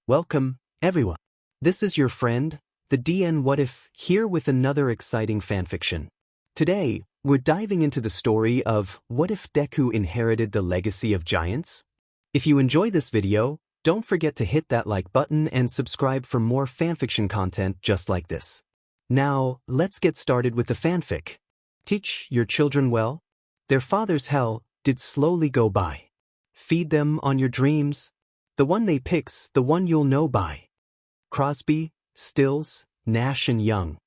Welcome, everyone. This is your friend, the DN What If, here with another exciting fanfiction. Today, we're diving into the story of What If Deku Inherited the Legacy of Giants? If you enjoy this video, don't forget to hit that like button and subscribe for more fanfiction content just like this. Now, let's get started with the fanfic. Teach your children well. Their father's hell did slowly go by. Feed them on your dreams. The one they pick's the one you'll know by. Crosby, Stills, Nash and Young.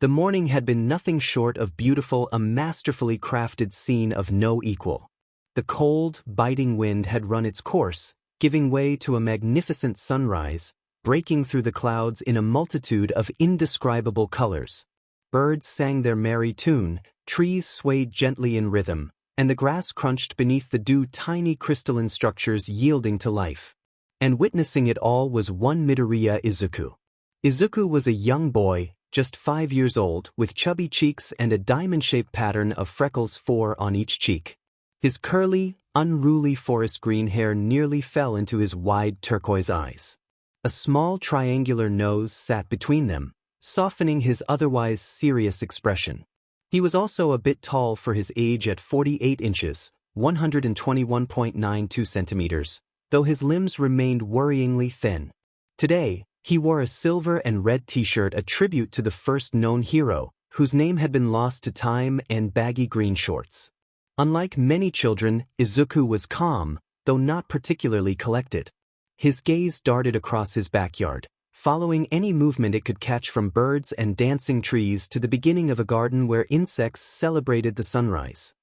The morning had been nothing short of beautiful, a masterfully crafted scene of no equal. The cold, biting wind had run its course, giving way to a magnificent sunrise, breaking through the clouds in a multitude of indescribable colors. Birds sang their merry tune, trees swayed gently in rhythm, and the grass crunched beneath the dew, tiny crystalline structures yielding to life. And witnessing it all was one Midoriya Izuku. Izuku was a young boy, just 5 years old, with chubby cheeks and a diamond-shaped pattern of freckles, 4 on each cheek. His curly, unruly forest green hair nearly fell into his wide turquoise eyes. A small triangular nose sat between them, softening his otherwise serious expression. He was also a bit tall for his age at 48 inches, 121.92 centimeters, though his limbs remained worryingly thin. Today, he wore a silver and red t-shirt, a tribute to the first known hero, whose name had been lost to time, and baggy green shorts. Unlike many children, Izuku was calm, though not particularly collected. His gaze darted across his backyard, following any movement it could catch, from birds and dancing trees to the beginning of a garden where insects celebrated the sunrise.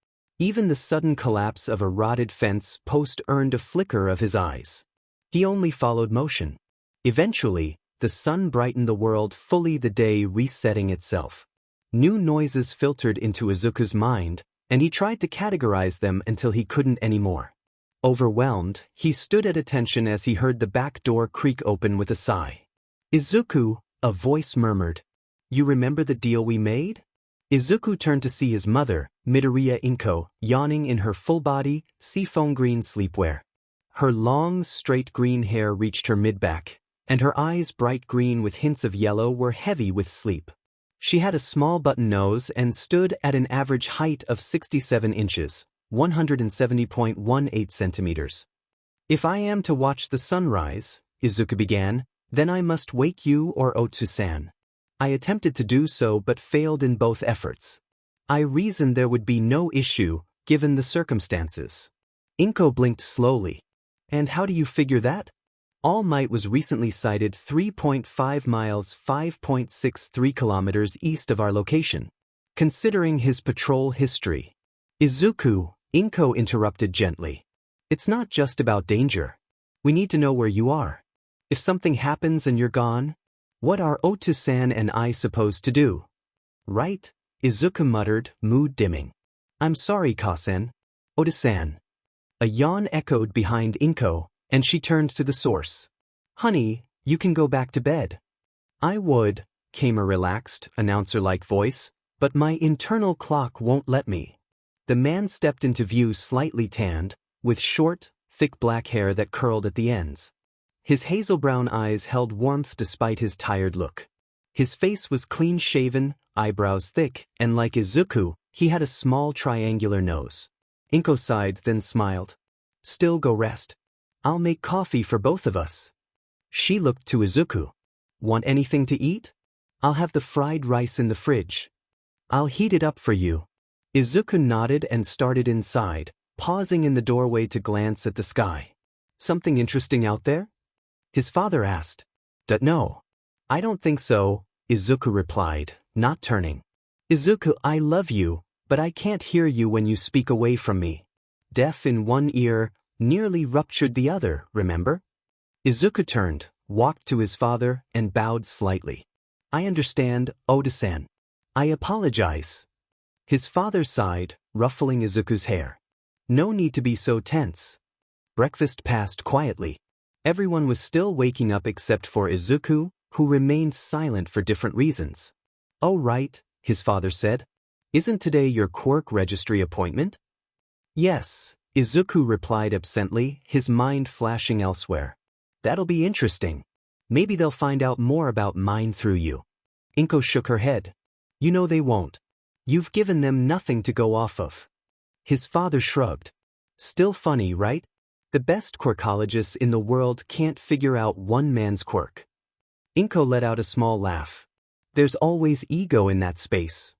Even the sudden collapse of a rotted fence post earned a flicker of his eyes. He only followed motion. Eventually, the sun brightened the world fully, the day resetting itself. New noises filtered into Izuku's mind, and he tried to categorize them until he couldn't anymore. Overwhelmed, he stood at attention as he heard the back door creak open with a sigh. "Izuku," a voice murmured. "You remember the deal we made?" Izuku turned to see his mother, Midoriya Inko, yawning in her full-body, seafoam green sleepwear. Her long, straight green hair reached her mid-back, and her eyes, bright green with hints of yellow, were heavy with sleep. She had a small button nose and stood at an average height of 67 inches, 170.18 centimeters. "If I am to watch the sunrise," Izuku began, "then I must wake you or Otsu-san." I attempted to do so but failed in both efforts. I reasoned there would be no issue, given the circumstances. Inko blinked slowly. "And how do you figure that?" All Might was recently sighted 3.5 miles 5.63 kilometers east of our location. Considering his patrol history. "Izuku," Inko interrupted gently. "It's not just about danger. We need to know where you are. If something happens and you're gone, what are Otsu-san and I supposed to do?" "Right," Izuku muttered, mood dimming. "I'm sorry, Kasen." "Oda-san." A yawn echoed behind Inko, and she turned to the source. "Honey, you can go back to bed." "I would," came a relaxed, announcer-like voice, "but my internal clock won't let me." The man stepped into view, slightly tanned, with short, thick black hair that curled at the ends. His hazel-brown eyes held warmth despite his tired look. His face was clean-shaven, eyebrows thick, and like Izuku, he had a small triangular nose. Inko sighed, then smiled. "Still go rest. I'll make coffee for both of us." She looked to Izuku. "Want anything to eat? I'll have the fried rice in the fridge." "I'll heat it up for you." Izuku nodded and started inside, pausing in the doorway to glance at the sky. "Something interesting out there?" his father asked. "No. I don't think so," Izuku replied, not turning. "Izuku, I love you, but I can't hear you when you speak away from me. Deaf in one ear, nearly ruptured the other, remember?" Izuku turned, walked to his father, and bowed slightly. "I understand, Oda-san. I apologize." His father sighed, ruffling Izuku's hair. "No need to be so tense." Breakfast passed quietly. Everyone was still waking up except for Izuku, who remained silent for different reasons. "Oh right," his father said. "Isn't today your quirk registry appointment?" "Yes," Izuku replied absently, his mind flashing elsewhere. "That'll be interesting." Maybe they'll find out more about mine through you. Inko shook her head. You know they won't. You've given them nothing to go off of. His father shrugged. Still funny, right? The best quirkologists in the world can't figure out one man's quirk. Inko let out a small laugh. There's always ego in that space.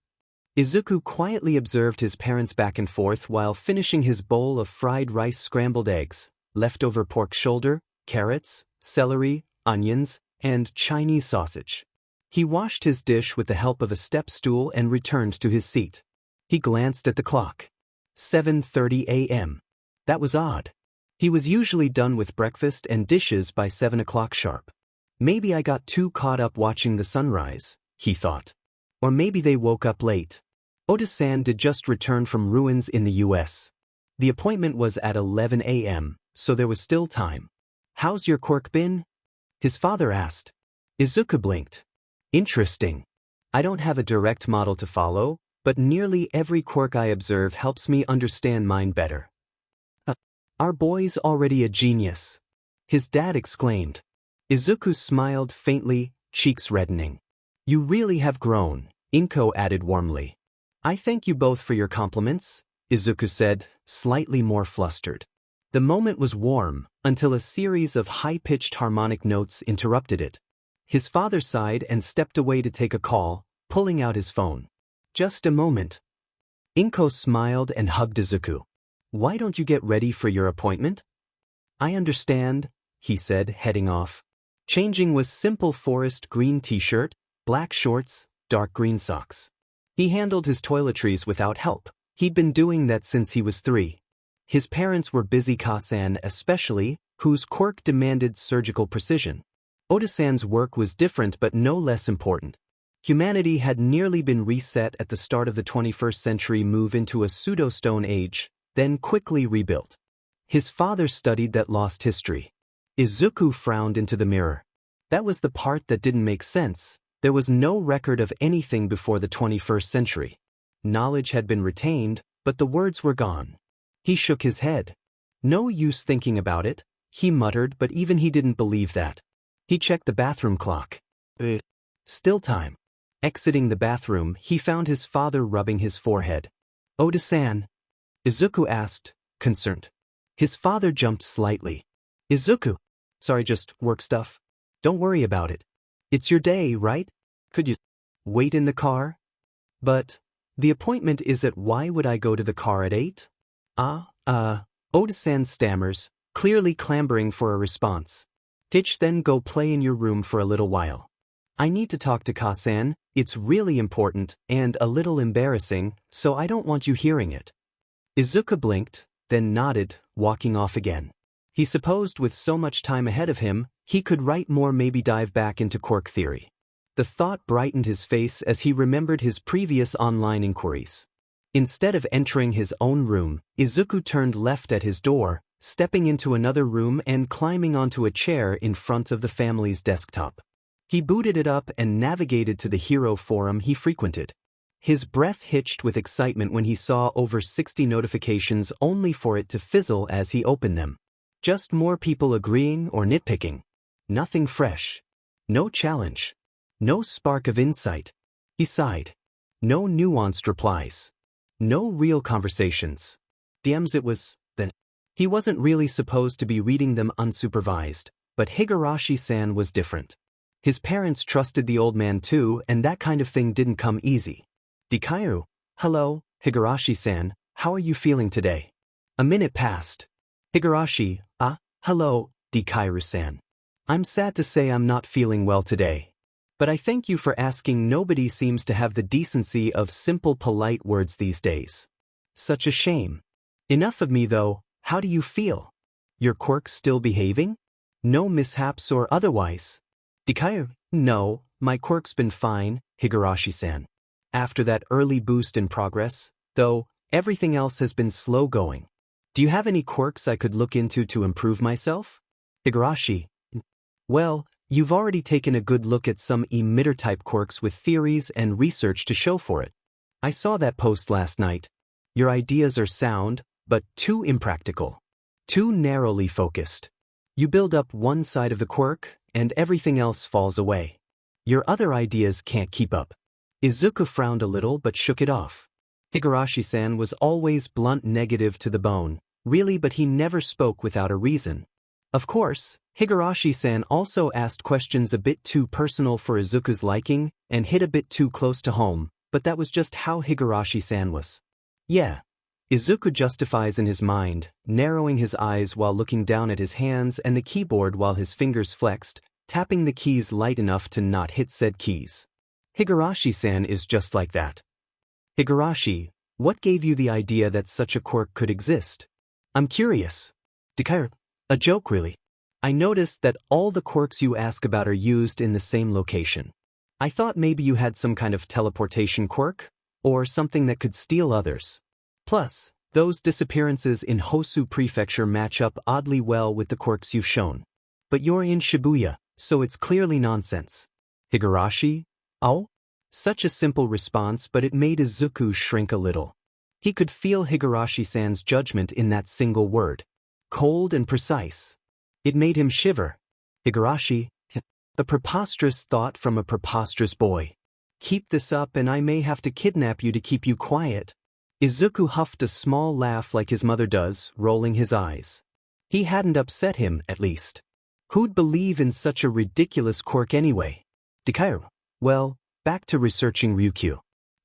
Izuku quietly observed his parents back and forth while finishing his bowl of fried rice scrambled eggs, leftover pork shoulder, carrots, celery, onions, and Chinese sausage. He washed his dish with the help of a step stool and returned to his seat. He glanced at the clock. 7:30 a.m. That was odd. He was usually done with breakfast and dishes by 7 o'clock sharp. Maybe I got too caught up watching the sunrise, he thought. Or maybe they woke up late. Oda-san did just return from ruins in the US. The appointment was at 11 a.m., so there was still time. How's your quirk been? His father asked. Izuku blinked. Interesting. I don't have a direct model to follow, but nearly every quirk I observe helps me understand mine better. Our boy's already a genius. His dad exclaimed. Izuku smiled faintly, cheeks reddening. You really have grown, Inko added warmly. I thank you both for your compliments, Izuku said, slightly more flustered. The moment was warm, until a series of high-pitched harmonic notes interrupted it. His father sighed and stepped away to take a call, pulling out his phone. Just a moment. Inko smiled and hugged Izuku. Why don't you get ready for your appointment? I understand, he said, heading off. Changing was simple forest green t-shirt, black shorts, dark green socks. He handled his toiletries without help. He'd been doing that since he was 3. His parents were busy, Ka-san especially, whose quirk demanded surgical precision. Oda-san's work was different but no less important. Humanity had nearly been reset at the start of the 21st century, move into a pseudo-stone age, then quickly rebuilt. His father studied that lost history. Izuku frowned into the mirror. That was the part that didn't make sense. There was no record of anything before the 21st century. Knowledge had been retained, but the words were gone. He shook his head. No use thinking about it, he muttered, but even he didn't believe that. He checked the bathroom clock. Still time. Exiting the bathroom, he found his father rubbing his forehead. Oda-san? Izuku asked, concerned. His father jumped slightly. Izuku. Sorry, just work stuff. Don't worry about it. It's your day, right? Could you wait in the car? But the appointment is at. Why would I go to the car at 8? Oda-san stammers, clearly clamoring for a response. Then go play in your room for a little while. I need to talk to Ka-san, it's really important, and a little embarrassing, so I don't want you hearing it. Izuku blinked, then nodded, walking off again. He supposed with so much time ahead of him, he could write more, maybe dive back into quirk theory. The thought brightened his face as he remembered his previous online inquiries. Instead of entering his own room, Izuku turned left at his door, stepping into another room and climbing onto a chair in front of the family's desktop. He booted it up and navigated to the hero forum he frequented. His breath hitched with excitement when he saw over 60 notifications, only for it to fizzle as he opened them. Just more people agreeing or nitpicking. Nothing fresh. No challenge. No spark of insight. He sighed. No nuanced replies. No real conversations. DMs it was, then. He wasn't really supposed to be reading them unsupervised, but Higurashi-san was different. His parents trusted the old man too, and that kind of thing didn't come easy. Dikaru. Hello, Higurashi-san, how are you feeling today? A minute passed. Higurashi. Hello, Dikaru-san. I'm sad to say I'm not feeling well today. But I thank you for asking. Nobody seems to have the decency of simple polite words these days. Such a shame. Enough of me though, how do you feel? Your quirk's still behaving? No mishaps or otherwise? Dikaru. No, my quirk's been fine, Higurashi-san. After that early boost in progress, though, everything else has been slow going. Do you have any quirks I could look into to improve myself? Higurashi. Well, you've already taken a good look at some emitter-type quirks with theories and research to show for it. I saw that post last night. Your ideas are sound, but too impractical. Too narrowly focused. You build up one side of the quirk, and everything else falls away. Your other ideas can't keep up. Izuku frowned a little but shook it off. Higurashi-san was always blunt negative to the bone, really, but he never spoke without a reason. Of course, Higurashi-san also asked questions a bit too personal for Izuku's liking and hit a bit too close to home, but that was just how Higurashi-san was. Yeah. Izuku justifies in his mind, narrowing his eyes while looking down at his hands and the keyboard while his fingers flexed, tapping the keys light enough to not hit said keys. Higurashi-san is just like that. Higurashi, what gave you the idea that such a quirk could exist? I'm curious. Deku, a joke really. I noticed that all the quirks you ask about are used in the same location. I thought maybe you had some kind of teleportation quirk, or something that could steal others. Plus, those disappearances in Hosu Prefecture match up oddly well with the quirks you've shown. But you're in Shibuya, so it's clearly nonsense. Higurashi? Oh? Such a simple response, but it made Izuku shrink a little. He could feel Higurashi-san's judgment in that single word. Cold and precise. It made him shiver. Higurashi, a preposterous thought from a preposterous boy. Keep this up and I may have to kidnap you to keep you quiet. Izuku huffed a small laugh like his mother does, rolling his eyes. He hadn't upset him, at least. Who'd believe in such a ridiculous quirk anyway? Deku, well, back to researching Ryukyu.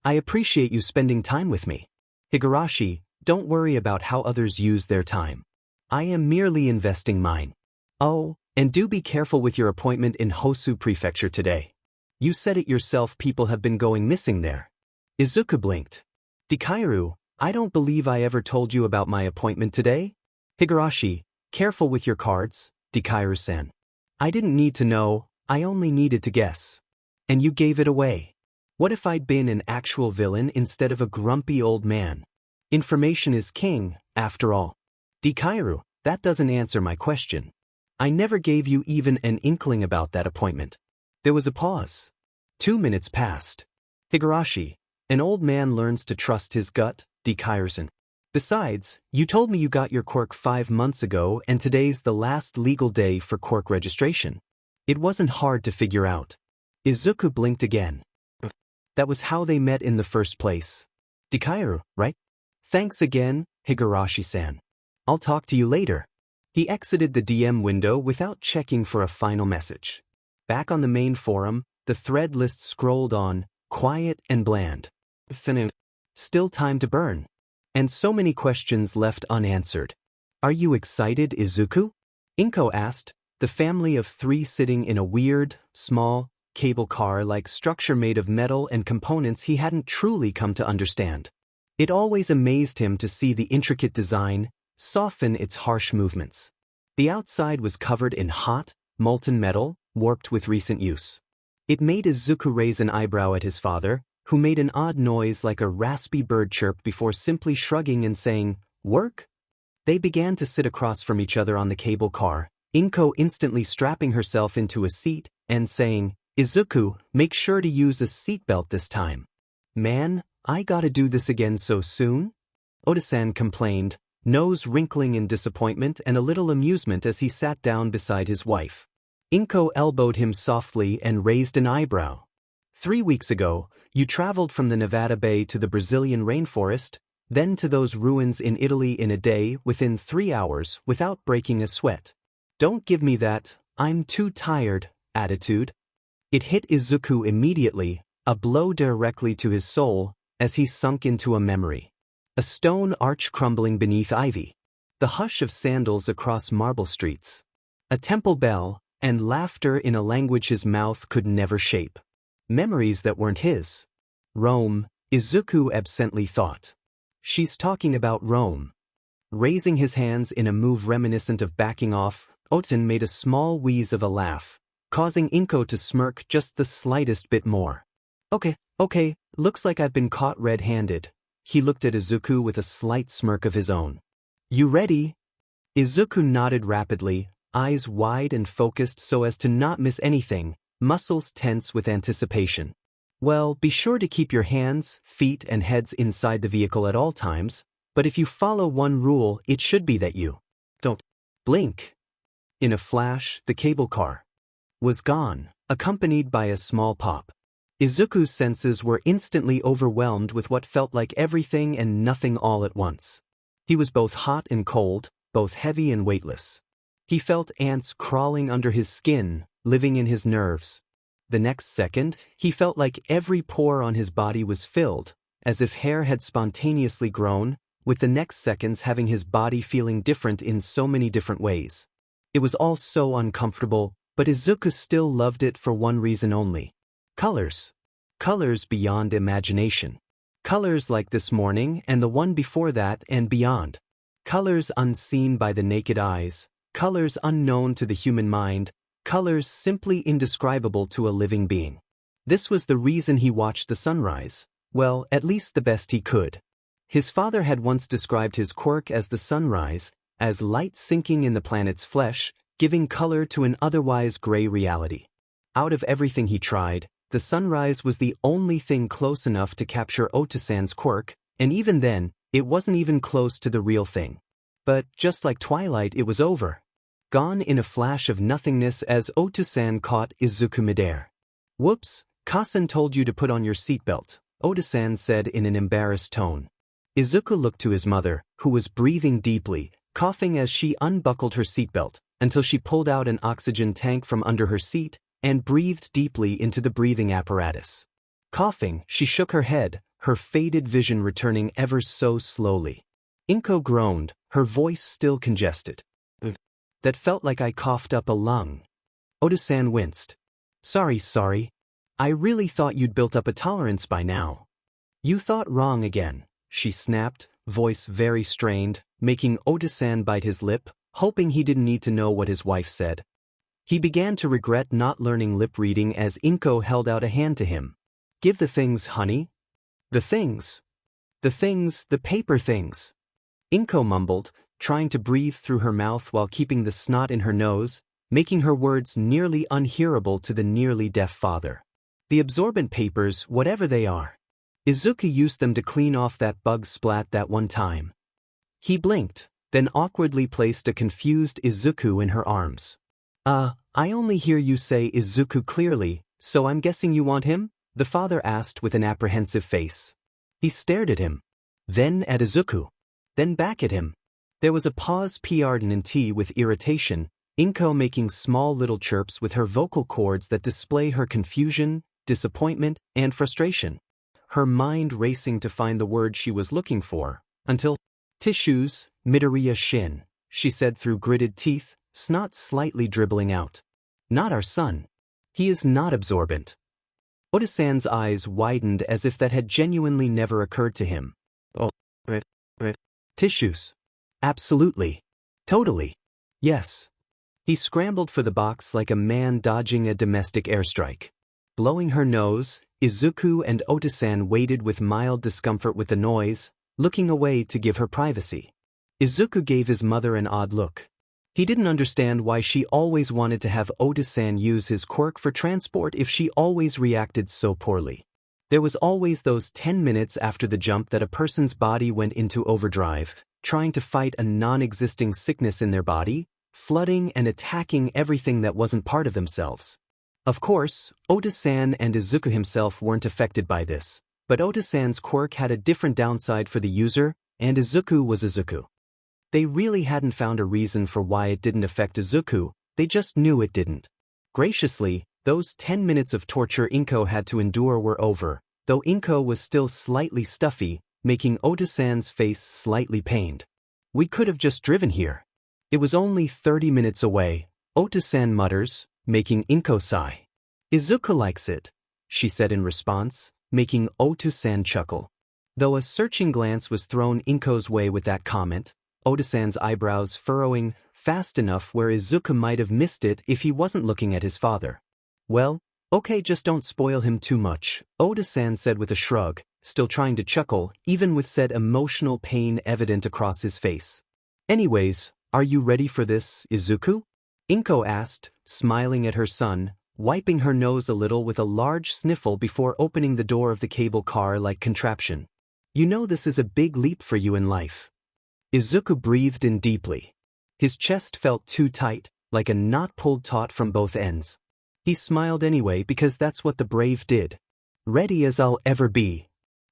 I appreciate you spending time with me. Higurashi, don't worry about how others use their time. I am merely investing mine. Oh, and do be careful with your appointment in Hosu Prefecture today. You said it yourself, people have been going missing there. Izuku blinked. Deku, I don't believe I ever told you about my appointment today. Higurashi, careful with your cards, Deku-san. I didn't need to know, I only needed to guess. And you gave it away. What if I'd been an actual villain instead of a grumpy old man? Information is king, after all. Deku, that doesn't answer my question. I never gave you even an inkling about that appointment. There was a pause. 2 minutes passed. Higurashi, an old man learns to trust his gut, Deku-san. Besides, you told me you got your quirk 5 months ago and today's the last legal day for quirk registration. It wasn't hard to figure out. Izuku blinked again. That was how they met in the first place. Deku, right? Thanks again, Higurashi-san. I'll talk to you later. He exited the DM window without checking for a final message. Back on the main forum, the thread list scrolled on, quiet and bland. Still time to burn. And so many questions left unanswered. Are you excited, Izuku? Inko asked, the family of 3 sitting in a weird, small, cable car-like structure made of metal and components he hadn't truly come to understand. It always amazed him to see the intricate design soften its harsh movements. The outside was covered in hot, molten metal, warped with recent use. It made Izuku raise an eyebrow at his father, who made an odd noise like a raspy bird chirp before simply shrugging and saying, "Work?" They began to sit across from each other on the cable car, Inko instantly strapping herself into a seat and saying, "Izuku, make sure to use a seatbelt this time." "Man, I gotta do this again so soon?" Oda-san complained, nose wrinkling in disappointment and a little amusement as he sat down beside his wife. Inko elbowed him softly and raised an eyebrow. 3 weeks ago, you traveled from the Nevada Bay to the Brazilian rainforest, then to those ruins in Italy in a day within 3 hours without breaking a sweat. Don't give me that, I'm too tired, attitude. It hit Izuku immediately, a blow directly to his soul, as he sunk into a memory. A stone arch crumbling beneath ivy. The hush of sandals across marble streets. A temple bell, and laughter in a language his mouth could never shape. Memories that weren't his. Rome, Izuku absently thought. She's talking about Rome. Raising his hands in a move reminiscent of backing off, Oten made a small wheeze of a laugh, causing Inko to smirk just the slightest bit more. Okay, looks like I've been caught red-handed. He looked at Izuku with a slight smirk of his own. You ready? Izuku nodded rapidly, eyes wide and focused so as to not miss anything, muscles tense with anticipation. Well, be sure to keep your hands, feet, and heads inside the vehicle at all times, but if you follow one rule, it should be that you don't blink. In a flash, the cable car was gone, accompanied by a small pop. Izuku's senses were instantly overwhelmed with what felt like everything and nothing all at once. He was both hot and cold, both heavy and weightless. He felt ants crawling under his skin, living in his nerves. The next second, he felt like every pore on his body was filled, as if hair had spontaneously grown, with the next seconds having his body feeling different in so many different ways. It was all so uncomfortable, but Izuku still loved it for one reason only. Colors. Colors beyond imagination. Colors like this morning and the one before that and beyond. Colors unseen by the naked eyes, colors unknown to the human mind, colors simply indescribable to a living being. This was the reason he watched the sunrise, well, at least the best he could. His father had once described his quirk as the sunrise, as light sinking in the planet's flesh, giving color to an otherwise gray reality. Out of everything he tried, the sunrise was the only thing close enough to capture Otosan's quirk, and even then, it wasn't even close to the real thing. But just like twilight, it was over. Gone in a flash of nothingness as Otosan caught Izuku midair. "Whoops, Kasen told you to put on your seatbelt," Otosan said in an embarrassed tone. Izuku looked to his mother, who was breathing deeply, coughing as she unbuckled her seatbelt, until she pulled out an oxygen tank from under her seat and breathed deeply into the breathing apparatus. Coughing, she shook her head, her faded vision returning ever so slowly. Inko groaned, her voice still congested. "That felt like I coughed up a lung." Otosan winced. Sorry. I really thought you'd built up a tolerance by now." "You thought wrong again," she snapped, voice very strained, making Otosan bite his lip, hoping he didn't need to know what his wife said. He began to regret not learning lip reading as Inko held out a hand to him. "Give the things, honey." "The things? The paper things." Inko mumbled, trying to breathe through her mouth while keeping the snot in her nose, making her words nearly unhearable to the nearly deaf father. "The absorbent papers, whatever they are. Izuku used them to clean off that bug splat that one time." He blinked, then awkwardly placed a confused Izuku in her arms. I only hear you say Izuku clearly, so I'm guessing you want him?" the father asked with an apprehensive face. He stared at him, then at Izuku, then back at him. There was a pause ardent with irritation, Inko making small little chirps with her vocal cords that display her confusion, disappointment, and frustration. Her mind racing to find the word she was looking for, until, "Tissues, Midoriya Shin," she said through gritted teeth, snot slightly dribbling out. "Not our son. He is not absorbent." Otosan's eyes widened as if that had genuinely never occurred to him. "Oh, tissues. Absolutely. Totally. Yes." He scrambled for the box like a man dodging a domestic airstrike. Blowing her nose, Izuku and Otosan waited with mild discomfort with the noise, looking away to give her privacy. Izuku gave his mother an odd look. He didn't understand why she always wanted to have Otosan use his quirk for transport if she always reacted so poorly. There was always those 10 minutes after the jump that a person's body went into overdrive, trying to fight a non-existing sickness in their body, flooding and attacking everything that wasn't part of themselves. Of course, Otosan and Izuku himself weren't affected by this, but Otosan's quirk had a different downside for the user, and Izuku was Izuku. They really hadn't found a reason for why it didn't affect Izuku, they just knew it didn't. Graciously, those 10 minutes of torture Inko had to endure were over, though Inko was still slightly stuffy, making Otosan's face slightly pained. "We could have just driven here. It was only 30 minutes away," Otosan mutters, making Inko sigh. "Izuku likes it," she said in response, making Otosan chuckle. Though a searching glance was thrown Inko's way with that comment, Otosan's eyebrows furrowing fast enough where Izuku might have missed it if he wasn't looking at his father. "Well, okay, just don't spoil him too much," Otosan said with a shrug, still trying to chuckle, even with said emotional pain evident across his face. "Anyways, are you ready for this, Izuku?" Inko asked, smiling at her son, wiping her nose a little with a large sniffle before opening the door of the cable car-like contraption. "You know this is a big leap for you in life." Izuku breathed in deeply. His chest felt too tight, like a knot pulled taut from both ends. He smiled anyway because that's what the brave did. Ready as I'll ever be.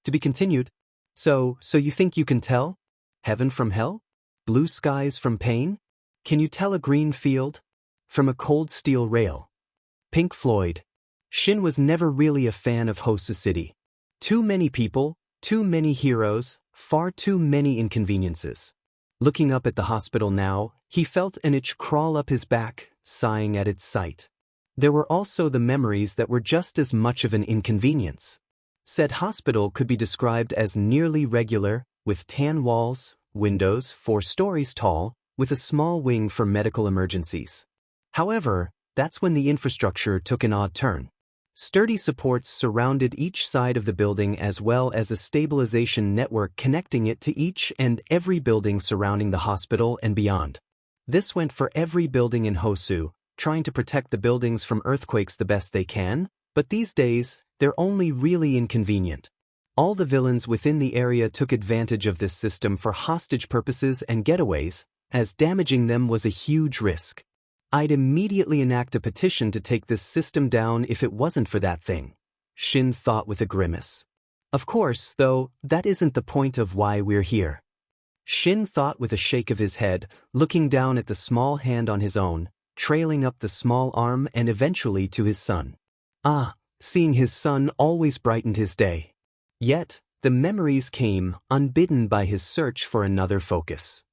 To be continued. So you think you can tell? Heaven from hell? Blue skies from pain? Can you tell a green field from a cold steel rail? Pink Floyd. Shin was never really a fan of Hosu City. Too many people, too many heroes, far too many inconveniences. Looking up at the hospital now, he felt an itch crawl up his back, sighing at its sight. There were also the memories that were just as much of an inconvenience. Said hospital could be described as nearly regular, with tan walls, windows 4 stories tall, with a small wing for medical emergencies. However, that's when the infrastructure took an odd turn. Sturdy supports surrounded each side of the building as well as a stabilization network connecting it to each and every building surrounding the hospital and beyond. This went for every building in Hosu, trying to protect the buildings from earthquakes the best they can, but these days, they're only really inconvenient. All the villains within the area took advantage of this system for hostage purposes and getaways, as damaging them was a huge risk. I'd immediately enact a petition to take this system down if it wasn't for that thing. Shin thought with a grimace. Of course, though, that isn't the point of why we're here. Shin thought with a shake of his head, looking down at the small hand on his own, trailing up the small arm and eventually to his son. Seeing his son always brightened his day. Yet, the memories came unbidden by his search for another focus.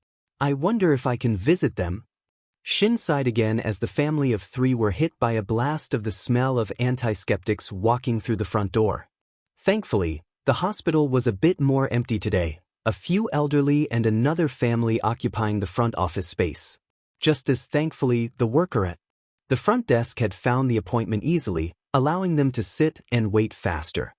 I wonder if I can visit them. Shin sighed again as the family of 3 were hit by a blast of the smell of anti-skeptics walking through the front door. Thankfully, the hospital was a bit more empty today, a few elderly and another family occupying the front office space. Just as thankfully, the worker at the front desk had found the appointment easily, allowing them to sit and wait faster.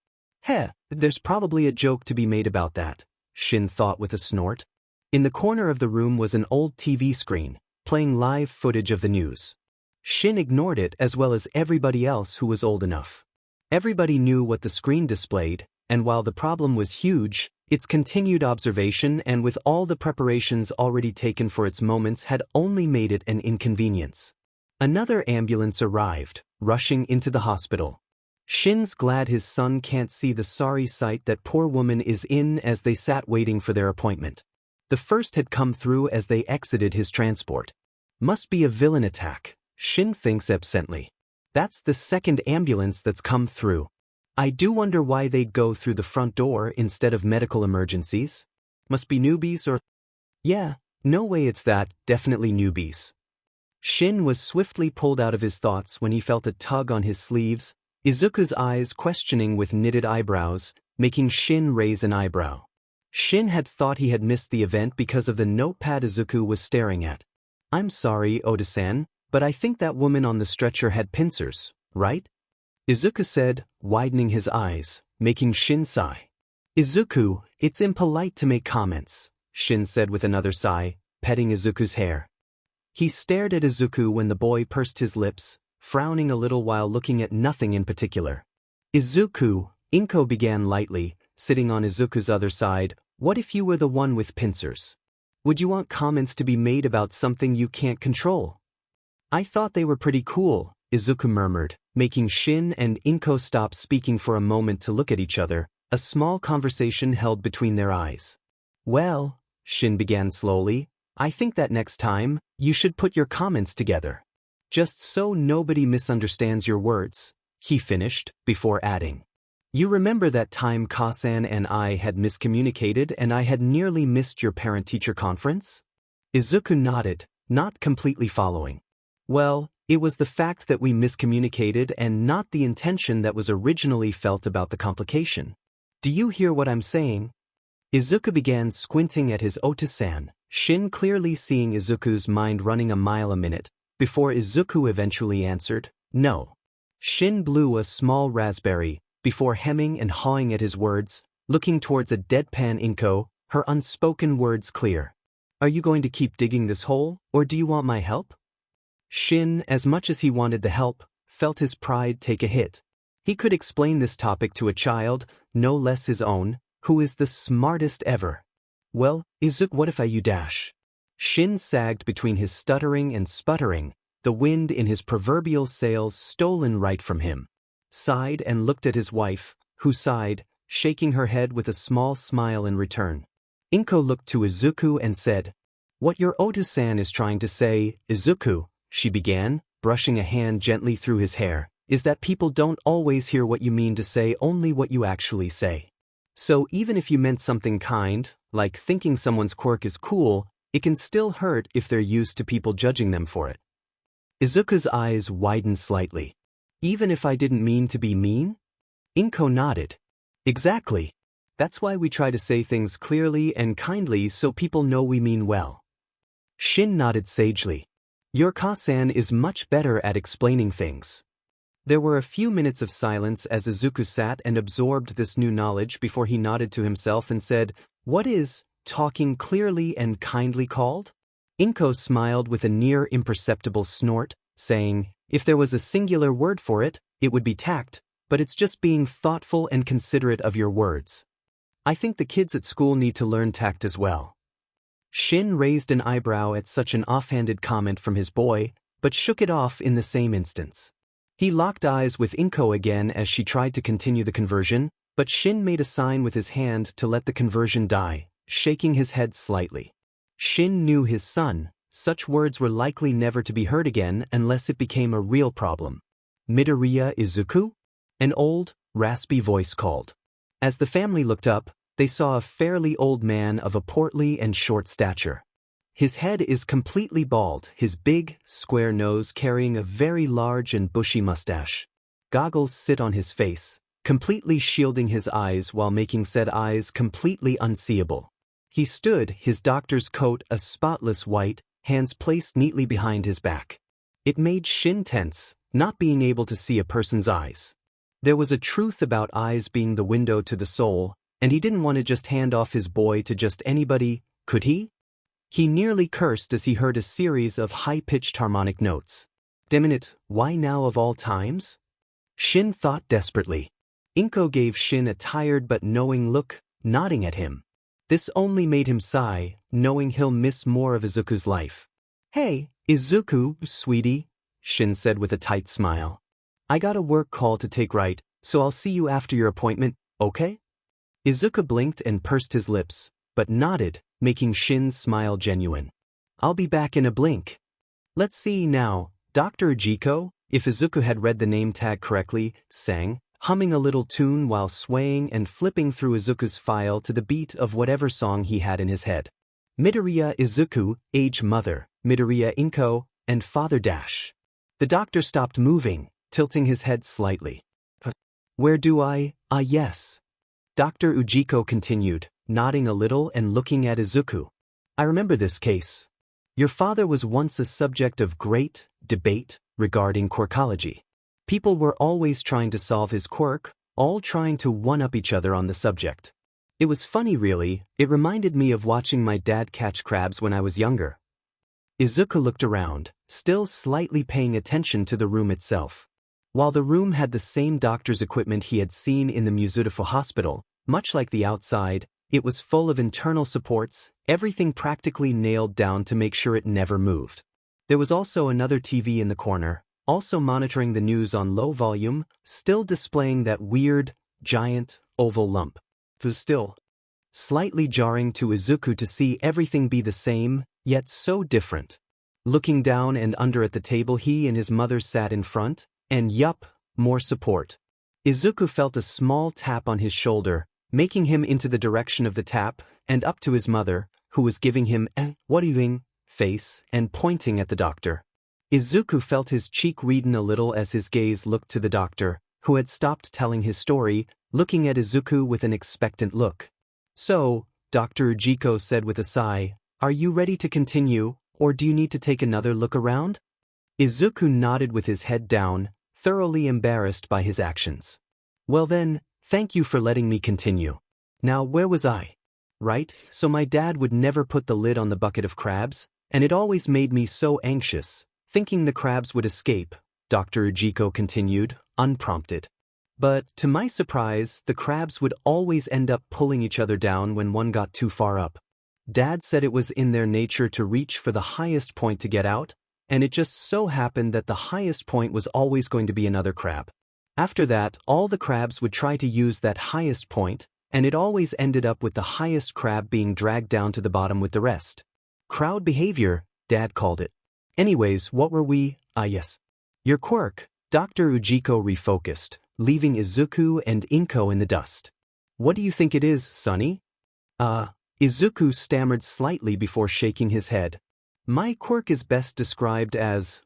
There's probably a joke to be made about that, Shin thought with a snort. In the corner of the room was an old TV screen, playing live footage of the news. Shin ignored it as well as everybody else who was old enough. Everybody knew what the screen displayed, and while the problem was huge, its continued observation and with all the preparations already taken for its moments had only made it an inconvenience. Another ambulance arrived, rushing into the hospital. Shin's glad his son can't see the sorry sight that poor woman is in as they sat waiting for their appointment. The first had come through as they exited his transport. Must be a villain attack, Shin thinks absently. That's the second ambulance that's come through. I do wonder why they'd go through the front door instead of medical emergencies. Must be newbies or... Yeah, no way it's that, definitely newbies. Shin was swiftly pulled out of his thoughts when he felt a tug on his sleeves, Izuku's eyes questioning with knitted eyebrows, making Shin raise an eyebrow. Shin had thought he had missed the event because of the notepad Izuku was staring at. I'm sorry, Oda-san, but I think that woman on the stretcher had pincers, right? Izuku said, widening his eyes, making Shin sigh. Izuku, it's impolite to make comments, Shin said with another sigh, petting Izuku's hair. He stared at Izuku when the boy pursed his lips, frowning a little while looking at nothing in particular. Izuku, Inko began lightly, sitting on Izuku's other side, what if you were the one with pincers? Would you want comments to be made about something you can't control? I thought they were pretty cool, Izuku murmured, making Shin and Inko stop speaking for a moment to look at each other, a small conversation held between their eyes. Well, Shin began slowly, I think that next time, you should put your comments together. Just so nobody misunderstands your words, he finished, before adding. You remember that time Kasan and I had miscommunicated and I had nearly missed your parent-teacher conference? Izuku nodded, not completely following. Well, it was the fact that we miscommunicated and not the intention that was originally felt about the complication. Do you hear what I'm saying? Izuku began squinting at his Ota-san, Shin clearly seeing Izuku's mind running a mile a minute, before Izuku eventually answered, no. Shin blew a small raspberry, before hemming and hawing at his words, looking towards a deadpan Inko, her unspoken words clear. Are you going to keep digging this hole, or do you want my help? Shin, as much as he wanted the help, felt his pride take a hit. He could explain this topic to a child, no less his own, who is the smartest ever. Well, Izuku, what if you dash? Shin sagged between his stuttering and sputtering, the wind in his proverbial sails stolen right from him. Sighed and looked at his wife, who sighed, shaking her head with a small smile in return. Inko looked to Izuku and said, "What your Otu-san is trying to say, Izuku," she began, brushing a hand gently through his hair, "is that people don't always hear what you mean to say, only what you actually say. So even if you meant something kind, like thinking someone's quirk is cool, it can still hurt if they're used to people judging them for it." Izuku's eyes widened slightly. "Even if I didn't mean to be mean?" Inko nodded. "Exactly. That's why we try to say things clearly and kindly so people know we mean well." Shin nodded sagely. "Your Ka-san is much better at explaining things." There were a few minutes of silence as Izuku sat and absorbed this new knowledge before he nodded to himself and said, "What is talking clearly and kindly called?" Inko smiled with a near imperceptible snort, saying, "If there was a singular word for it, it would be tact, but it's just being thoughtful and considerate of your words. I think the kids at school need to learn tact as well." Shin raised an eyebrow at such an offhanded comment from his boy, but shook it off in the same instance. He locked eyes with Inko again as she tried to continue the conversion, but Shin made a sign with his hand to let the conversion die, shaking his head slightly. Shin knew his son, such words were likely never to be heard again unless it became a real problem. "Midoriya Izuku?" An old, raspy voice called. As the family looked up, they saw a fairly old man of a portly and short stature. His head is completely bald, his big, square nose carrying a very large and bushy mustache. Goggles sit on his face, completely shielding his eyes while making said eyes completely unseeable. He stood, his doctor's coat a spotless white, hands placed neatly behind his back. It made Shin tense, not being able to see a person's eyes. There was a truth about eyes being the window to the soul, and he didn't want to just hand off his boy to just anybody, could he? He nearly cursed as he heard a series of high-pitched harmonic notes. Damn it, why now of all times? Shin thought desperately. Inko gave Shin a tired but knowing look, nodding at him. This only made him sigh, knowing he'll miss more of Izuku's life. "Hey, Izuku, sweetie," Shin said with a tight smile. "I got a work call to take right, so I'll see you after your appointment, okay?" Izuku blinked and pursed his lips, but nodded, making Shin's smile genuine. "I'll be back in a blink." "Let's see now, Dr. Ujiko," if Izuku had read the name tag correctly, sang, humming a little tune while swaying and flipping through Izuku's file to the beat of whatever song he had in his head. "Midoriya Izuku, age mother, Midoriya Inko, and father dash." The doctor stopped moving, tilting his head slightly. "Where do I, yes." Dr. Ujiko continued, nodding a little and looking at Izuku. "I remember this case. Your father was once a subject of great debate regarding quirkology. People were always trying to solve his quirk, all trying to one-up each other on the subject. It was funny really, it reminded me of watching my dad catch crabs when I was younger." Izuku looked around, still slightly paying attention to the room itself. While the room had the same doctor's equipment he had seen in the Musudifo hospital, much like the outside, it was full of internal supports, everything practically nailed down to make sure it never moved. There was also another TV in the corner, also monitoring the news on low volume, still displaying that weird, giant, oval lump. It was still slightly jarring to Izuku to see everything be the same, yet so different. Looking down and under at the table he and his mother sat in front, and yup, more support. Izuku felt a small tap on his shoulder, making him into the direction of the tap, and up to his mother, who was giving him what are you doing face and pointing at the doctor. Izuku felt his cheek redden a little as his gaze looked to the doctor, who had stopped telling his story, looking at Izuku with an expectant look. "So," Dr. Ujiko said with a sigh, "are you ready to continue, or do you need to take another look around?" Izuku nodded with his head down, thoroughly embarrassed by his actions. "Well then, thank you for letting me continue. Now where was I? Right, so my dad would never put the lid on the bucket of crabs, and it always made me so anxious, thinking the crabs would escape," Dr. Ujiko continued, unprompted. "But, to my surprise, the crabs would always end up pulling each other down when one got too far up. Dad said it was in their nature to reach for the highest point to get out, and it just so happened that the highest point was always going to be another crab. After that, all the crabs would try to use that highest point, and it always ended up with the highest crab being dragged down to the bottom with the rest. Crowd behavior, Dad called it. Anyways, what were we? Yes. Your quirk. Dr. Ujiko refocused, leaving Izuku and Inko in the dust. What do you think it is, Sonny? Izuku stammered slightly before shaking his head. My quirk is best described as,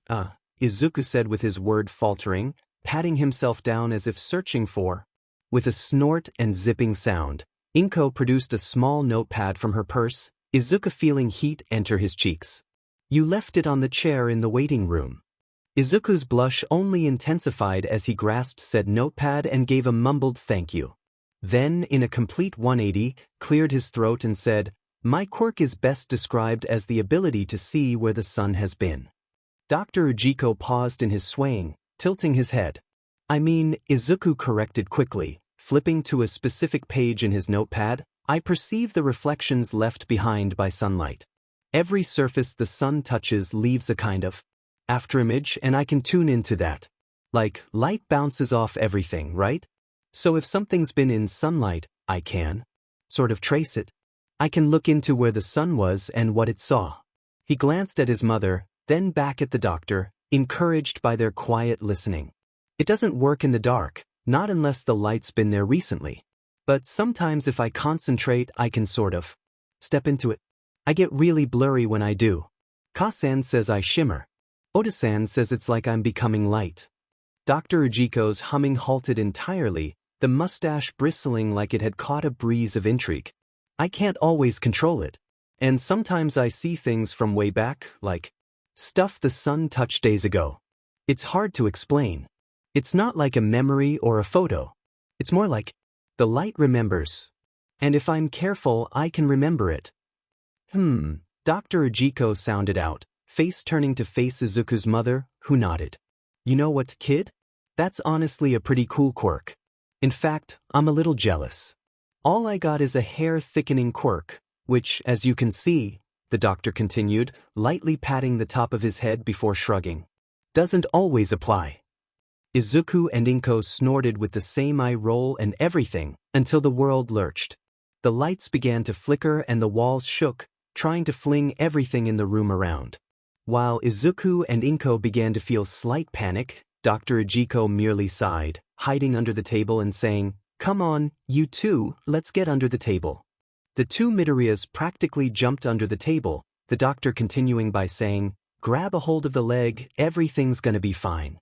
Izuku said with his word faltering, patting himself down as if searching for. With a snort and zipping sound, Inko produced a small notepad from her purse, Izuku feeling heat enter his cheeks. You left it on the chair in the waiting room. Izuku's blush only intensified as he grasped said notepad and gave a mumbled thank you. Then, in a complete 180, cleared his throat and said, My quirk is best described as the ability to see where the sun has been. Dr. Ujiko paused in his swaying, tilting his head. I mean, Izuku corrected quickly, flipping to a specific page in his notepad, I perceive the reflections left behind by sunlight. Every surface the sun touches leaves a kind of afterimage, and I can tune into that. Like, light bounces off everything, right? So if something's been in sunlight, I can sort of trace it. I can look into where the sun was and what it saw. He glanced at his mother, then back at the doctor, encouraged by their quiet listening. It doesn't work in the dark, not unless the light's been there recently. But sometimes if I concentrate, I can sort of step into it. I get really blurry when I do. Ka-san says I shimmer. Oda-san says it's like I'm becoming light. Dr. Ujiko's humming halted entirely, the mustache bristling like it had caught a breeze of intrigue. I can't always control it. And sometimes I see things from way back, like stuff the sun touched days ago. It's hard to explain. It's not like a memory or a photo. It's more like the light remembers. And if I'm careful, I can remember it. Dr. Ujiko sounded out, face turning to face Izuku's mother, who nodded. You know what, kid? That's honestly a pretty cool quirk. In fact, I'm a little jealous. All I got is a hair-thickening quirk, which, as you can see, the doctor continued, lightly patting the top of his head before shrugging, doesn't always apply. Izuku and Inko snorted with the same eye roll and everything, until the world lurched. The lights began to flicker and the walls shook, trying to fling everything in the room around. While Izuku and Inko began to feel slight panic, Dr. Ujiko merely sighed, hiding under the table and saying, Come on, you two, let's get under the table. The two Midoriyas practically jumped under the table, the doctor continuing by saying, Grab a hold of the leg, everything's gonna be fine.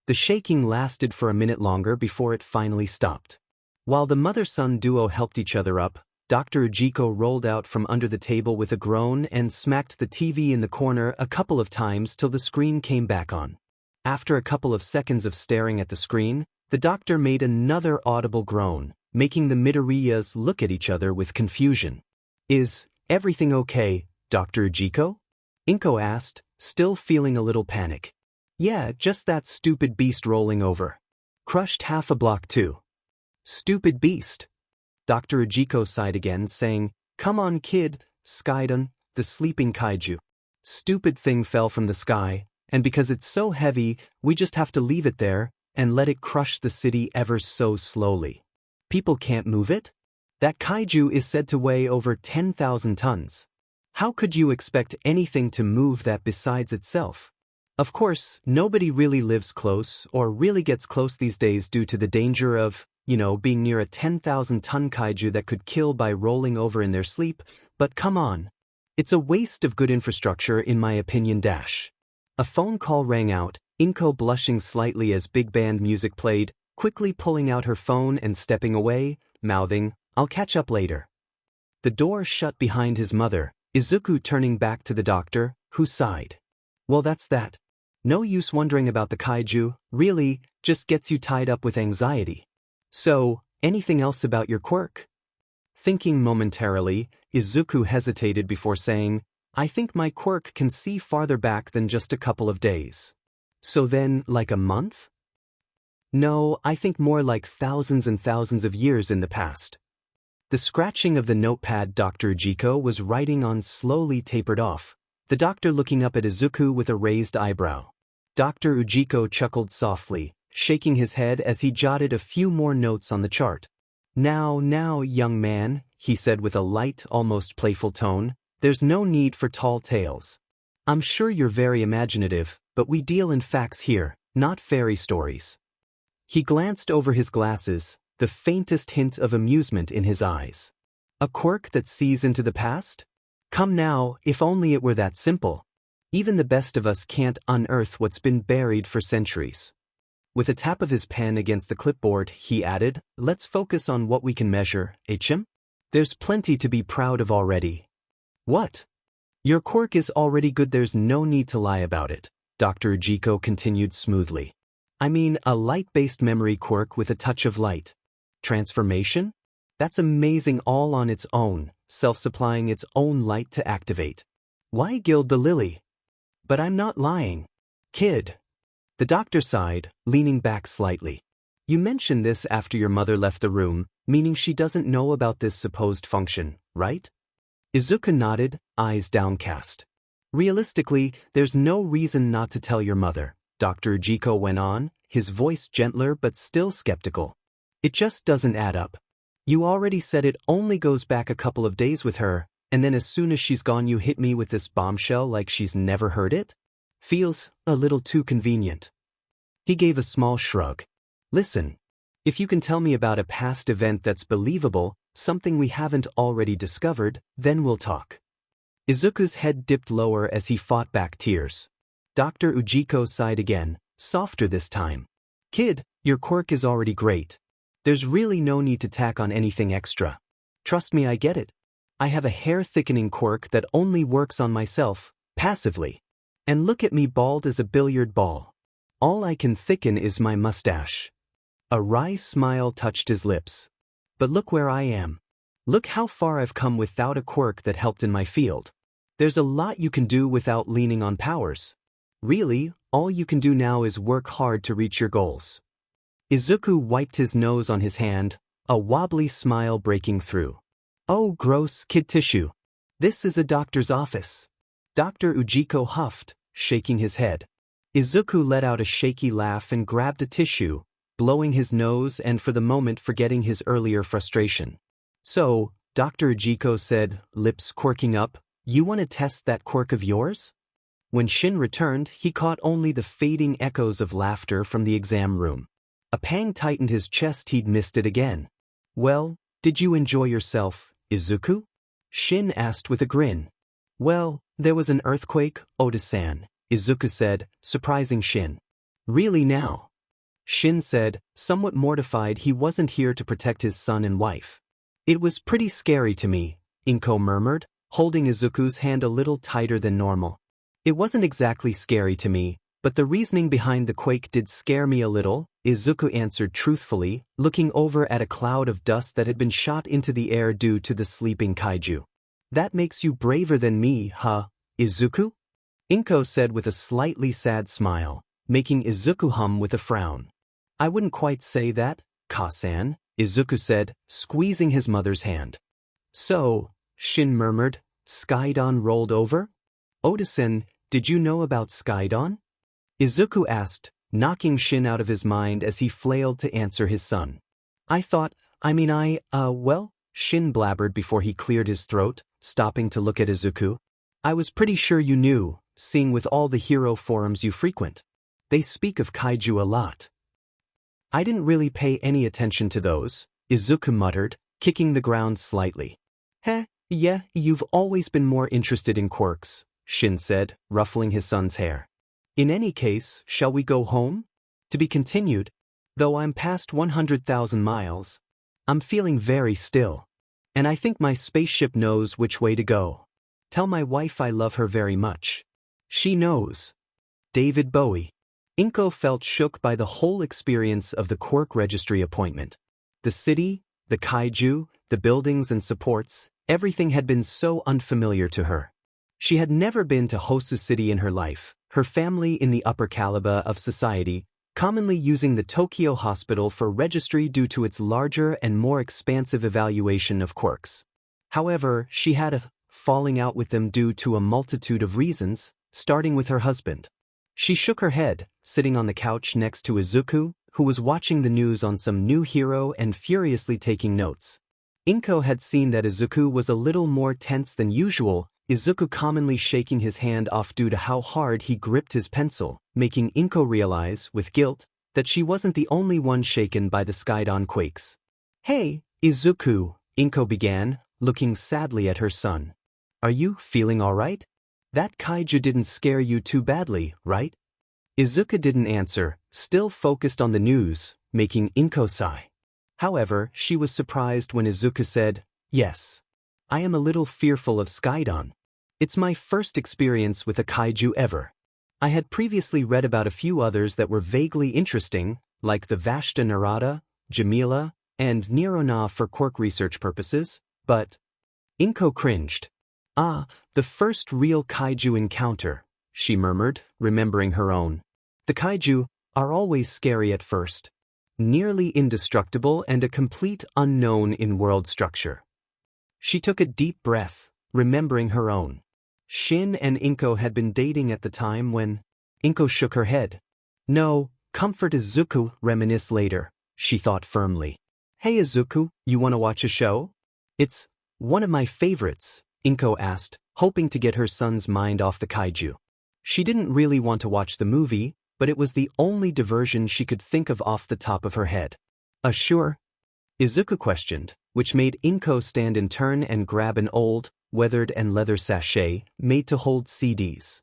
The shaking lasted for a minute longer before it finally stopped. While the mother-son duo helped each other up, Dr. Ujiko rolled out from under the table with a groan and smacked the TV in the corner a couple of times till the screen came back on. After a couple of seconds of staring at the screen, the doctor made another audible groan, making the Midoriyas look at each other with confusion. Is everything okay, Dr. Ujiko? Inko asked, still feeling a little panic. Yeah, just that stupid beast rolling over. Crushed half a block too. Stupid beast. Dr. Ujiko sighed again, saying, Come on, kid, Skydon, the sleeping kaiju. Stupid thing fell from the sky, and because it's so heavy, we just have to leave it there and let it crush the city ever so slowly. People can't move it? That kaiju is said to weigh over 10,000 tons. How could you expect anything to move that besides itself? Of course, nobody really lives close or really gets close these days due to the danger of, being near a 10,000-ton kaiju that could kill by rolling over in their sleep, but come on. It's a waste of good infrastructure in my opinion. A phone call rang out, Inko blushing slightly as big band music played, quickly pulling out her phone and stepping away, mouthing, I'll catch up later. The door shut behind his mother, Izuku turning back to the doctor, who sighed. Well, that's that. No use wondering about the kaiju, really, just gets you tied up with anxiety. So, anything else about your quirk? Thinking momentarily, Izuku hesitated before saying, I think my quirk can see farther back than just a couple of days. So then, like a month? No, I think more like thousands and thousands of years in the past. The scratching of the notepad Dr. Ujiko was writing on slowly tapered off, the doctor looking up at Izuku with a raised eyebrow. Dr. Ujiko chuckled softly, shaking his head as he jotted a few more notes on the chart. Now, young man, he said with a light, almost playful tone, there's no need for tall tales. I'm sure you're very imaginative, but we deal in facts here, not fairy stories. He glanced over his glasses, the faintest hint of amusement in his eyes. A quirk that sees into the past? Come now, if only it were that simple. Even the best of us can't unearth what's been buried for centuries. With a tap of his pen against the clipboard, he added, let's focus on what we can measure, Chim? There's plenty to be proud of already. What? Your quirk is already good, there's no need to lie about it, Dr. Ujiko continued smoothly. I mean, a light-based memory quirk with a touch of light. Transformation? That's amazing all on its own, self-supplying its own light to activate. Why gild the lily? But I'm not lying. Kid. The doctor sighed, leaning back slightly. You mentioned this after your mother left the room, meaning she doesn't know about this supposed function, right? Izuku nodded, eyes downcast. Realistically, there's no reason not to tell your mother, Dr. Ujiko went on, his voice gentler but still skeptical. It just doesn't add up. You already said it only goes back a couple of days with her, and then as soon as she's gone you hit me with this bombshell like she's never heard it? Feels a little too convenient. He gave a small shrug. Listen, if you can tell me about a past event that's believable, something we haven't already discovered, then we'll talk. Izuku's head dipped lower as he fought back tears. Dr. Ujiko sighed again, softer this time. Kid, your quirk is already great. There's really no need to tack on anything extra. Trust me, I get it. I have a hair-thickening quirk that only works on myself, passively. And look at me bald as a billiard ball. All I can thicken is my mustache. A wry smile touched his lips. But look where I am. Look how far I've come without a quirk that helped in my field. There's a lot you can do without leaning on powers. Really, all you can do now is work hard to reach your goals. Izuku wiped his nose on his hand, a wobbly smile breaking through. Oh, gross kid tissue. This is a doctor's office. Dr. Ujiko huffed, shaking his head. Izuku let out a shaky laugh and grabbed a tissue, blowing his nose and for the moment forgetting his earlier frustration. So, Dr. Ujiko said, lips quirking up, you want to test that quirk of yours? When Shin returned, he caught only the fading echoes of laughter from the exam room. A pang tightened his chest, he'd missed it again. Well, did you enjoy yourself, Izuku? Shin asked with a grin. Well, there was an earthquake, Oda-san, Izuku said, surprising Shin. Really now? Shin said, somewhat mortified he wasn't here to protect his son and wife. It was pretty scary to me, Inko murmured, holding Izuku's hand a little tighter than normal. It wasn't exactly scary to me, but the reasoning behind the quake did scare me a little, Izuku answered truthfully, looking over at a cloud of dust that had been shot into the air due to the sleeping kaiju. That makes you braver than me, huh, Izuku? Inko said with a slightly sad smile, making Izuku hum with a frown. I wouldn't quite say that, Ka-san, Izuku said, squeezing his mother's hand. So, Shin murmured, Skydon rolled over? Oda-san, did you know about Skydon? Izuku asked, knocking Shin out of his mind as he flailed to answer his son. Well, Shin blabbered before he cleared his throat, stopping to look at Izuku. I was pretty sure you knew, seeing with all the hero forums you frequent. They speak of kaiju a lot. I didn't really pay any attention to those, Izuku muttered, kicking the ground slightly. Yeah, you've always been more interested in quirks, Shin said, ruffling his son's hair. In any case, shall we go home? To be continued. Though I'm past 100,000 miles, I'm feeling very still. And I think my spaceship knows which way to go. Tell my wife I love her very much. She knows. David Bowie. Inko felt shook by the whole experience of the quirk registry appointment. The city, the kaiju, the buildings and supports, everything had been so unfamiliar to her. She had never been to Hosu City in her life, her family in the upper caliber of society, commonly using the Tokyo hospital for registry due to its larger and more expansive evaluation of quirks. However, she had a falling out with them due to a multitude of reasons, starting with her husband. She shook her head, sitting on the couch next to Izuku, who was watching the news on some new hero and furiously taking notes. Inko had seen that Izuku was a little more tense than usual, Izuku commonly shaking his hand off due to how hard he gripped his pencil, making Inko realize, with guilt, that she wasn't the only one shaken by the Skydon quakes. "Hey, Izuku," Inko began, looking sadly at her son. "Are you feeling alright? That kaiju didn't scare you too badly, right?" Izuku didn't answer, still focused on the news, making Inko sigh. However, she was surprised when Izuku said, "Yes. I am a little fearful of Skydon. It's my first experience with a kaiju ever. I had previously read about a few others that were vaguely interesting, like the Vashta Narada, Jamila, and Nirona for quirk research purposes, but..." Inko cringed. "Ah, the first real kaiju encounter," she murmured, remembering her own. "The kaiju are always scary at first. Nearly indestructible and a complete unknown in world structure." She took a deep breath, remembering her own. Shin and Inko had been dating at the time when... Inko shook her head. "No, comfort Izuku, reminisce later," she thought firmly. "Hey Izuku, you want to watch a show?" "It's one of my favorites," Inko asked, hoping to get her son's mind off the kaiju. She didn't really want to watch the movie, but it was the only diversion she could think of off the top of her head. "Sure?" Izuku questioned, which made Inko stand in turn and grab an old, weathered and leather sachet made to hold CDs.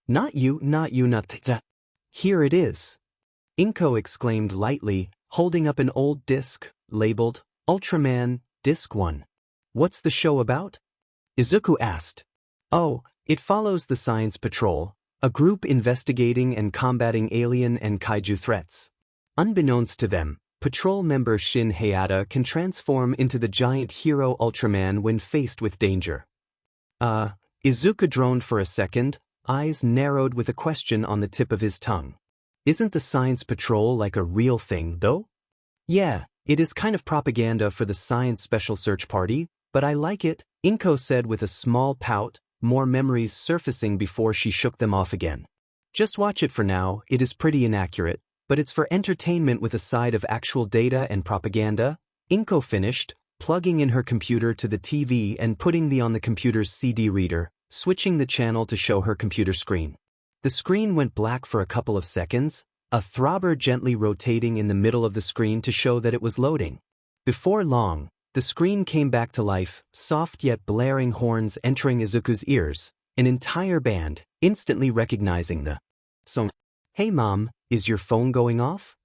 Not that. "Here it is," Inko exclaimed lightly, holding up an old disc, labeled, Ultraman, Disc 1. "What's the show about?" Izuku asked. "Oh, it follows the Science Patrol, a group investigating and combating alien and kaiju threats. Unbeknownst to them, Patrol member Shin Hayata can transform into the giant hero Ultraman when faced with danger." Izuku droned for a second, eyes narrowed with a question on the tip of his tongue. "Isn't the Science Patrol like a real thing, though?" "Yeah, it is kind of propaganda for the Science Special Search Party, but I like it," Inko said with a small pout, more memories surfacing before she shook them off again. "Just watch it for now, it is pretty inaccurate, but it's for entertainment with a side of actual data and propaganda," Inko finished, plugging in her computer to the TV and putting on the computer's CD reader, switching the channel to show her computer screen. The screen went black for a couple of seconds, a throbber gently rotating in the middle of the screen to show that it was loading. Before long, the screen came back to life, soft yet blaring horns entering Izuku's ears, an entire band, instantly recognizing the song. "Hey Mom, is your phone going off?"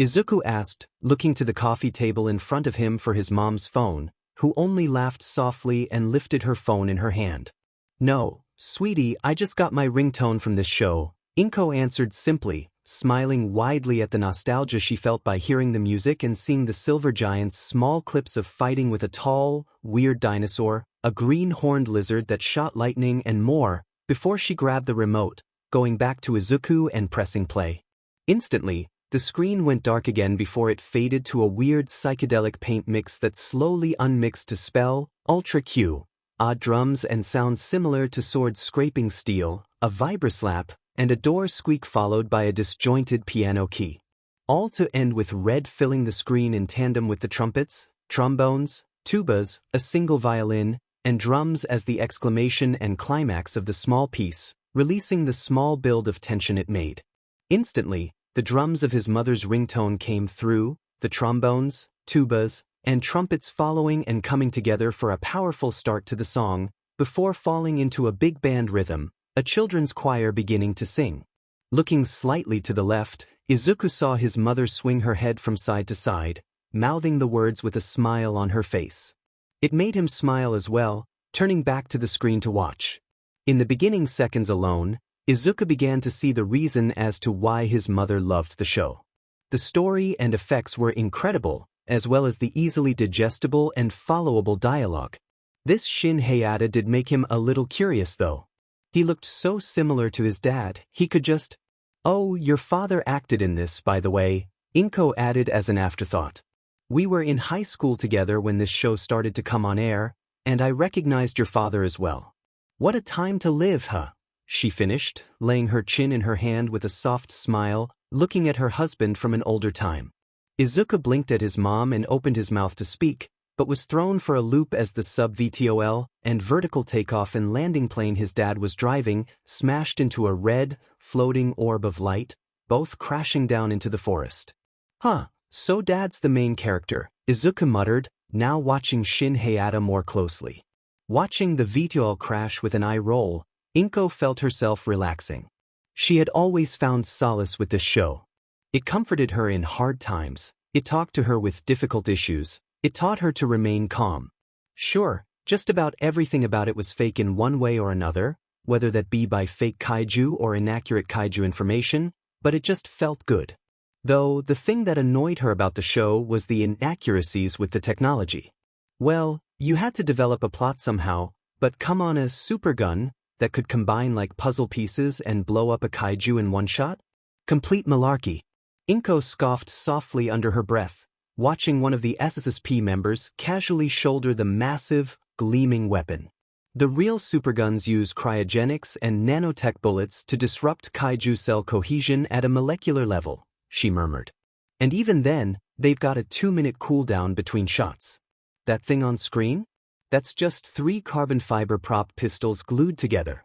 Izuku asked, looking to the coffee table in front of him for his mom's phone, who only laughed softly and lifted her phone in her hand. "No, sweetie, I just got my ringtone from this show," Inko answered simply, smiling widely at the nostalgia she felt by hearing the music and seeing the Silver Giant's small clips of fighting with a tall, weird dinosaur, a green-horned lizard that shot lightning and more, before she grabbed the remote, going back to Izuku and pressing play. Instantly, the screen went dark again before it faded to a weird psychedelic paint mix that slowly unmixed to spell, Ultra Q, odd drums and sounds similar to swords scraping steel, a vibraslap, and a door squeak followed by a disjointed piano key. All to end with red filling the screen in tandem with the trumpets, trombones, tubas, a single violin, and drums as the exclamation and climax of the small piece, releasing the small build of tension it made. Instantly, the drums of his mother's ringtone came through, the trombones, tubas, and trumpets following and coming together for a powerful start to the song, before falling into a big band rhythm, a children's choir beginning to sing. Looking slightly to the left, Izuku saw his mother swing her head from side to side, mouthing the words with a smile on her face. It made him smile as well, turning back to the screen to watch. In the beginning seconds alone, Izuku began to see the reason as to why his mother loved the show. The story and effects were incredible, as well as the easily digestible and followable dialogue. This Shin Hayata did make him a little curious though. He looked so similar to his dad, he could just... "Oh, your father acted in this, by the way," Inko added as an afterthought. "We were in high school together when this show started to come on air, and I recognized your father as well. What a time to live, huh? She finished, laying her chin in her hand with a soft smile, looking at her husband from an older time. Izuku blinked at his mom and opened his mouth to speak, but was thrown for a loop as the sub-VTOL and vertical takeoff and landing plane his dad was driving smashed into a red, floating orb of light, both crashing down into the forest. Huh, so Dad's the main character, Izuku muttered, now watching Shin Hayata more closely. Watching the VTOL crash with an eye roll, Inko felt herself relaxing. She had always found solace with this show. It comforted her in hard times, it talked to her with difficult issues, it taught her to remain calm. Sure, just about everything about it was fake in one way or another, whether that be by fake kaiju or inaccurate kaiju information, but it just felt good. Though the thing that annoyed her about the show was the inaccuracies with the technology. Well, you had to develop a plot somehow, but come on, a supergun that could combine like puzzle pieces and blow up a kaiju in one shot? Complete malarkey. Inko scoffed softly under her breath, watching one of the SSSP members casually shoulder the massive, gleaming weapon. The real superguns use cryogenics and nanotech bullets to disrupt kaiju cell cohesion at a molecular level, she murmured. And even then, they've got a 2-minute cooldown between shots. That thing on screen? That's just 3 carbon fiber prop pistols glued together.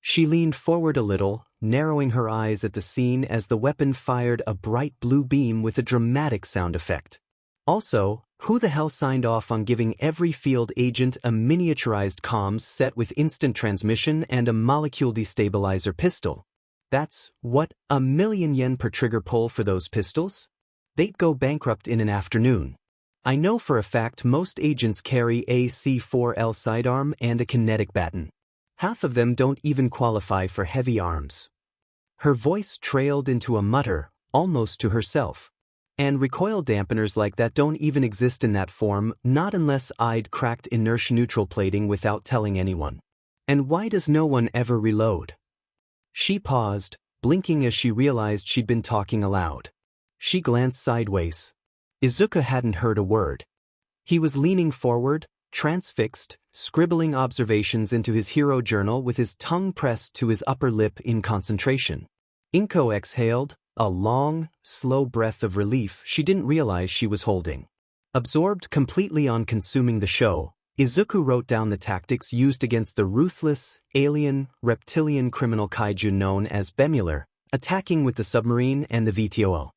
She leaned forward a little, narrowing her eyes at the scene as the weapon fired a bright blue beam with a dramatic sound effect. Also, who the hell signed off on giving every field agent a miniaturized comms set with instant transmission and a molecule destabilizer pistol? That's, what, $1,000,000 per trigger pull for those pistols? They'd go bankrupt in an afternoon. I know for a fact most agents carry a C4L sidearm and a kinetic baton. Half of them don't even qualify for heavy arms. Her voice trailed into a mutter, almost to herself. And recoil dampeners like that don't even exist in that form, not unless I'd cracked inertia-neutral plating without telling anyone. And why does no one ever reload? She paused, blinking as she realized she'd been talking aloud. She glanced sideways. Izuku hadn't heard a word. He was leaning forward, transfixed, scribbling observations into his hero journal with his tongue pressed to his upper lip in concentration. Inko exhaled, a long, slow breath of relief she didn't realize she was holding. Absorbed completely on consuming the show, Izuku wrote down the tactics used against the ruthless, alien, reptilian criminal kaiju known as Bemular, attacking with the submarine and the VTOL.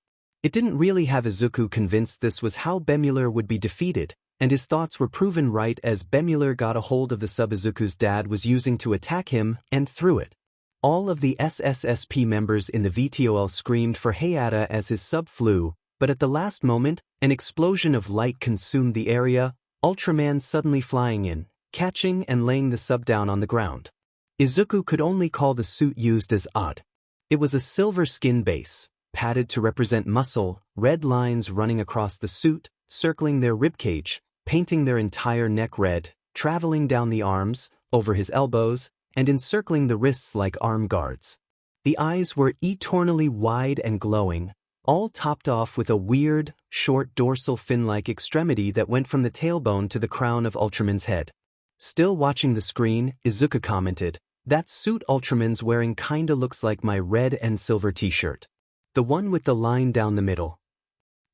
It didn't really have Izuku convinced this was how Bemular would be defeated, and his thoughts were proven right as Bemular got a hold of the sub Izuku's dad was using to attack him and threw it. All of the SSSP members in the VTOL screamed for Hayata as his sub flew, but at the last moment, an explosion of light consumed the area, Ultraman suddenly flying in, catching and laying the sub down on the ground. Izuku could only call the suit used as odd. It was a silver skin base, padded to represent muscle, red lines running across the suit, circling their ribcage, painting their entire neck red, traveling down the arms, over his elbows, and encircling the wrists like arm guards. The eyes were eternally wide and glowing, all topped off with a weird, short dorsal fin-like extremity that went from the tailbone to the crown of Ultraman's head. Still watching the screen, Izuku commented, "That suit Ultraman's wearing kinda looks like my red and silver t-shirt. The one with the line down the middle."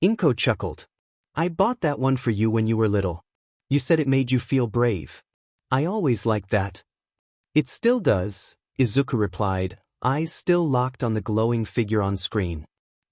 Inko chuckled. "I bought that one for you when you were little. You said it made you feel brave. I always liked that." "It still does," Izuku replied, eyes still locked on the glowing figure on screen.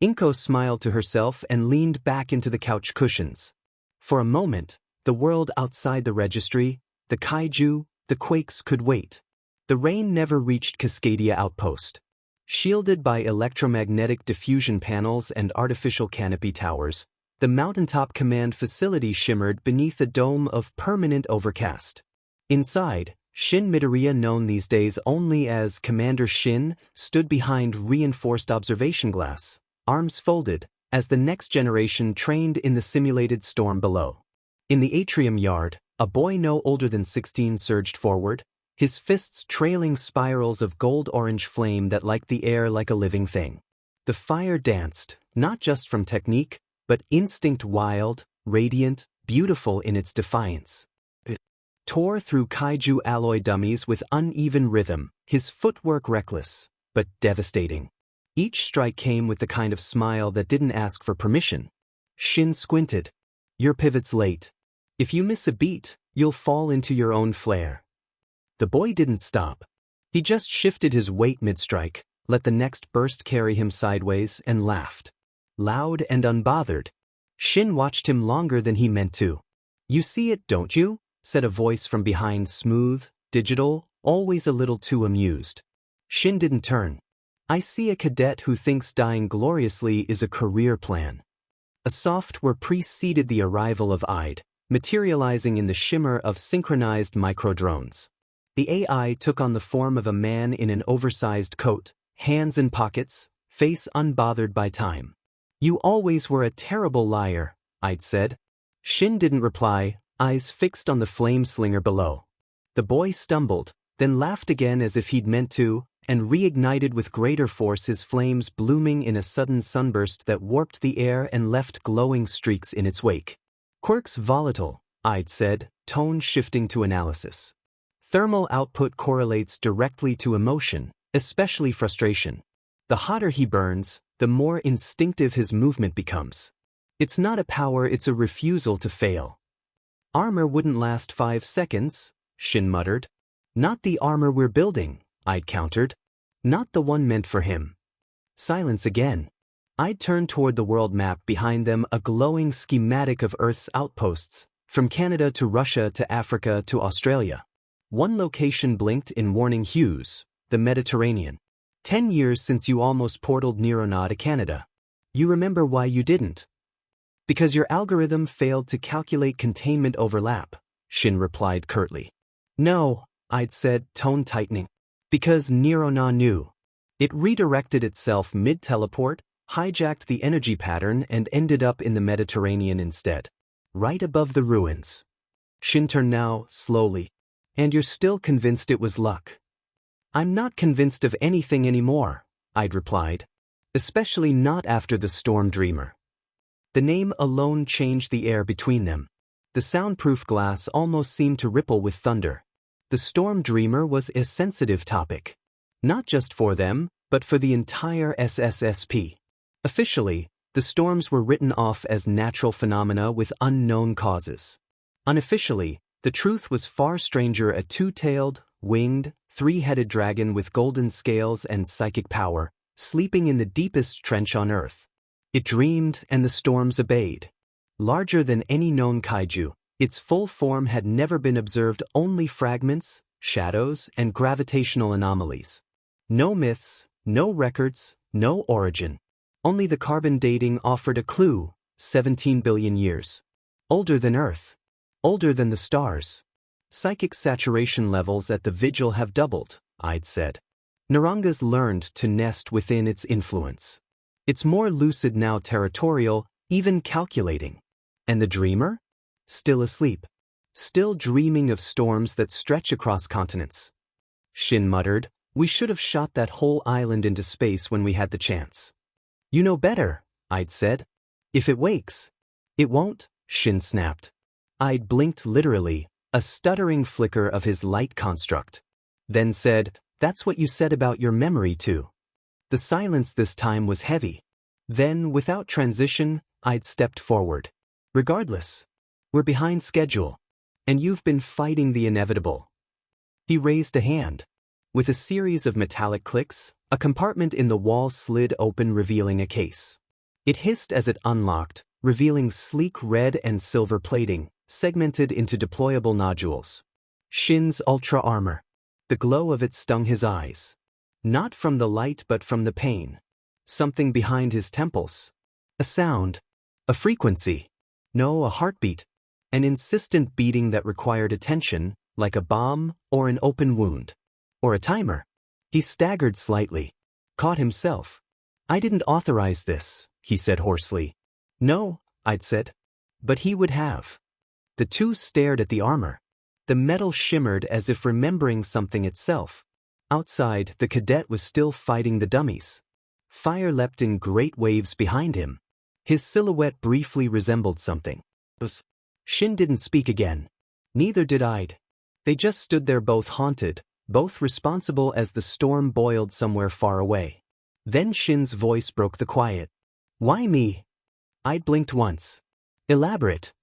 Inko smiled to herself and leaned back into the couch cushions. For a moment, the world outside the registry, the kaiju, the quakes could wait. The rain never reached Cascadia Outpost. Shielded by electromagnetic diffusion panels and artificial canopy towers, the mountaintop command facility shimmered beneath a dome of permanent overcast. Inside, Shin Midoriya, known these days only as Commander Shin, stood behind reinforced observation glass, arms folded, as the next generation trained in the simulated storm below. In the atrium yard, a boy no older than 16 surged forward, his fists trailing spirals of gold-orange flame that liked the air like a living thing. The fire danced, not just from technique, but instinct, wild, radiant, beautiful in its defiance. tore through kaiju alloy dummies with uneven rhythm, his footwork reckless, but devastating. Each strike came with the kind of smile that didn't ask for permission. Shin squinted. Your pivot's late. If you miss a beat, you'll fall into your own flare. The boy didn't stop. He just shifted his weight mid-strike, let the next burst carry him sideways, and laughed. Loud and unbothered. Shin watched him longer than he meant to. You see it, don't you? Said a voice from behind, smooth, digital, always a little too amused. Shin didn't turn. I see a cadet who thinks dying gloriously is a career plan. A software preceded the arrival of IDE, materializing in the shimmer of synchronized micro-drones. The AI took on the form of a man in an oversized coat, hands in pockets, face unbothered by time. You always were a terrible liar, IDE said. Shin didn't reply, eyes fixed on the flame slinger below. The boy stumbled, then laughed again as if he'd meant to, and reignited with greater force, his flames blooming in a sudden sunburst that warped the air and left glowing streaks in its wake. Quirks volatile, IDE said, tone shifting to analysis. Thermal output correlates directly to emotion, especially frustration. The hotter he burns, the more instinctive his movement becomes. It's not a power, it's a refusal to fail. Armor wouldn't last 5 seconds, Shin muttered. Not the armor we're building, IDE countered. Not the one meant for him. Silence again. IDE turned toward the world map behind them, a glowing schematic of Earth's outposts, from Canada to Russia to Africa to Australia. One location blinked in warning hues, the Mediterranean. 10 years since you almost portaled Neurona to Canada. You remember why you didn't? Because your algorithm failed to calculate containment overlap, Shin replied curtly. No, IDE said, tone tightening. Because Neurona knew. It redirected itself mid-teleport, hijacked the energy pattern, and ended up in the Mediterranean instead. Right above the ruins. Shin turned now, slowly. And you're still convinced it was luck? I'm not convinced of anything anymore, IDE replied. Especially not after the Storm Dreamer. The name alone changed the air between them. The soundproof glass almost seemed to ripple with thunder. The Storm Dreamer was a sensitive topic. Not just for them, but for the entire SSSP. Officially, the storms were written off as natural phenomena with unknown causes. Unofficially, the truth was far stranger: a two-tailed, winged, three-headed dragon with golden scales and psychic power, sleeping in the deepest trench on Earth. It dreamed, and the storms obeyed. Larger than any known kaiju, its full form had never been observed, only fragments, shadows, and gravitational anomalies. No myths, no records, no origin. Only the carbon dating offered a clue: 17 billion years. Older than Earth. Older than the stars. Psychic saturation levels at the Vigil have doubled, IDE said. Naranga's learned to nest within its influence. It's more lucid now, territorial, even calculating. And the dreamer? Still asleep. Still dreaming of storms that stretch across continents. Shin muttered, we should have shot that whole island into space when we had the chance. You know better, IDE said. If it wakes. It won't, Shin snapped. IDE blinked literally, a stuttering flicker of his light construct. Then said, that's what you said about your memory too. The silence this time was heavy. Then, without transition, IDE stepped forward. Regardless. We're behind schedule. And you've been fighting the inevitable. He raised a hand. With a series of metallic clicks, a compartment in the wall slid open, revealing a case. It hissed as it unlocked, revealing sleek red and silver plating, segmented into deployable nodules. Shin's ultra armor. The glow of it stung his eyes. Not from the light but from the pain. Something behind his temples. A sound. A frequency. No, a heartbeat. An insistent beating that required attention, like a bomb or an open wound. Or a timer. He staggered slightly. Caught himself. I didn't authorize this, he said hoarsely. No, IDE said. But he would have. The two stared at the armor. The metal shimmered as if remembering something itself. Outside, the cadet was still fighting the dummies. Fire leapt in great waves behind him. His silhouette briefly resembled something. Shin didn't speak again. Neither did IDE. They just stood there both haunted, both responsible as the storm boiled somewhere far away. Then Shin's voice broke the quiet. Why me? I blinked once. Elaborate.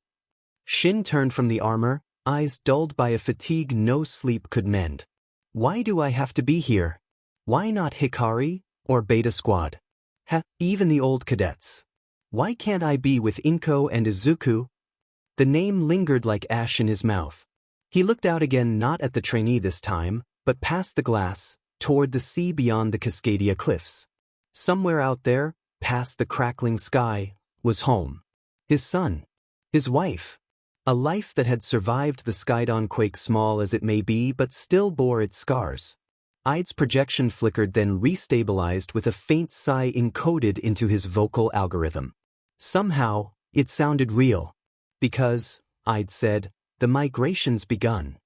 Shin turned from the armor, eyes dulled by a fatigue no sleep could mend. Why do I have to be here? Why not Hikari, or Beta Squad? Even the old cadets. Why can't I be with Inko and Izuku? The name lingered like ash in his mouth. He looked out again, not at the trainee this time, but past the glass, toward the sea beyond the Cascadia cliffs. Somewhere out there, past the crackling sky, was home. His son. His wife. A life that had survived the Skydon quake, small as it may be, but still bore its scars. Ide's projection flickered, then restabilized with a faint sigh encoded into his vocal algorithm. Somehow, it sounded real. Because, Ide said, the migration's begun.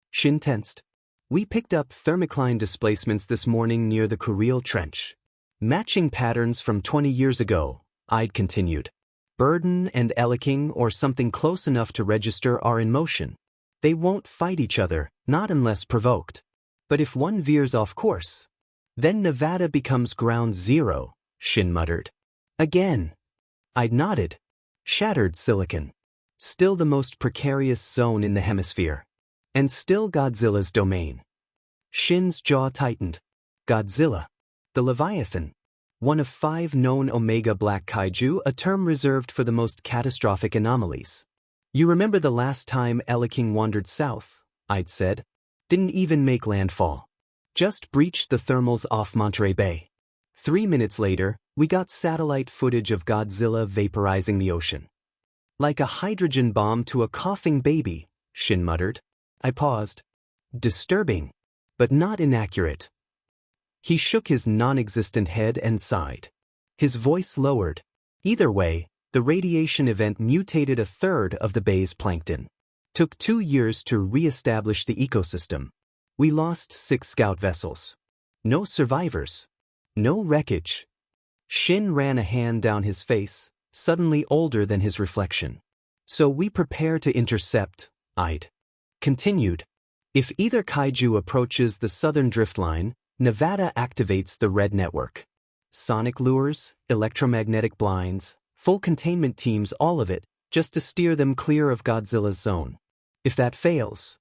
Shin tensed. We picked up thermocline displacements this morning near the Kuriel Trench. Matching patterns from 20 years ago, Ide continued. Burden and Eleking, or something close enough to register, are in motion. They won't fight each other, not unless provoked. But if one veers off course, then Nevada becomes ground zero, Shin muttered. Again. Ide nodded. Shattered silicon. Still the most precarious zone in the hemisphere. And still Godzilla's domain. Shin's jaw tightened. Godzilla. The Leviathan. One of 5 known Omega Black Kaiju, a term reserved for the most catastrophic anomalies. You remember the last time Eleking wandered south, Ide said. Didn't even make landfall. Just breached the thermals off Monterey Bay. 3 minutes later, we got satellite footage of Godzilla vaporizing the ocean. Like a hydrogen bomb to a coughing baby, Shin muttered. I paused. Disturbing, but not inaccurate. He shook his non-existent head and sighed. His voice lowered. Either way, the radiation event mutated a third of the bay's plankton. Took 2 years to re-establish the ecosystem. We lost 6 scout vessels. No survivors. No wreckage. Shin ran a hand down his face, suddenly older than his reflection. So we prepare to intercept, Ide continued. If either kaiju approaches the southern driftline, Nevada activates the red network. Sonic lures, electromagnetic blinds, full containment teams, all of it, just to steer them clear of Godzilla's zone. If that fails,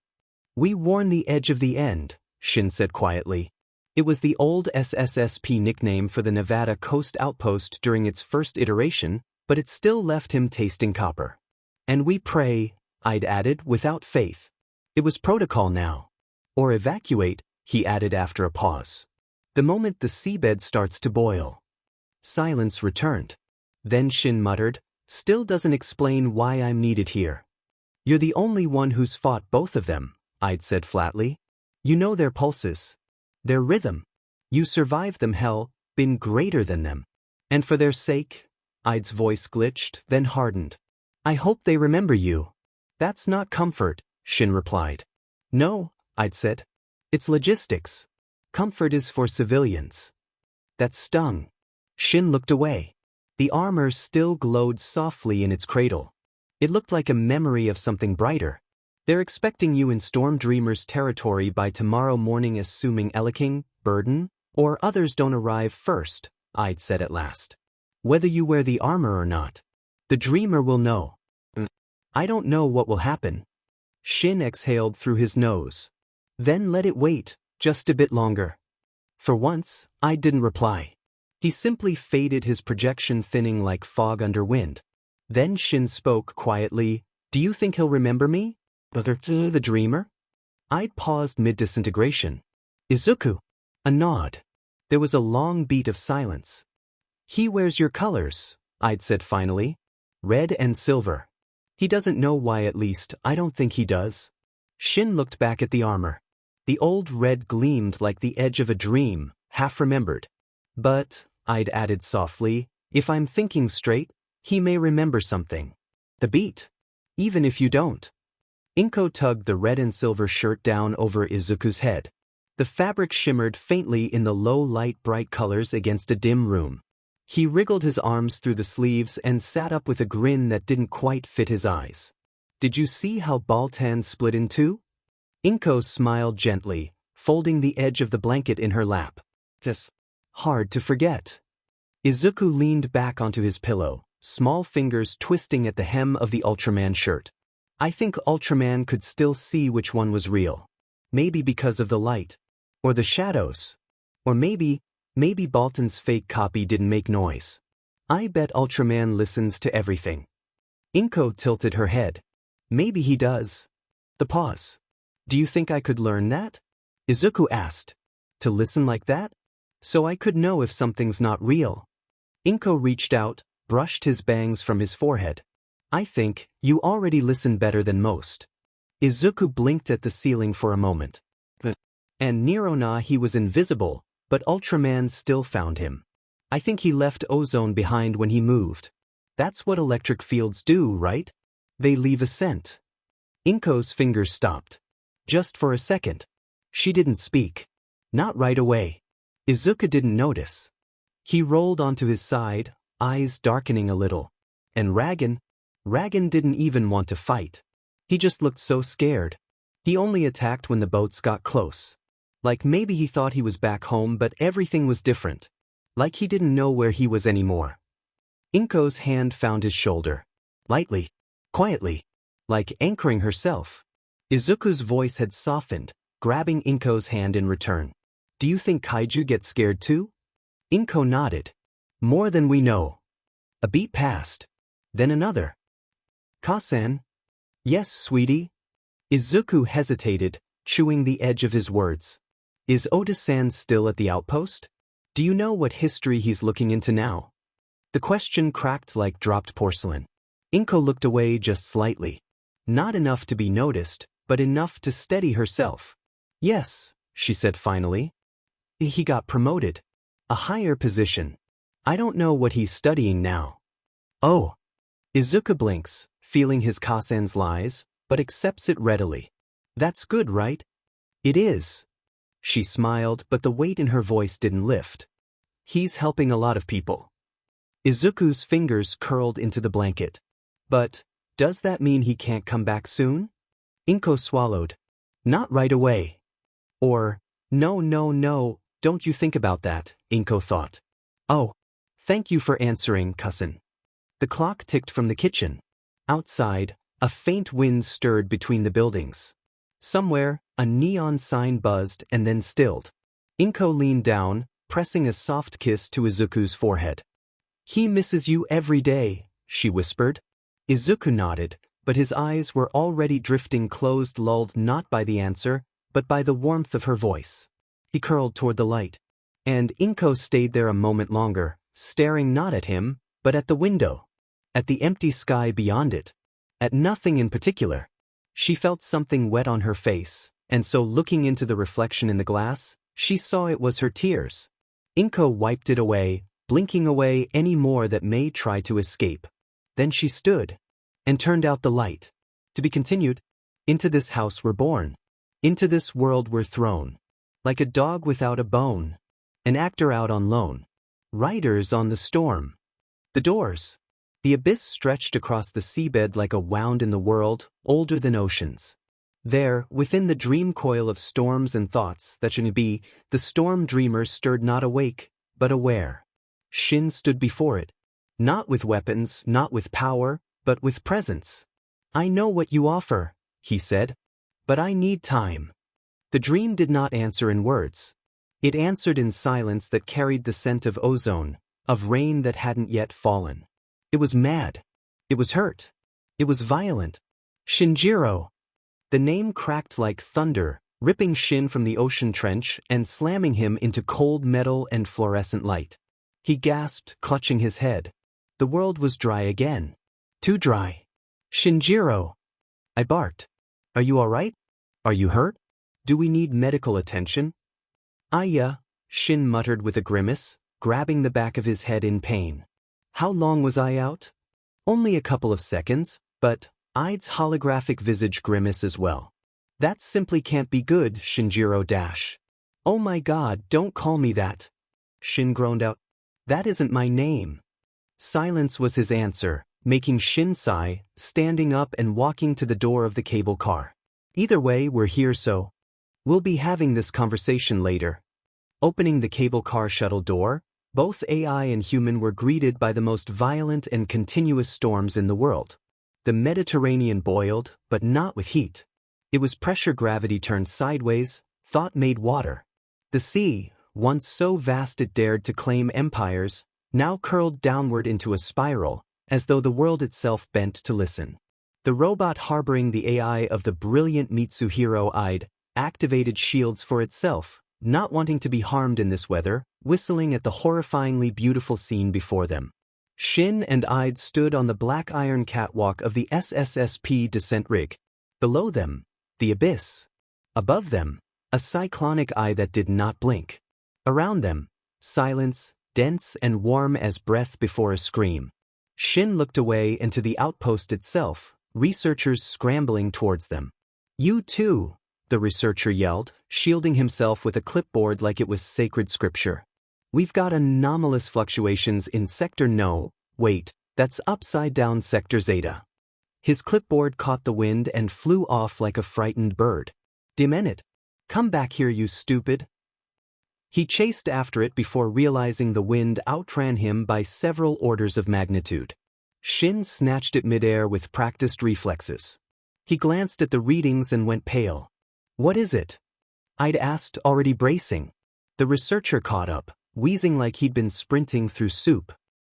we warn the edge of the end, Shin said quietly. It was the old SSSP nickname for the Nevada Coast Outpost during its first iteration, but it still left him tasting copper. And we pray, Ide added, without faith. It was protocol now. Or evacuate, he added after a pause. The moment the seabed starts to boil. Silence returned. Then Shin muttered, still doesn't explain why I'm needed here. You're the only one who's fought both of them, Ide said flatly. You know their pulses. Their rhythm. You survived them, hell, been greater than them. And for their sake, Ide's voice glitched, then hardened. I hope they remember you. That's not comfort, Shin replied. No, Ide said. It's logistics. Comfort is for civilians. That stung. Shin looked away. The armor still glowed softly in its cradle. It looked like a memory of something brighter. They're expecting you in Storm Dreamer's territory by tomorrow morning, assuming Eleking, Burden, or others don't arrive first, Ide said at last. Whether you wear the armor or not, the Dreamer will know. I don't know what will happen. Shin exhaled through his nose. Then let it wait, just a bit longer. For once, Ide didn't reply. He simply faded, his projection thinning like fog under wind. Then Shin spoke quietly. Do you think he'll remember me? The Dreamer? Ide paused mid-disintegration. Izuku. A nod. There was a long beat of silence. He wears your colors, Ide said finally. Red and silver. He doesn't know why, at least I don't think he does. Shin looked back at the armor. The old red gleamed like the edge of a dream, half remembered. But, Ide added softly, if I'm thinking straight, he may remember something. The beat. Even if you don't. Inko tugged the red and silver shirt down over Izuku's head. The fabric shimmered faintly in the low light, bright colors against a dim room. He wriggled his arms through the sleeves and sat up with a grin that didn't quite fit his eyes. Did you see how Baltan split in two? Inko smiled gently, folding the edge of the blanket in her lap. Just hard to forget. Izuku leaned back onto his pillow, small fingers twisting at the hem of the Ultraman shirt. I think Ultraman could still see which one was real. Maybe because of the light. Or the shadows. Or maybe Balton's fake copy didn't make noise. I bet Ultraman listens to everything. Inko tilted her head. Maybe he does. The pause. Do you think I could learn that? Izuku asked. To listen like that? So I could know if something's not real. Inko reached out, brushed his bangs from his forehead. I think you already listen better than most. Izuku blinked at the ceiling for a moment. And Nirona he was invisible, but Ultraman still found him. I think he left ozone behind when he moved. That's what electric fields do, right? They leave a scent. Inko's fingers stopped. Just for a second. She didn't speak. Not right away. Izuku didn't notice. He rolled onto his side, eyes darkening a little. And Ragan didn't even want to fight. He just looked so scared. He only attacked when the boats got close. Like maybe he thought he was back home but everything was different. Like he didn't know where he was anymore. Inko's hand found his shoulder. Lightly. Quietly. Like anchoring herself. Izuku's voice had softened, grabbing Inko's hand in return. Do you think kaiju get scared too? Inko nodded. More than we know. A beat passed. Then another. Kasan? Yes, sweetie. Izuku hesitated, chewing the edge of his words. Is Oda-san still at the outpost? Do you know what history he's looking into now? The question cracked like dropped porcelain. Inko looked away just slightly. Not enough to be noticed, but enough to steady herself. Yes, she said finally. He got promoted. A higher position. I don't know what he's studying now. Oh. Izuku blinks, feeling his Kasan's lies, but accepts it readily. That's good, right? It is. She smiled, but the weight in her voice didn't lift. He's helping a lot of people. Izuku's fingers curled into the blanket. But, does that mean he can't come back soon? Inko swallowed. Not right away. Or, no, don't you think about that, Inko thought. Oh, thank you for answering, cousin. The clock ticked from the kitchen. Outside, a faint wind stirred between the buildings. Somewhere, a neon sign buzzed and then stilled. Inko leaned down, pressing a soft kiss to Izuku's forehead. He misses you every day, she whispered. Izuku nodded, but his eyes were already drifting closed, lulled not by the answer, but by the warmth of her voice. He curled toward the light. And Inko stayed there a moment longer, staring not at him, but at the window. At the empty sky beyond it. At nothing in particular. She felt something wet on her face, and so looking into the reflection in the glass, she saw it was her tears. Inko wiped it away, blinking away any more that may try to escape. Then she stood, and turned out the light. To be continued. Into this house we're born. Into this world we're thrown. Like a dog without a bone. An actor out on loan. Riders on the storm. The doors. The abyss stretched across the seabed like a wound in the world, older than oceans. There, within the dream coil of storms and thoughts that should be, the storm dreamer stirred not awake, but aware. Shin stood before it. Not with weapons, not with power, but with presence. I know what you offer, he said. But I need time. The dream did not answer in words. It answered in silence that carried the scent of ozone, of rain that hadn't yet fallen. It was mad. It was hurt. It was violent. Shinjiro. The name cracked like thunder, ripping Shin from the ocean trench and slamming him into cold metal and fluorescent light. He gasped, clutching his head. The world was dry again. Too dry. Shinjiro. I barked. Are you all right? Are you hurt? Do we need medical attention? Yeah, Shin muttered with a grimace, grabbing the back of his head in pain. How long was I out? Only a couple of seconds, but I'd's holographic visage grimace as well. That simply can't be good, Shinjiro dash. Oh my god, don't call me that. Shin groaned out. That isn't my name. Silence was his answer, making Shin sigh, standing up and walking to the door of the cable car. Either way, we're here, so we'll be having this conversation later. Opening the cable car shuttle door, both AI and human were greeted by the most violent and continuous storms in the world. The Mediterranean boiled, but not with heat. It was pressure gravity turned sideways, thought made water. The sea, once so vast it dared to claim empires, now curled downward into a spiral, as though the world itself bent to listen. The robot harboring the AI of the brilliant Mitsuhiro Ide activated shields for itself, not wanting to be harmed in this weather, whistling at the horrifyingly beautiful scene before them. Shin and Ide stood on the black iron catwalk of the SSSP descent rig. Below them, the abyss. Above them, a cyclonic eye that did not blink. Around them, silence, dense and warm as breath before a scream. Shin looked away into the outpost itself, researchers scrambling towards them. "You too," the researcher yelled, shielding himself with a clipboard like it was sacred scripture. "We've got anomalous fluctuations in Sector No, wait, that's upside-down Sector Zeta." His clipboard caught the wind and flew off like a frightened bird. "Demenit. Come back here, you stupid." He chased after it before realizing the wind outran him by several orders of magnitude. Shin snatched it midair with practiced reflexes. He glanced at the readings and went pale. "What is it?" I'd asked, already bracing. The researcher caught up, wheezing like he'd been sprinting through soup.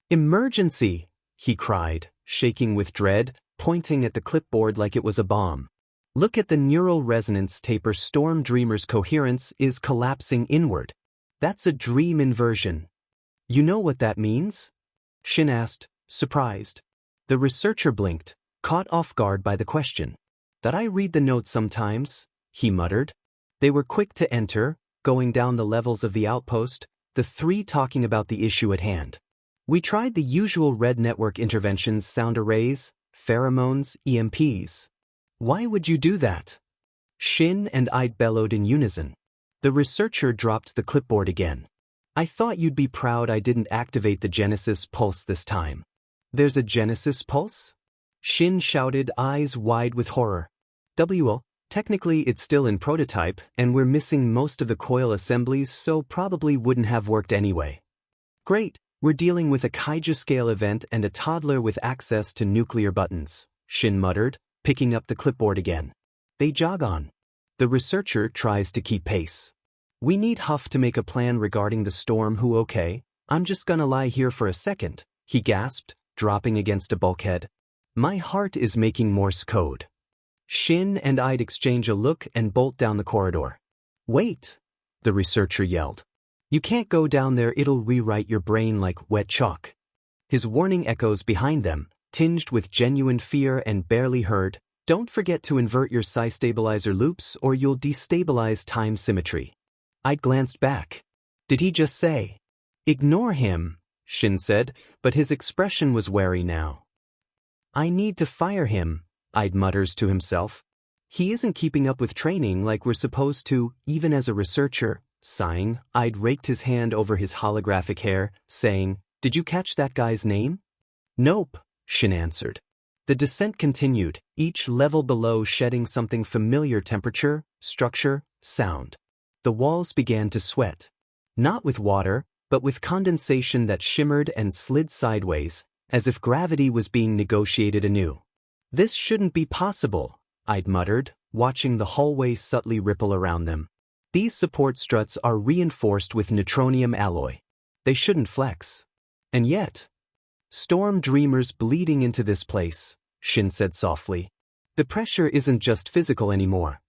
"Emergency!" he cried, shaking with dread, pointing at the clipboard like it was a bomb. "Look at the neural resonance taper. Storm Dreamer's coherence is collapsing inward. That's a dream inversion." "You know what that means?" Shin asked, surprised. The researcher blinked, caught off guard by the question. "That I read the notes sometimes," he muttered. They were quick to enter, going down the levels of the outpost, the three talking about the issue at hand. "We tried the usual red network interventions: sound arrays, pheromones, EMPs." "Why would you do that?" Shin and Ide bellowed in unison. The researcher dropped the clipboard again. "I thought you'd be proud I didn't activate the Genesis pulse this time." "There's a Genesis pulse?" Shin shouted, eyes wide with horror. "Well, technically it's still in prototype, and we're missing most of the coil assemblies, so probably wouldn't have worked anyway." "Great, we're dealing with a kaiju-scale event and a toddler with access to nuclear buttons," Shin muttered, picking up the clipboard again. They jog on. The researcher tries to keep pace. "We need Huff to make a plan regarding the storm. Who? Okay, I'm just gonna lie here for a second," he gasped, dropping against a bulkhead. "My heart is making Morse code." Shin and Ide exchange a look and bolt down the corridor. "Wait," the researcher yelled. "You can't go down there, it'll rewrite your brain like wet chalk." His warning echoes behind them, tinged with genuine fear and barely heard. "Don't forget to invert your psi stabilizer loops or you'll destabilize time symmetry." Ide glanced back. Did he just say? "Ignore him," Shin said, but his expression was wary now. "I need to fire him," Ide mutters to himself. "He isn't keeping up with training like we're supposed to, even as a researcher." Sighing, Ide raked his hand over his holographic hair, saying, "Did you catch that guy's name?" "Nope," Shin answered. The descent continued, each level below shedding something familiar: temperature, structure, sound. The walls began to sweat. Not with water, but with condensation that shimmered and slid sideways, as if gravity was being negotiated anew. "This shouldn't be possible," Ide muttered, watching the hallway subtly ripple around them. "These support struts are reinforced with neutronium alloy. They shouldn't flex. And yet, Storm Dreamer's bleeding into this place," Shin said softly. "The pressure isn't just physical anymore."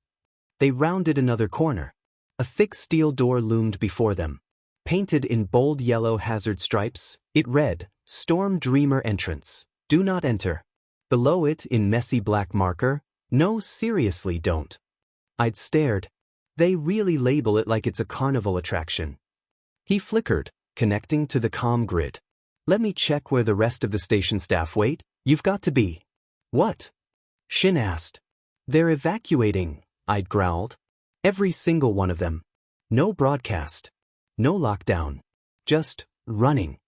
They rounded another corner. A thick steel door loomed before them. Painted in bold yellow hazard stripes, it read, "Storm Dreamer entrance. Do not enter." Below it, in messy black marker, "No, seriously, don't." I'd stared. They really label it like it's a carnival attraction. He flickered, connecting to the comm grid. "Let me check where the rest of the station staff wait. You've got to be." "What?" Shin asked. "They're evacuating," I'd growled. "Every single one of them. No broadcast. No lockdown. Just running."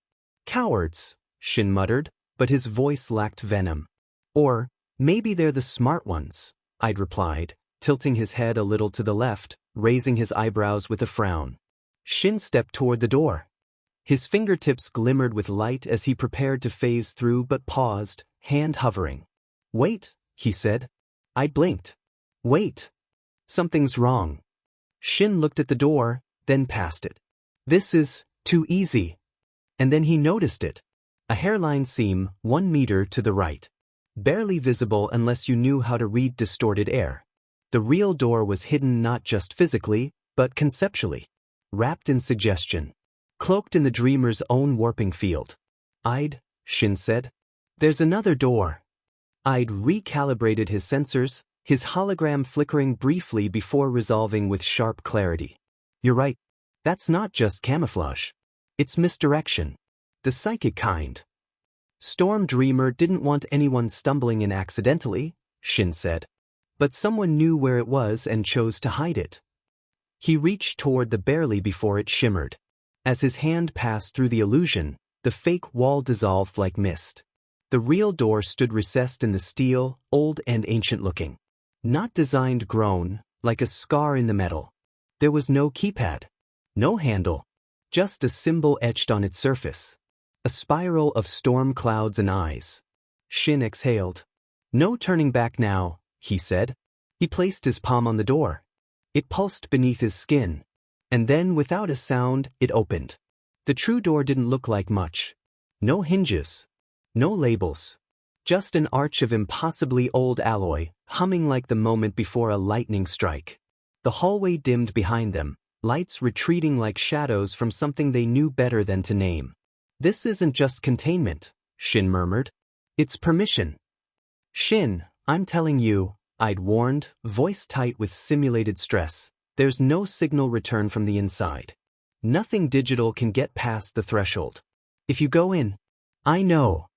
"Cowards," Shin muttered, but his voice lacked venom. "Or maybe they're the smart ones," I'd replied, tilting his head a little to the left, raising his eyebrows with a frown. Shin stepped toward the door. His fingertips glimmered with light as he prepared to phase through but paused, hand hovering. "Wait," he said. I blinked. "Wait. Something's wrong." Shin looked at the door, then past it. "This is too easy." And then he noticed it. A hairline seam, 1 meter to the right. Barely visible unless you knew how to read distorted air. The real door was hidden not just physically, but conceptually. Wrapped in suggestion. Cloaked in the dreamer's own warping field. Shin said. "There's another door." I'd recalibrated his sensors, his hologram flickering briefly before resolving with sharp clarity. "You're right. That's not just camouflage. It's misdirection. The psychic kind." Storm Dreamer didn't want anyone stumbling in accidentally, Shin said. But someone knew where it was and chose to hide it. He reached toward the barely before it shimmered. As his hand passed through the illusion, the fake wall dissolved like mist. The real door stood recessed in the steel, old and ancient-looking. Not designed grown, like a scar in the metal. There was no keypad. No handle. Just a symbol etched on its surface. A spiral of storm clouds and eyes. Shin exhaled. "No turning back now," he said. He placed his palm on the door. It pulsed beneath his skin. And then, without a sound, it opened. The true door didn't look like much. No hinges. No labels. Just an arch of impossibly old alloy, humming like the moment before a lightning strike. The hallway dimmed behind them, lights retreating like shadows from something they knew better than to name. "This isn't just containment," Shin murmured. "It's permission." "Shin, I'm telling you," I'd warned, voice tight with simulated stress, "there's no signal return from the inside. Nothing digital can get past the threshold. If you go in..." "I know."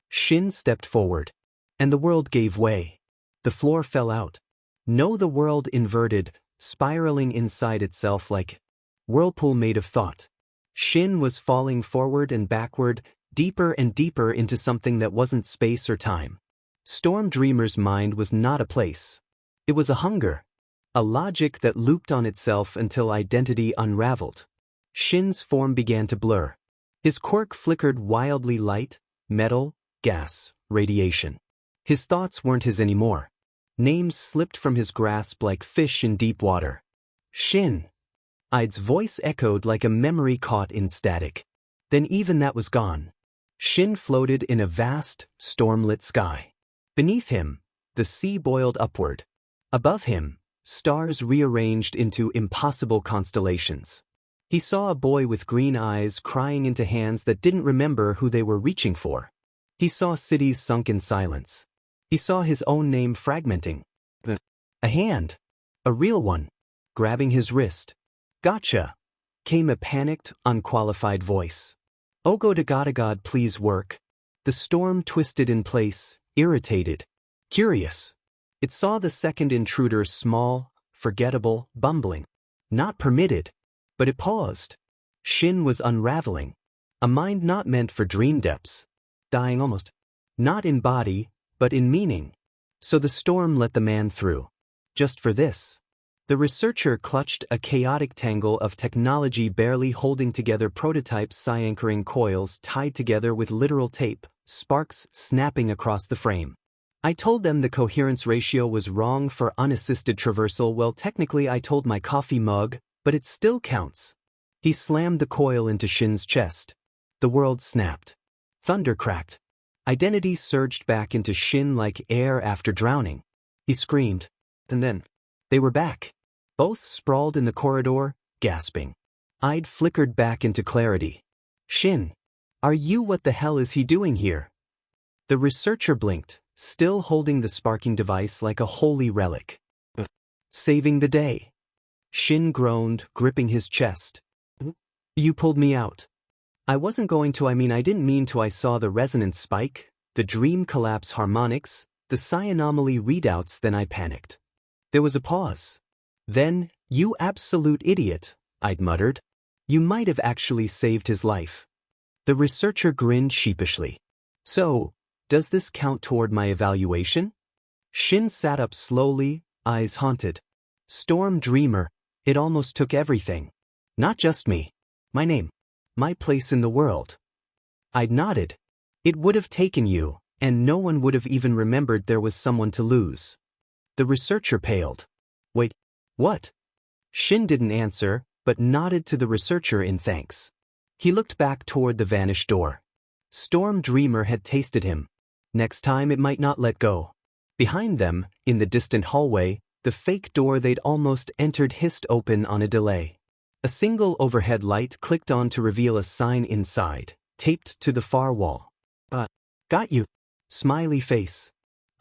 Shin stepped forward. And the world gave way. The floor fell out. No, the world inverted, spiraling inside itself like whirlpool made of thought. Shin was falling forward and backward, deeper and deeper into something that wasn't space or time. Storm Dreamer's mind was not a place. It was a hunger. A logic that looped on itself until identity unraveled. Shin's form began to blur. His quirk flickered wildly light, metal, gas, radiation. His thoughts weren't his anymore. Names slipped from his grasp like fish in deep water. "Shin." Id's voice echoed like a memory caught in static. Then even that was gone. Shin floated in a vast, storm-lit sky. Beneath him, the sea boiled upward. Above him, stars rearranged into impossible constellations. He saw a boy with green eyes crying into hands that didn't remember who they were reaching for. He saw cities sunk in silence. He saw his own name fragmenting. A hand, a real one, grabbing his wrist. "Gotcha," came a panicked, unqualified voice. "Ogo to God, please work." The storm twisted in place, irritated, curious. It saw the second intruder small, forgettable, bumbling. Not permitted. But it paused. Shin was unraveling. A mind not meant for dream depths. Dying almost. Not in body, but in meaning. So the storm let the man through. Just for this. The researcher clutched a chaotic tangle of technology barely holding together prototypes, anchoring coils tied together with literal tape, sparks snapping across the frame. I told them the coherence ratio was wrong for unassisted traversal. Well, technically I told my coffee mug, but it still counts. He slammed the coil into Shin's chest. The world snapped. Thunder cracked. Identity surged back into Shin like air after drowning. He screamed. And then, they were back. Both sprawled in the corridor, gasping. I'd flickered back into clarity. "Shin, are you? What the hell is he doing here?" The researcher blinked, still holding the sparking device like a holy relic. "Saving the day." Shin groaned, gripping his chest. "You pulled me out." "I wasn't going to. I didn't mean to. I saw the resonance spike, the dream collapse harmonics, the psi anomaly readouts, then I panicked." There was a pause. Then, "You absolute idiot," I'd muttered. "You might have actually saved his life." The researcher grinned sheepishly. "So, does this count toward my evaluation?" Shin sat up slowly, eyes haunted. Storm Dreamer, it almost took everything. Not just me. My name. My place in the world. I'd nodded. It would have taken you, and no one would have even remembered there was someone to lose. The researcher paled. Wait, what? Shin didn't answer, but nodded to the researcher in thanks. He looked back toward the vanished door. Storm Dreamer had tasted him. Next time it might not let go. Behind them, in the distant hallway, the fake door they'd almost entered hissed open on a delay. A single overhead light clicked on to reveal a sign inside, taped to the far wall. Got you. Smiley face.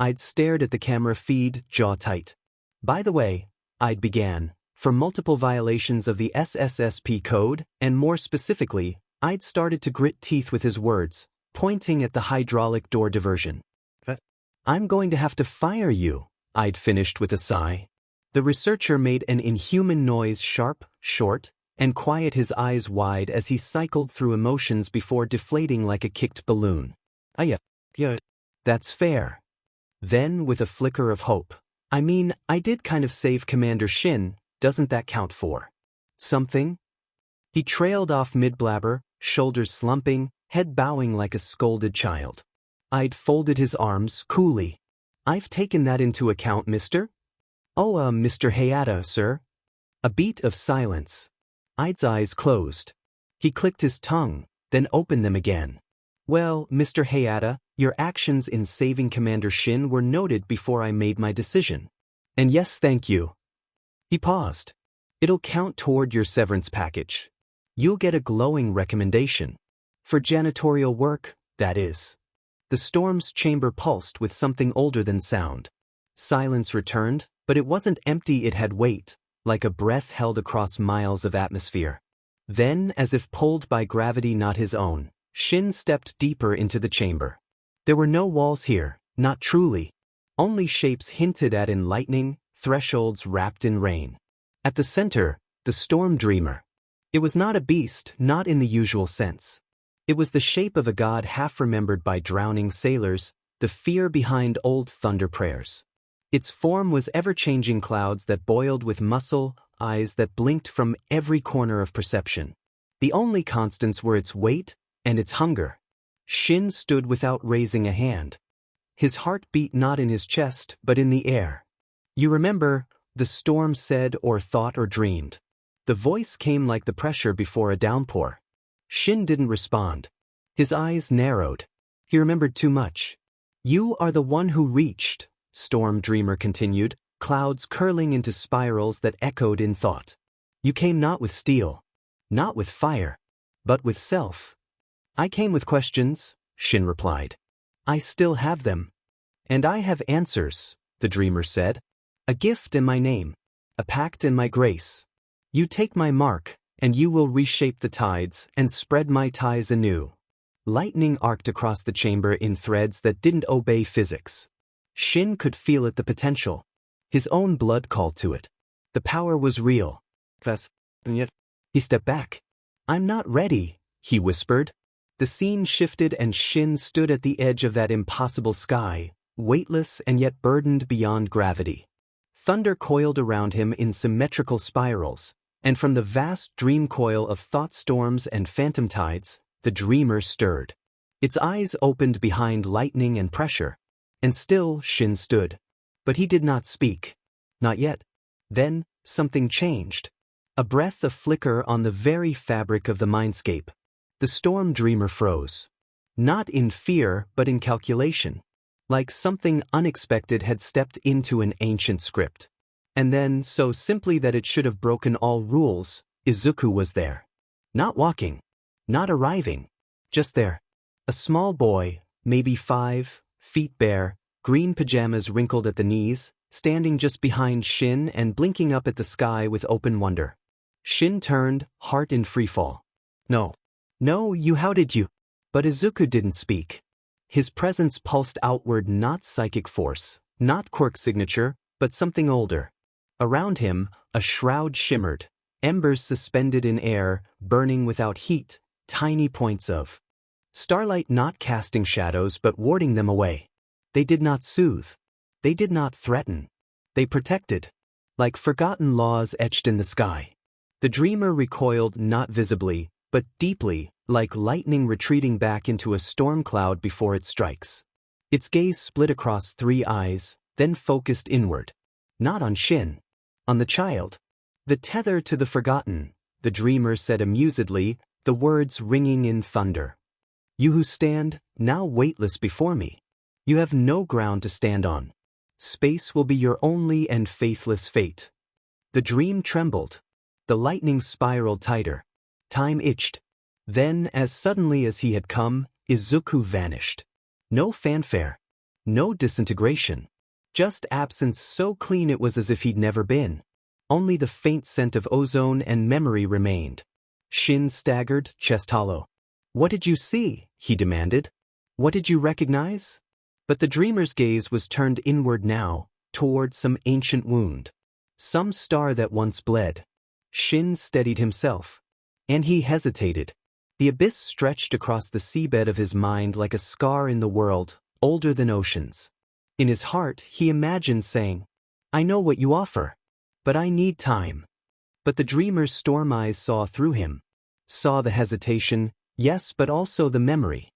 I'd stared at the camera feed, jaw tight. By the way, I'd began, for multiple violations of the SSSP code, and more specifically, I'd started to grit teeth with his words, pointing at the hydraulic door diversion. I'm going to have to fire you, I'd finished with a sigh. The researcher made an inhuman noise, sharp, short, and quiet, his eyes wide as he cycled through emotions before deflating like a kicked balloon. Yeah. That's fair. Then, with a flicker of hope, I mean, I did kind of save Commander Shin, doesn't that count for something? He trailed off mid-blabber, shoulders slumping, head bowing like a scolded child. I'd folded his arms, coolly. I've taken that into account, mister? Oh, Mr. Hayata, sir. A beat of silence. I'd's eyes closed. He clicked his tongue, then opened them again. Well, Mr. Hayata, your actions in saving Commander Shin were noted before I made my decision. And yes, thank you. He paused. It'll count toward your severance package. You'll get a glowing recommendation. For janitorial work, that is. The storm's chamber pulsed with something older than sound. Silence returned, but it wasn't empty, it had weight, like a breath held across miles of atmosphere. Then, as if pulled by gravity not his own, Shin stepped deeper into the chamber. There were no walls here, not truly. Only shapes hinted at in lightning, thresholds wrapped in rain. At the center, the Storm Dreamer. It was not a beast, not in the usual sense. It was the shape of a god half remembered by drowning sailors, the fear behind old thunder prayers. Its form was ever-changing clouds that boiled with muscle, eyes that blinked from every corner of perception. The only constants were its weight and its hunger. Shin stood without raising a hand. His heart beat not in his chest, but in the air. You remember, the storm said or thought or dreamed. The voice came like the pressure before a downpour. Shin didn't respond. His eyes narrowed. He remembered too much. You are the one who reached, Storm Dreamer continued, clouds curling into spirals that echoed in thought. You came not with steel, not with fire, but with self. I came with questions, Shin replied. I still have them. And I have answers, the dreamer said. A gift in my name, a pact in my grace. You take my mark, and you will reshape the tides and spread my ties anew. Lightning arced across the chamber in threads that didn't obey physics. Shin could feel it, the potential. His own blood called to it. The power was real. And yet, he stepped back. I'm not ready, he whispered. The scene shifted and Shin stood at the edge of that impossible sky, weightless and yet burdened beyond gravity. Thunder coiled around him in symmetrical spirals, and from the vast dream coil of thought storms and phantom tides, the dreamer stirred. Its eyes opened behind lightning and pressure, and still Shin stood. But he did not speak. Not yet. Then, something changed. A breath, a flicker on the very fabric of the mindscape. The Storm Dreamer froze. Not in fear, but in calculation. Like something unexpected had stepped into an ancient script. And then, so simply that it should have broken all rules, Izuku was there. Not walking. Not arriving. Just there. A small boy, maybe 5, feet bare, green pajamas wrinkled at the knees, standing just behind Shin and blinking up at the sky with open wonder. Shin turned, heart in freefall. No, how did you? But Izuku didn't speak. His presence pulsed outward, not psychic force, not quirk signature, but something older. Around him, a shroud shimmered, embers suspended in air, burning without heat, tiny points of starlight, not casting shadows but warding them away. They did not soothe. They did not threaten. they protected. Like forgotten laws etched in the sky. The dreamer recoiled not visibly, but deeply, like lightning retreating back into a storm cloud before it strikes. Its gaze split across 3 eyes, then focused inward. Not on Shin. On the child. The tether to the forgotten, the dreamer said amusedly, the words ringing in thunder. You who stand, now weightless before me. You have no ground to stand on. Space will be your only and faithless fate. The dream trembled. The lightning spiraled tighter. Time itched. Then, as suddenly as he had come, Izuku vanished. No fanfare. No disintegration. Just absence so clean it was as if he'd never been. Only the faint scent of ozone and memory remained. Shin staggered, chest hollow. What did you see? He demanded. What did you recognize? But the dreamer's gaze was turned inward now, toward some ancient wound. Some star that once bled. Shin steadied himself. And he hesitated. The abyss stretched across the seabed of his mind like a scar in the world, older than oceans. In his heart, he imagined saying, I know what you offer. But I need time. But the dreamer's storm eyes saw through him. Saw the hesitation, yes, but also the memory.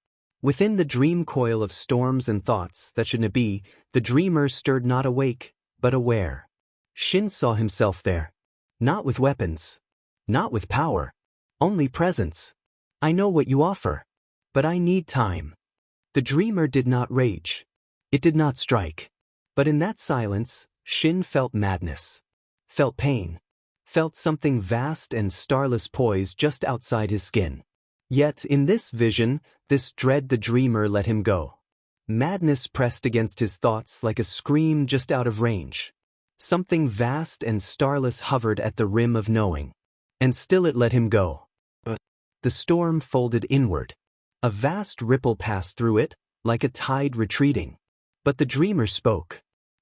Within the dream coil of storms and thoughts that shouldn't be, the dreamer stirred not awake, but aware. Shin saw himself there. Not with weapons. Not with power. Only presence. I know what you offer. But I need time. The dreamer did not rage. It did not strike. But in that silence, Shin felt madness. Felt pain. Felt something vast and starless poised just outside his skin. Yet, in this vision, this dread the dreamer let him go. Madness pressed against his thoughts like a scream just out of range. Something vast and starless hovered at the rim of knowing. And still it let him go. The storm folded inward. A vast ripple passed through it, like a tide retreating. But the dreamer spoke.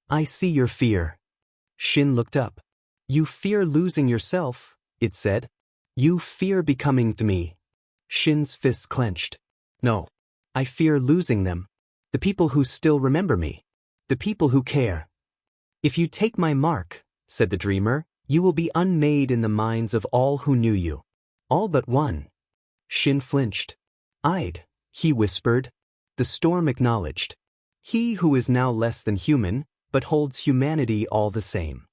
I see your fear. Shin looked up. You fear losing yourself, it said. You fear becoming to me. Shin's fists clenched. No. I fear losing them. The people who still remember me. The people who care. If you take my mark, said the dreamer, you will be unmade in the minds of all who knew you. All but one. Shin flinched. I'd, he whispered. The storm acknowledged. He who is now less than human, but holds humanity all the same.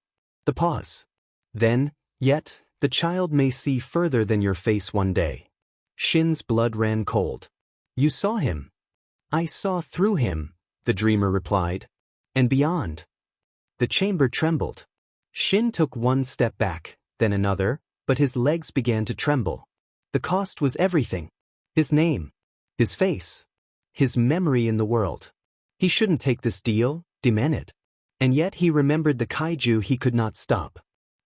The pause. Then, yet, the child may see further than your face one day. Shin's blood ran cold. You saw him. I saw through him, the dreamer replied. And beyond. The chamber trembled. Shin took one step back, then another, but his legs began to tremble. The cost was everything. His name. His face. His memory in the world. He shouldn't take this deal, demand it. And yet he remembered the kaiju he could not stop.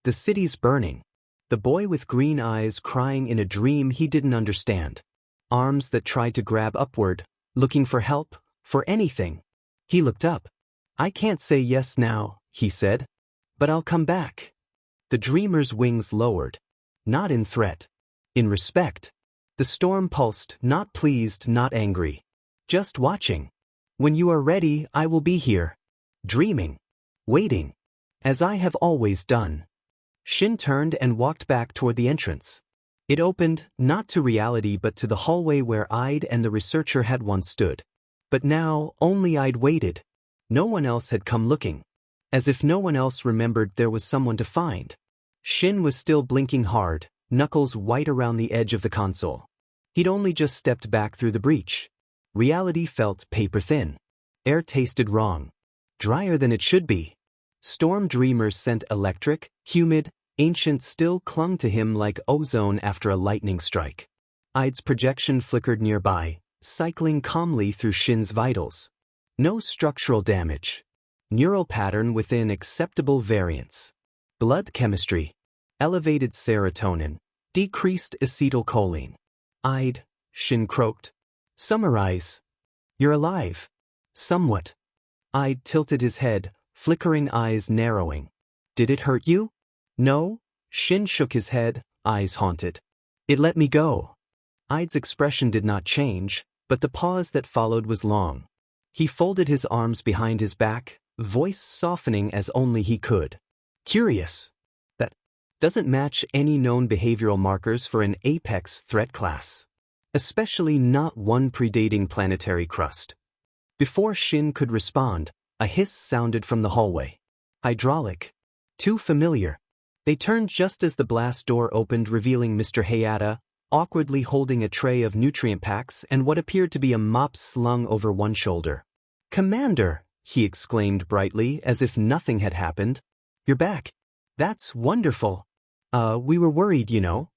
The city's burning. The boy with green eyes crying in a dream he didn't understand. Arms that tried to grab upward, looking for help, for anything. He looked up. I can't say yes now, he said. But I'll come back. The dreamer's wings lowered. Not in threat. In respect. The storm pulsed, not pleased, not angry. Just watching. When you are ready, I will be here. Dreaming. Waiting. As I have always done. Shin turned and walked back toward the entrance. It opened, not to reality but to the hallway where Ide and the researcher had once stood. But now, only Ide waited. No one else had come looking. As if no one else remembered there was someone to find. Shin was still blinking hard, knuckles white around the edge of the console. He'd only just stepped back through the breach. Reality felt paper-thin. Air tasted wrong. Drier than it should be. Storm dreamers scent electric, humid, ancient still clung to him like ozone after a lightning strike. Ide's projection flickered nearby, cycling calmly through Shin's vitals. No structural damage. Neural pattern within acceptable variance. Blood chemistry. Elevated serotonin. Decreased acetylcholine. Ide, Shin croaked. Summarize. You're alive. Somewhat. Ide tilted his head, flickering eyes narrowing. Did it hurt you? No. Shin shook his head, eyes haunted. It let me go. Ide's expression did not change, but the pause that followed was long. He folded his arms behind his back, voice softening as only he could. Curious. That doesn't match any known behavioral markers for an apex threat class. Especially not one predating planetary crust. Before Shin could respond, a hiss sounded from the hallway. Hydraulic. Too familiar. They turned just as the blast door opened, revealing Mr. Hayata, awkwardly holding a tray of nutrient packs and what appeared to be a mop slung over one shoulder. "Commander," he exclaimed brightly, as if nothing had happened. "You're back. That's wonderful. We were worried, you know."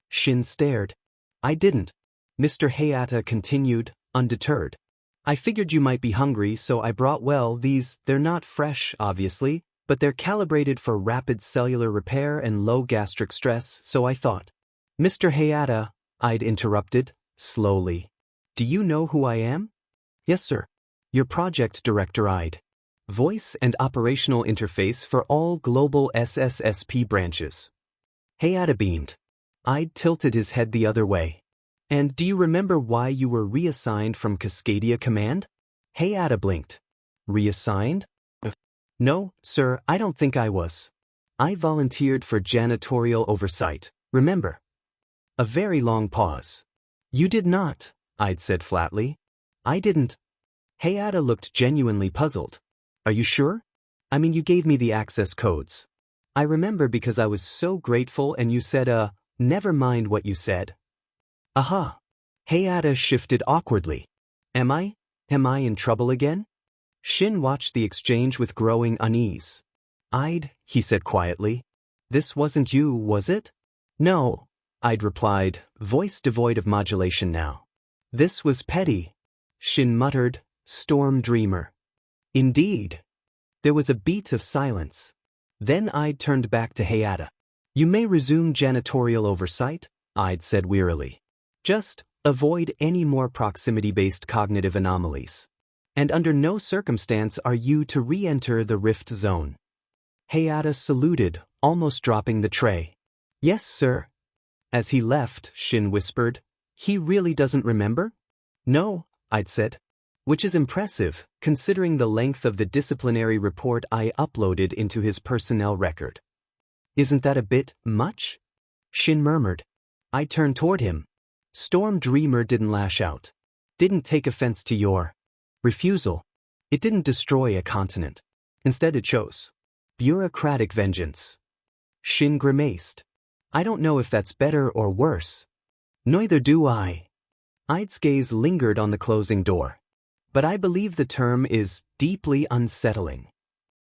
Shin stared. "I didn't." Mr. Hayata continued, undeterred. "I figured you might be hungry, so I brought, well, these. They're not fresh, obviously, but they're calibrated for rapid cellular repair and low gastric stress, so I thought." "Mr. Hayata," I'd interrupted, slowly. "Do you know who I am?" "Yes, sir. Your project director, I'd. Voice and operational interface for all global SSSP branches." Hayata beamed. I'd tilted his head the other way. "And do you remember why you were reassigned from Cascadia Command?" Hayata blinked. "Reassigned?" "No, sir, I don't think I was. I volunteered for janitorial oversight, remember?" A very long pause. "You did not," I'd said flatly. "I didn't." Hayata looked genuinely puzzled. "Are you sure? I mean, you gave me the access codes. I remember because I was so grateful and you said, never mind what you said." "Aha." Hayata shifted awkwardly. Am I in trouble again?" Shin watched the exchange with growing unease. He said quietly. "This wasn't you, was it?" "No," I'd replied, voice devoid of modulation now. "This was petty." Shin muttered, "Storm Dreamer." "Indeed." There was a beat of silence. Then I'd turned back to Hayata. "You may resume janitorial oversight," I'd said wearily. "Just avoid any more proximity-based cognitive anomalies. And under no circumstance are you to re-enter the rift zone." Hayata saluted, almost dropping the tray. "Yes, sir." As he left, Shin whispered, "He really doesn't remember?" "No," I'd said. Which is impressive, considering the length of the disciplinary report I uploaded into his personnel record. "Isn't that a bit much?" Shin murmured. I turned toward him. "Storm Dreamer didn't lash out. Didn't take offense to your refusal. It didn't destroy a continent. Instead it chose bureaucratic vengeance." Shin grimaced. "I don't know if that's better or worse." "Neither do I." I'd's gaze lingered on the closing door. "But I believe the term is deeply unsettling."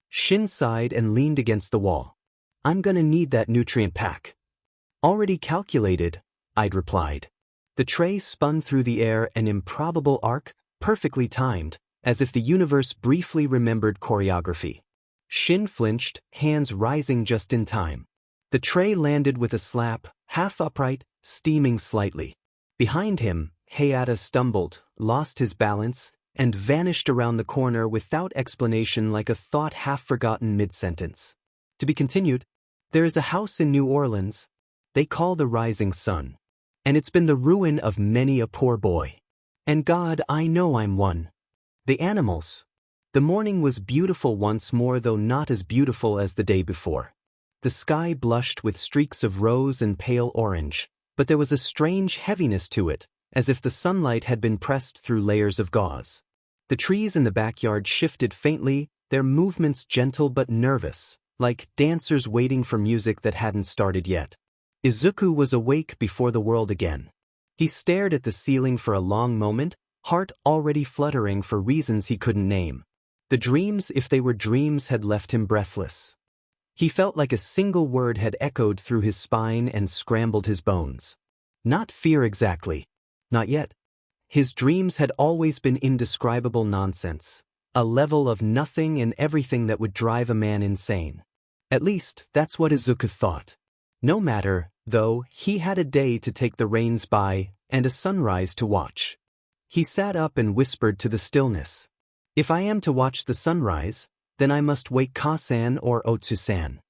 Shin sighed and leaned against the wall. "I'm gonna need that nutrient pack." "Already calculated," I'd replied. The tray spun through the air, an improbable arc, perfectly timed, as if the universe briefly remembered choreography. Shin flinched, hands rising just in time. The tray landed with a slap, half upright, steaming slightly. Behind him, Hayata stumbled, lost his balance, and vanished around the corner without explanation, like a thought half forgotten mid-sentence. To be continued. "There is a house in New Orleans they call the Rising Sun. And it's been the ruin of many a poor boy. And God, I know I'm one. The animals. The morning was beautiful once more, though not as beautiful as the day before. The sky blushed with streaks of rose and pale orange, but there was a strange heaviness to it, as if the sunlight had been pressed through layers of gauze. The trees in the backyard shifted faintly, their movements gentle but nervous, like dancers waiting for music that hadn't started yet. Izuku was awake before the world again. He stared at the ceiling for a long moment, heart already fluttering for reasons he couldn't name. The dreams, if they were dreams, had left him breathless. He felt like a single word had echoed through his spine and scrambled his bones. Not fear exactly. Not yet. His dreams had always been indescribable nonsense, a level of nothing and everything that would drive a man insane. At least, that's what Izuku thought. No matter, though, he had a day to take the reins by, and a sunrise to watch. He sat up and whispered to the stillness. "If I am to watch the sunrise, then I must wake Ka-san or Otsu-san."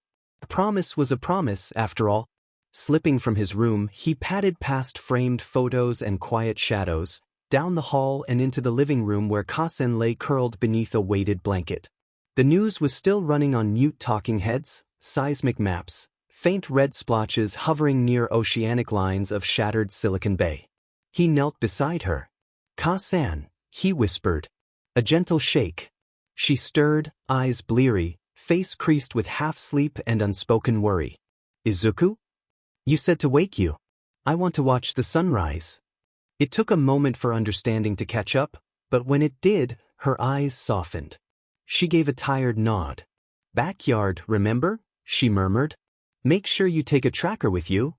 A promise was a promise, after all. Slipping from his room, he padded past framed photos and quiet shadows, down the hall and into the living room where Ka-san lay curled beneath a weighted blanket. The news was still running on mute talking heads, seismic maps, faint red splotches hovering near oceanic lines of shattered Silicon Bay. He knelt beside her. "Ka-san," he whispered. A gentle shake. She stirred, eyes bleary, face creased with half-sleep and unspoken worry. "Izuku? You said to wake you. I want to watch the sunrise." It took a moment for understanding to catch up, but when it did, her eyes softened. She gave a tired nod. "Backyard, remember?" she murmured. "Make sure you take a tracker with you."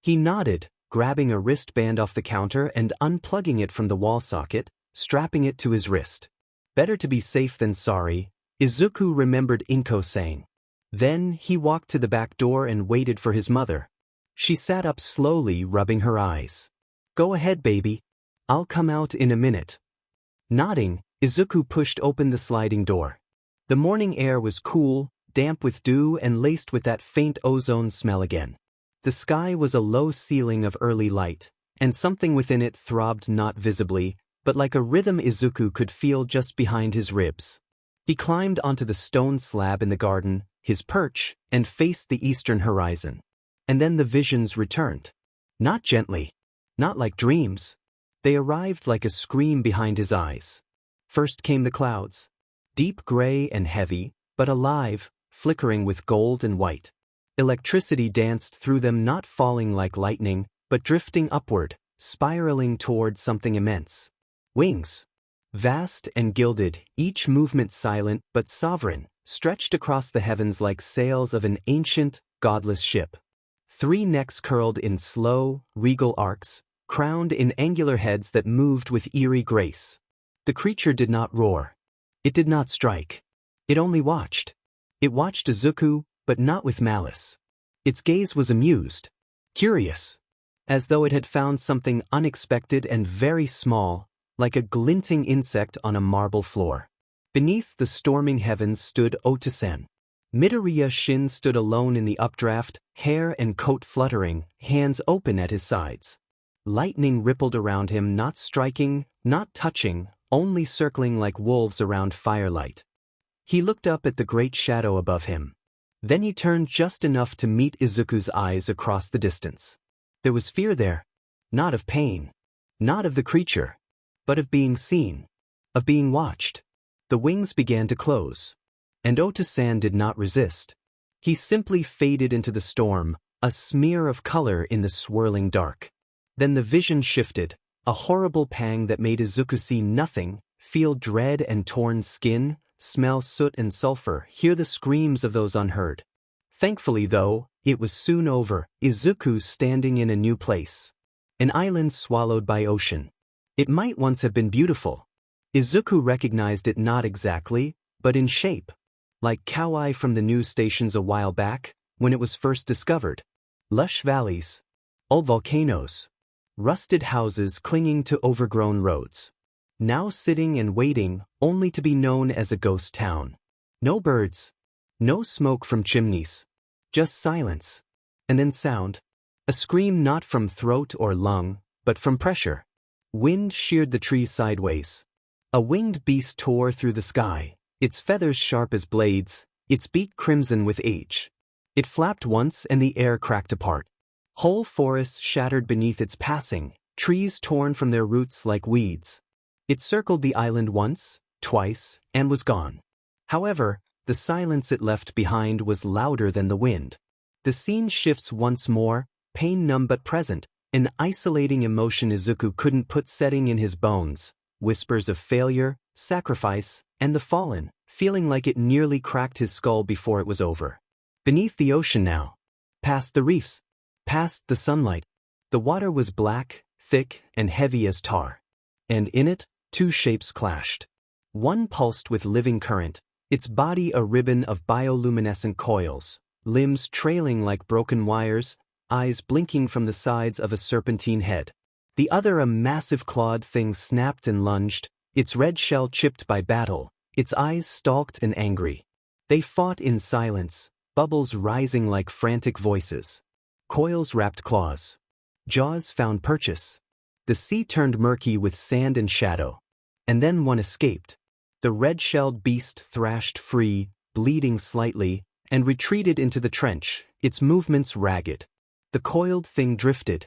He nodded, grabbing a wristband off the counter and unplugging it from the wall socket, strapping it to his wrist. Better to be safe than sorry, Izuku remembered Inko saying. Then he walked to the back door and waited for his mother. She sat up slowly, rubbing her eyes. "Go ahead, baby. I'll come out in a minute." Nodding, Izuku pushed open the sliding door. The morning air was cool, damp with dew and laced with that faint ozone smell again. The sky was a low ceiling of early light, and something within it throbbed not visibly, but like a rhythm Izuku could feel just behind his ribs. He climbed onto the stone slab in the garden, his perch, and faced the eastern horizon. And then the visions returned. Not gently. Not like dreams. They arrived like a scream behind his eyes. First came the clouds. Deep gray and heavy, but alive, flickering with gold and white. Electricity danced through them, not falling like lightning, but drifting upward, spiraling toward something immense. Wings. Vast and gilded, each movement silent but sovereign, stretched across the heavens like sails of an ancient, godless ship. 3 necks curled in slow, regal arcs, crowned in angular heads that moved with eerie grace. The creature did not roar. It did not strike. It only watched. It watched Izuku, but not with malice. Its gaze was amused, curious, as though it had found something unexpected and very small, like a glinting insect on a marble floor. Beneath the storming heavens stood Otosan. Midoriya Shin stood alone in the updraft, hair and coat fluttering, hands open at his sides. Lightning rippled around him, not striking, not touching, only circling like wolves around firelight. He looked up at the great shadow above him. Then he turned just enough to meet Izuku's eyes across the distance. There was fear there. Not of pain. Not of the creature. But of being seen. Of being watched. The wings began to close. And Otosan did not resist. He simply faded into the storm, a smear of color in the swirling dark. Then the vision shifted, a horrible pang that made Izuku see nothing, feel dread and torn skin, smell soot and sulfur, hear the screams of those unheard. Thankfully, though, it was soon over, Izuku standing in a new place. An island swallowed by ocean. It might once have been beautiful. Izuku recognized it not exactly, but in shape. Like Kauai from the news stations a while back, when it was first discovered. Lush valleys. Old volcanoes. Rusted houses clinging to overgrown roads. Now sitting and waiting, only to be known as a ghost town. No birds. No smoke from chimneys. Just silence. And then sound. A scream not from throat or lung, but from pressure. Wind sheared the trees sideways. A winged beast tore through the sky, its feathers sharp as blades, its beak crimson with age. It flapped once and the air cracked apart. Whole forests shattered beneath its passing, trees torn from their roots like weeds. It circled the island once, twice, and was gone. However, the silence it left behind was louder than the wind. The scene shifts once more, pain numb but present, an isolating emotion Izuku couldn't put setting in his bones, whispers of failure, sacrifice, and the fallen, feeling like it nearly cracked his skull before it was over. Beneath the ocean now. Past the reefs. Past the sunlight. The water was black, thick, and heavy as tar. And in it, 2 shapes clashed. One pulsed with living current, its body a ribbon of bioluminescent coils, limbs trailing like broken wires, eyes blinking from the sides of a serpentine head. The other a massive clawed thing snapped and lunged, its red shell chipped by battle, its eyes stalked and angry. They fought in silence, bubbles rising like frantic voices. Coils wrapped claws. Jaws found purchase. The sea turned murky with sand and shadow. And then one escaped. The red-shelled beast thrashed free, bleeding slightly, and retreated into the trench, its movements ragged. The coiled thing drifted.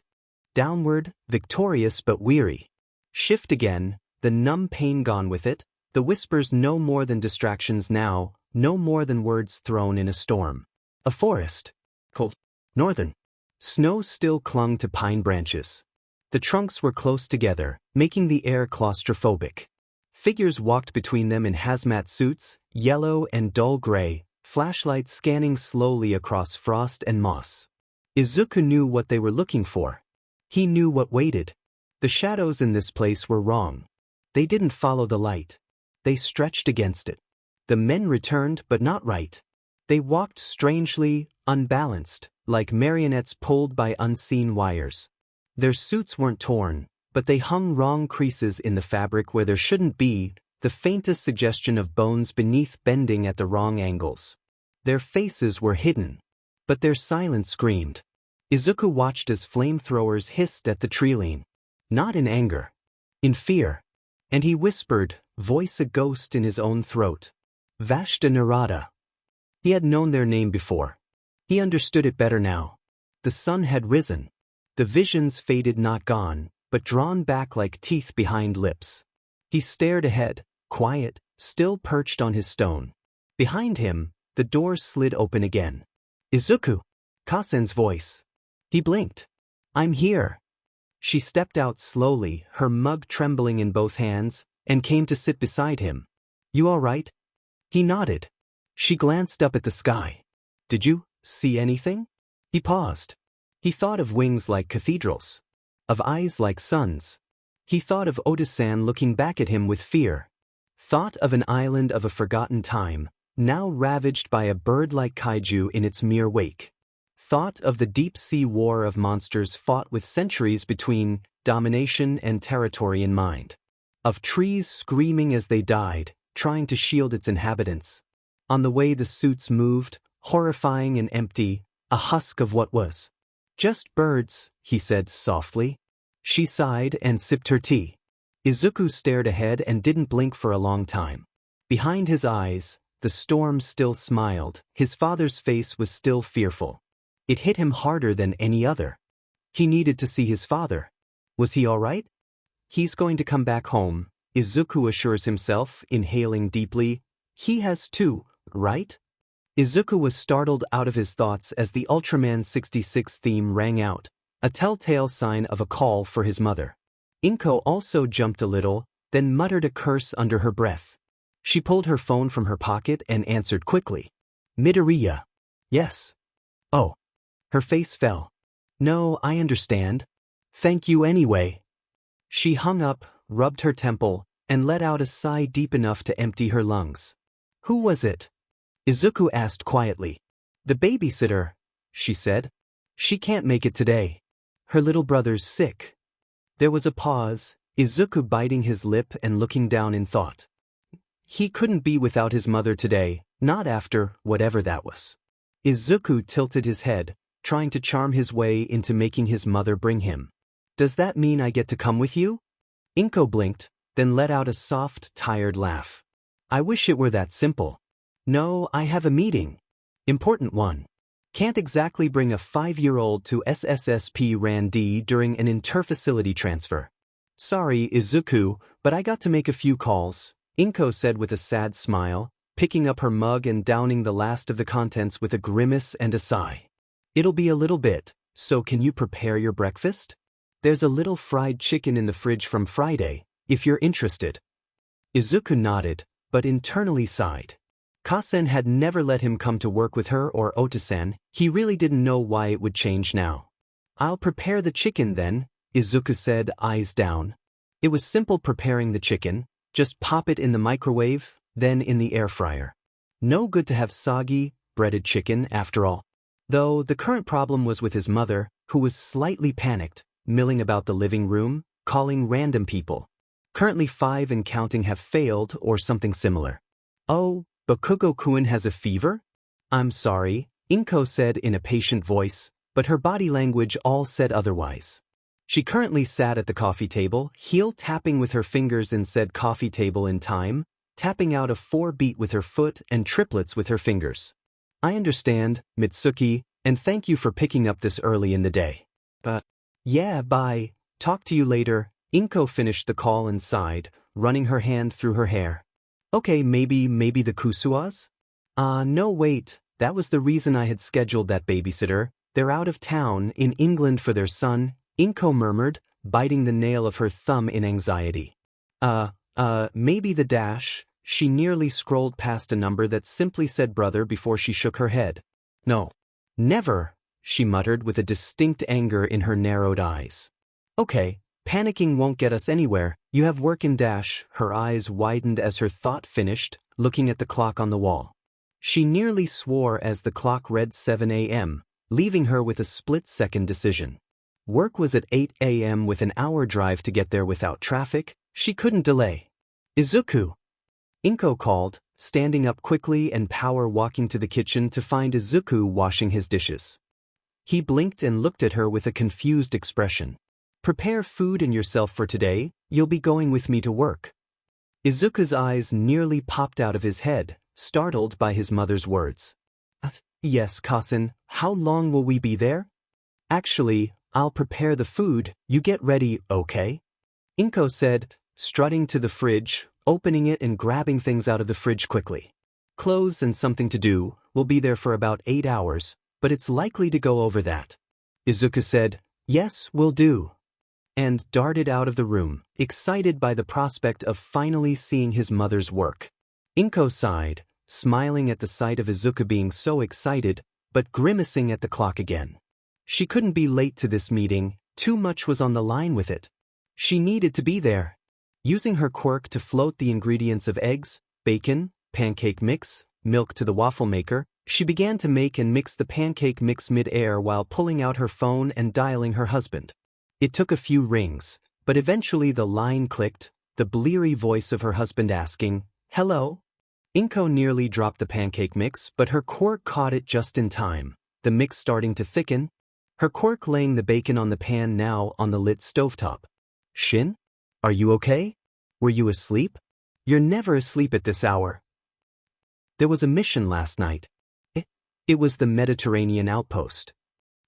Downward, victorious but weary. Shift again, the numb pain gone with it, the whispers no more than distractions now, no more than words thrown in a storm. A forest. Cold. Northern. Snow still clung to pine branches. The trunks were close together, making the air claustrophobic. Figures walked between them in hazmat suits, yellow and dull gray, flashlights scanning slowly across frost and moss. Izuku knew what they were looking for. He knew what waited. The shadows in this place were wrong. They didn't follow the light. They stretched against it. The men returned, but not right. They walked strangely, unbalanced, like marionettes pulled by unseen wires. Their suits weren't torn, but they hung wrong creases in the fabric where there shouldn't be, the faintest suggestion of bones beneath bending at the wrong angles. Their faces were hidden, but their silence screamed. Izuku watched as flamethrowers hissed at the treeline. Not in anger. In fear. And he whispered, voice a ghost in his own throat. Vashta Narada. He had known their name before. He understood it better now. The sun had risen. The visions faded, not gone, but drawn back like teeth behind lips. He stared ahead, quiet, still perched on his stone. Behind him, the door slid open again. Izuku. Kasen's voice. He blinked. I'm here. She stepped out slowly, her mug trembling in both hands, and came to sit beside him. You all right? He nodded. She glanced up at the sky. Did you see anything? He paused. He thought of wings like cathedrals. Of eyes like suns. He thought of Oda-san looking back at him with fear. Thought of an island of a forgotten time, now ravaged by a bird-like kaiju in its mere wake. Thought of the deep-sea war of monsters fought with centuries between domination and territory in mind. Of trees screaming as they died, trying to shield its inhabitants. On the way the suits moved, horrifying and empty, a husk of what was. Just birds, he said softly. She sighed and sipped her tea. Izuku stared ahead and didn't blink for a long time. Behind his eyes, the storm still smiled, his father's face was still fearful. It hit him harder than any other. He needed to see his father. Was he all right? He's going to come back home, Izuku assures himself, inhaling deeply. He has too, right? Izuku was startled out of his thoughts as the Ultraman 66 theme rang out, a telltale sign of a call for his mother. Inko also jumped a little, then muttered a curse under her breath. She pulled her phone from her pocket and answered quickly. Midoriya. Yes. Oh. Her face fell. No, I understand. Thank you anyway. She hung up, rubbed her temple, and let out a sigh deep enough to empty her lungs. Who was it? Izuku asked quietly. The babysitter, she said. She can't make it today. Her little brother's sick. There was a pause, Izuku biting his lip and looking down in thought. He couldn't be without his mother today, not after whatever that was. Izuku tilted his head, trying to charm his way into making his mother bring him. Does that mean I get to come with you? Inko blinked, then let out a soft, tired laugh. I wish it were that simple. No, I have a meeting. Important one. Can't exactly bring a 5-year-old to SSSP Randi during an interfacility transfer. Sorry, Izuku, but I got to make a few calls, Inko said with a sad smile, picking up her mug and downing the last of the contents with a grimace and a sigh. It'll be a little bit, so can you prepare your breakfast? There's a little fried chicken in the fridge from Friday, if you're interested. Izuku nodded, but internally sighed. Kasen had never let him come to work with her or Ota-san, he really didn't know why it would change now. I'll prepare the chicken then, Izuku said, eyes down. It was simple preparing the chicken, just pop it in the microwave, then in the air fryer. No good to have soggy, breaded chicken after all. Though the current problem was with his mother, who was slightly panicked, milling about the living room, calling random people. Currently 5 and counting have failed or something similar. Oh, Bakugo-kun has a fever? I'm sorry, Inko said in a patient voice, but her body language all said otherwise. She currently sat at the coffee table, heel tapping with her fingers and said coffee table in time, tapping out a 4-beat with her foot and triplets with her fingers. I understand, Mitsuki, and thank you for picking up this early in the day. But, yeah, bye, talk to you later. Inko finished the call and sighed, running her hand through her hair. Okay, maybe the Kusuas? No wait, that was the reason I had scheduled that babysitter. They're out of town, in England for their son, Inko murmured, biting the nail of her thumb in anxiety. Maybe the dash. She nearly scrolled past a number that simply said brother before she shook her head. No. Never, she muttered with a distinct anger in her narrowed eyes. Okay, panicking won't get us anywhere. You have work in dash. Her eyes widened as her thought finished, looking at the clock on the wall. She nearly swore as the clock read 7 a.m., leaving her with a split-second decision. Work was at 8 a.m. with an hour drive to get there without traffic. She couldn't delay. Izuku! Inko called, standing up quickly and power walking to the kitchen to find Izuku washing his dishes. He blinked and looked at her with a confused expression. Prepare food and yourself for today, you'll be going with me to work. Izuku's eyes nearly popped out of his head, startled by his mother's words. Yes, cousin, how long will we be there? Actually, I'll prepare the food, you get ready, okay? Inko said, strutting to the fridge, opening it and grabbing things out of the fridge quickly. Clothes and something to do, we'll be there for about 8 hours, but it's likely to go over that. Izuku said, yes, will do. And darted out of the room, excited by the prospect of finally seeing his mother's work. Inko sighed, smiling at the sight of Izuku being so excited, but grimacing at the clock again. She couldn't be late to this meeting, too much was on the line with it. She needed to be there. Using her quirk to float the ingredients of eggs, bacon, pancake mix, milk to the waffle maker, she began to make and mix the pancake mix mid-air while pulling out her phone and dialing her husband. It took a few rings, but eventually the line clicked, the bleary voice of her husband asking, hello? Inko nearly dropped the pancake mix, but her quirk caught it just in time, the mix starting to thicken, her quirk laying the bacon on the pan now on the lit stovetop. Shin? Are you okay? Were you asleep? You're never asleep at this hour. There was a mission last night. It was the Mediterranean outpost.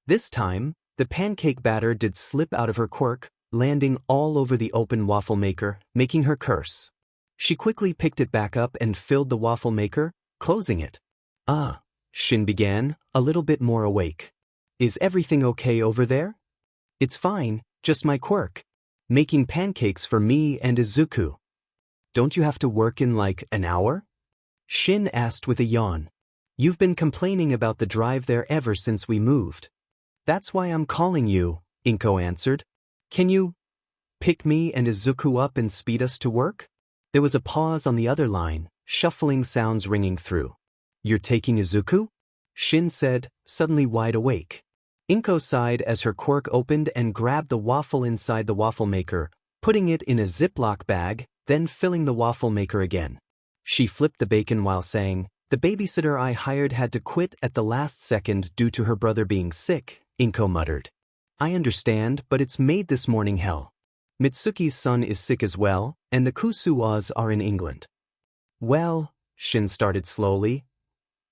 This time, the pancake batter did slip out of her quirk, landing all over the open waffle maker, making her curse. She quickly picked it back up and filled the waffle maker, closing it. Shin began, a little bit more awake. Is everything okay over there? It's fine, just my quirk. Making pancakes for me and Izuku. Don't you have to work in like an hour? Shin asked with a yawn. You've been complaining about the drive there ever since we moved. That's why I'm calling you, Inko answered. Can you pick me and Izuku up and speed us to work? There was a pause on the other line, shuffling sounds ringing through. You're taking Izuku? Shin said, suddenly wide awake. Inko sighed as her quirk opened and grabbed the waffle inside the waffle maker, putting it in a Ziploc bag, then filling the waffle maker again. She flipped the bacon while saying, the babysitter I hired had to quit at the last second due to her brother being sick, Inko muttered. I understand, but it's made this morning hell. Mitsuki's son is sick as well, and the Kusuwas are in England. Well, Shin started slowly.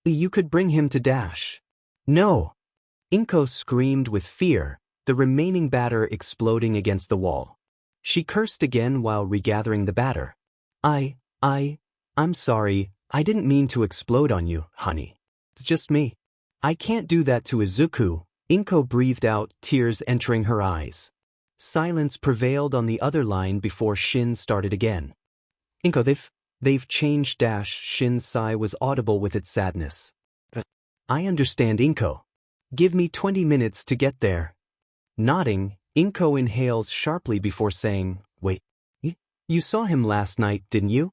You could bring him to Dash. No. Inko screamed with fear, the remaining batter exploding against the wall. She cursed again while regathering the batter. I'm sorry, I didn't mean to explode on you, honey. It's just me. I can't do that to Izuku, Inko breathed out, tears entering her eyes. Silence prevailed on the other line before Shin started again. Inko, they've changed Dash. Shin's sigh was audible with its sadness. I understand, Inko. Give me 20 minutes to get there. Nodding, Inko inhales sharply before saying, wait, you saw him last night, didn't you?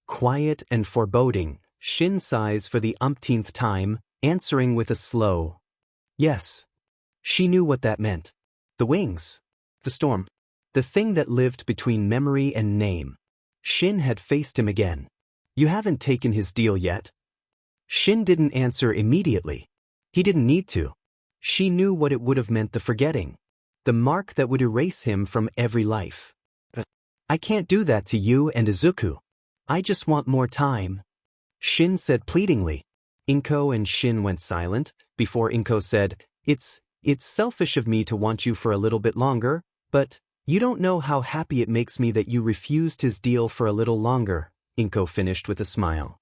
Quiet and foreboding, Shin sighs for the umpteenth time, answering with a slow, yes. She knew what that meant. The wings. The storm. The thing that lived between memory and name. Shin had faced him again. You haven't taken his deal yet? Shin didn't answer immediately. He didn't need to. She knew what it would have meant, the forgetting. The mark that would erase him from every life. I can't do that to you and Izuku. I just want more time. Shin said pleadingly. Inko and Shin went silent, before Inko said, It's selfish of me to want you for a little bit longer, but you don't know how happy it makes me that you refused his deal for a little longer, Inko finished with a smile.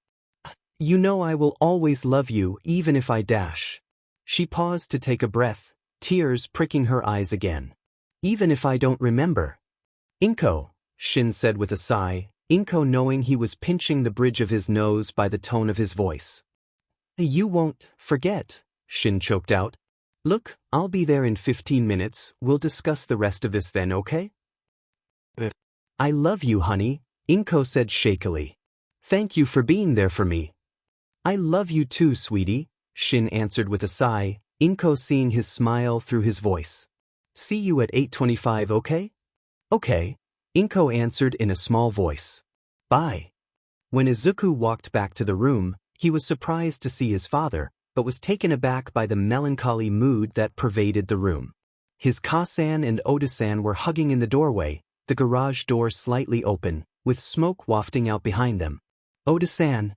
You know I will always love you even if I dash. She paused to take a breath, tears pricking her eyes again. Even if I don't remember. Inko, Shin said with a sigh, Inko knowing he was pinching the bridge of his nose by the tone of his voice. You won't forget, Shin choked out. Look, I'll be there in 15 minutes, we'll discuss the rest of this then, okay? I love you, honey, Inko said shakily. Thank you for being there for me. I love you too, sweetie, Shin answered with a sigh, Inko seeing his smile through his voice. See you at 8:25, okay? Okay, Inko answered in a small voice. Bye. When Izuku walked back to the room, he was surprised to see his father, but was taken aback by the melancholy mood that pervaded the room. His Kasan and Oda-san were hugging in the doorway, the garage door slightly open, with smoke wafting out behind them. Oda-san?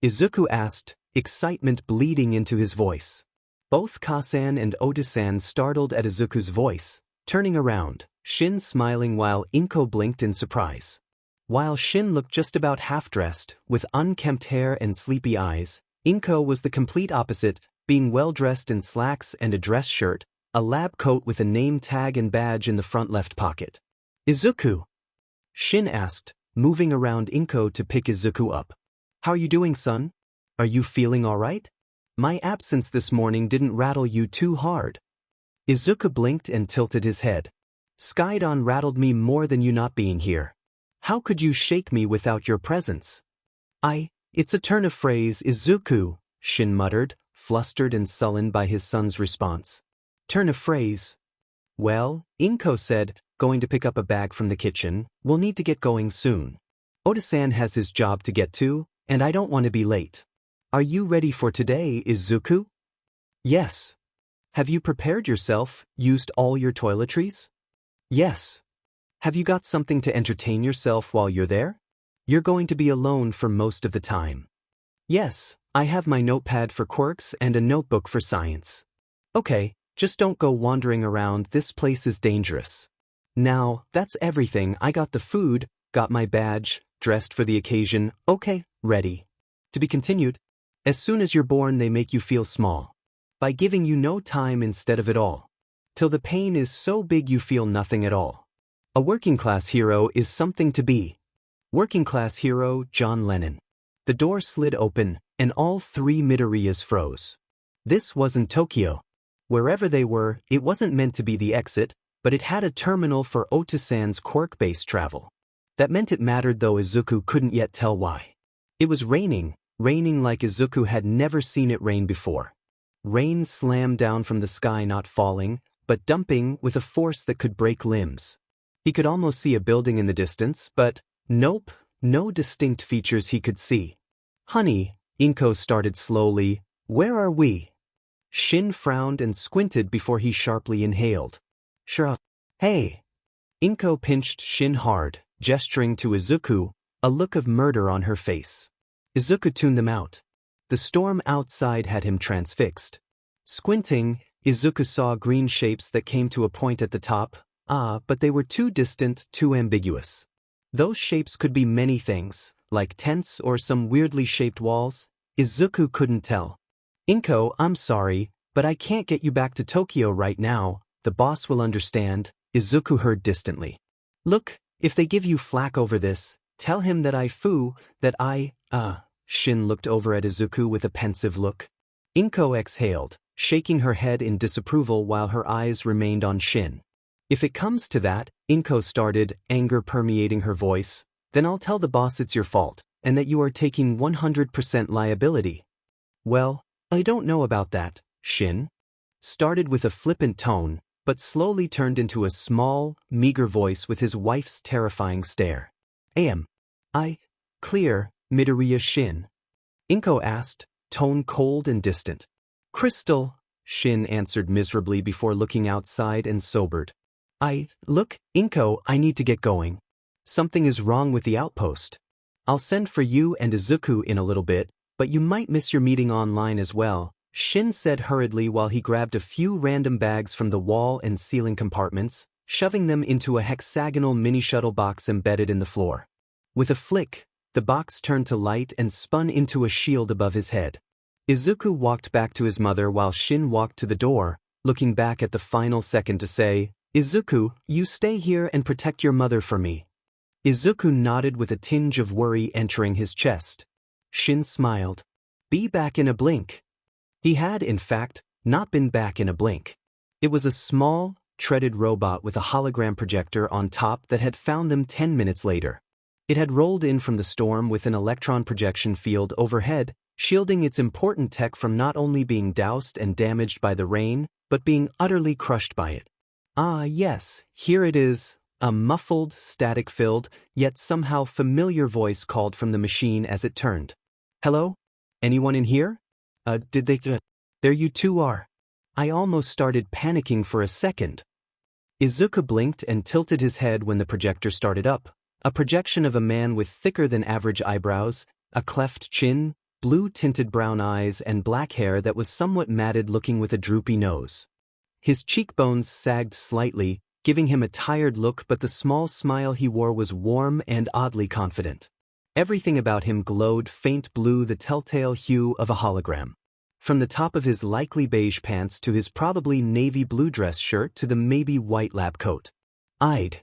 Izuku asked, excitement bleeding into his voice. Both Kasan and Oda-san startled at Izuku's voice, turning around, Shin smiling while Inko blinked in surprise. While Shin looked just about half-dressed, with unkempt hair and sleepy eyes, Inko was the complete opposite, being well-dressed in slacks and a dress shirt, a lab coat with a name tag and badge in the front left pocket. Izuku? Shin asked, moving around Inko to pick Izuku up. How are you doing, son? Are you feeling all right? My absence this morning didn't rattle you too hard. Izuku blinked and tilted his head. Skydon rattled me more than you not being here. How could you shake me without your presence? It's a turn of phrase, Izuku, Shin muttered, flustered and sullen by his son's response. Turn of phrase? Well, Inko said, going to pick up a bag from the kitchen, we'll need to get going soon. Oda-san has his job to get to, and I don't want to be late. Are you ready for today, Izuku? Yes. Have you prepared yourself, used all your toiletries? Yes. Have you got something to entertain yourself while you're there? You're going to be alone for most of the time. Yes, I have my notepad for quirks and a notebook for science. Okay, just don't go wandering around, this place is dangerous. Now, that's everything. I got the food, got my badge, dressed for the occasion, okay, ready. To be continued. As soon as you're born they make you feel small. By giving you no time instead of it all. Till the pain is so big you feel nothing at all. A working class hero is something to be. Working class hero, John Lennon. The door slid open, and all three Midoriyas froze. This wasn't Tokyo. Wherever they were, it wasn't meant to be the exit, but it had a terminal for Otosan's quirk-based travel. That meant it mattered, though Izuku couldn't yet tell why. It was raining like Izuku had never seen it rain before. Rain slammed down from the sky, not falling, but dumping with a force that could break limbs. He could almost see a building in the distance, but nope, no distinct features he could see. Honey, Inko started slowly, where are we? Shin frowned and squinted before he sharply inhaled. Sure. Hey. Inko pinched Shin hard, gesturing to Izuku, a look of murder on her face. Izuku tuned them out. The storm outside had him transfixed. Squinting, Izuku saw green shapes that came to a point at the top, but they were too distant, too ambiguous. Those shapes could be many things, like tents or some weirdly shaped walls. Izuku couldn't tell. Inko, I'm sorry, but I can't get you back to Tokyo right now, the boss will understand, Izuku heard distantly. Look, if they give you flack over this, tell him that Shin looked over at Izuku with a pensive look. Inko exhaled, shaking her head in disapproval while her eyes remained on Shin. If it comes to that, Inko started, anger permeating her voice, then I'll tell the boss it's your fault, and that you are taking 100% liability. Well, I don't know about that, Shin. Started with a flippant tone, but slowly turned into a small, meager voice with his wife's terrifying stare. Clear, Midoriya Shin? Inko asked, tone cold and distant. Crystal, Shin answered miserably before looking outside and sobered. Look, Inko, I need to get going. Something is wrong with the outpost. I'll send for you and Izuku in a little bit, but you might miss your meeting online as well, Shin said hurriedly while he grabbed a few random bags from the wall and ceiling compartments, shoving them into a hexagonal mini-shuttle box embedded in the floor. With a flick, the box turned to light and spun into a shield above his head. Izuku walked back to his mother while Shin walked to the door, looking back at the final second to say, "Izuku, you stay here and protect your mother for me." Izuku nodded with a tinge of worry entering his chest. Shin smiled. "Be back in a blink." He had, in fact, not been back in a blink. It was a small, treaded robot with a hologram projector on top that had found them 10 minutes later. It had rolled in from the storm with an electron projection field overhead, shielding its important tech from not only being doused and damaged by the rain, but being utterly crushed by it. "Ah yes, here it is," a muffled, static-filled, yet somehow familiar voice called from the machine as it turned. "Hello? Anyone in here? Did they There you two are." I almost started panicking for a second. Izuku blinked and tilted his head when the projector started up, a projection of a man with thicker-than-average eyebrows, a cleft chin, blue-tinted brown eyes and black hair that was somewhat matted looking with a droopy nose. His cheekbones sagged slightly, giving him a tired look, but the small smile he wore was warm and oddly confident. Everything about him glowed faint blue, the telltale hue of a hologram. From the top of his likely beige pants to his probably navy blue dress shirt to the maybe white lab coat. "I'd,"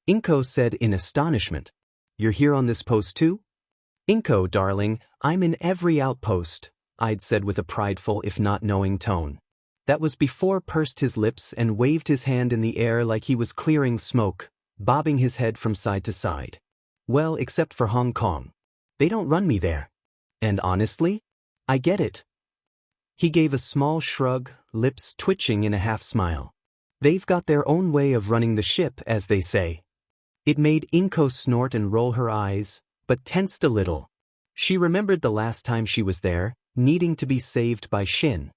Inko said in astonishment. "You're here on this post too?" "Inko, darling, I'm in every outpost," I'd said with a prideful if not knowing tone. That was before pursed his lips and waved his hand in the air like he was clearing smoke, bobbing his head from side to side. "Well, except for Hong Kong. They don't run me there. And honestly, I get it." He gave a small shrug, lips twitching in a half-smile. "They've got their own way of running the ship, as they say." It made Inko snort and roll her eyes, but tensed a little. She remembered the last time she was there, needing to be saved by Shin.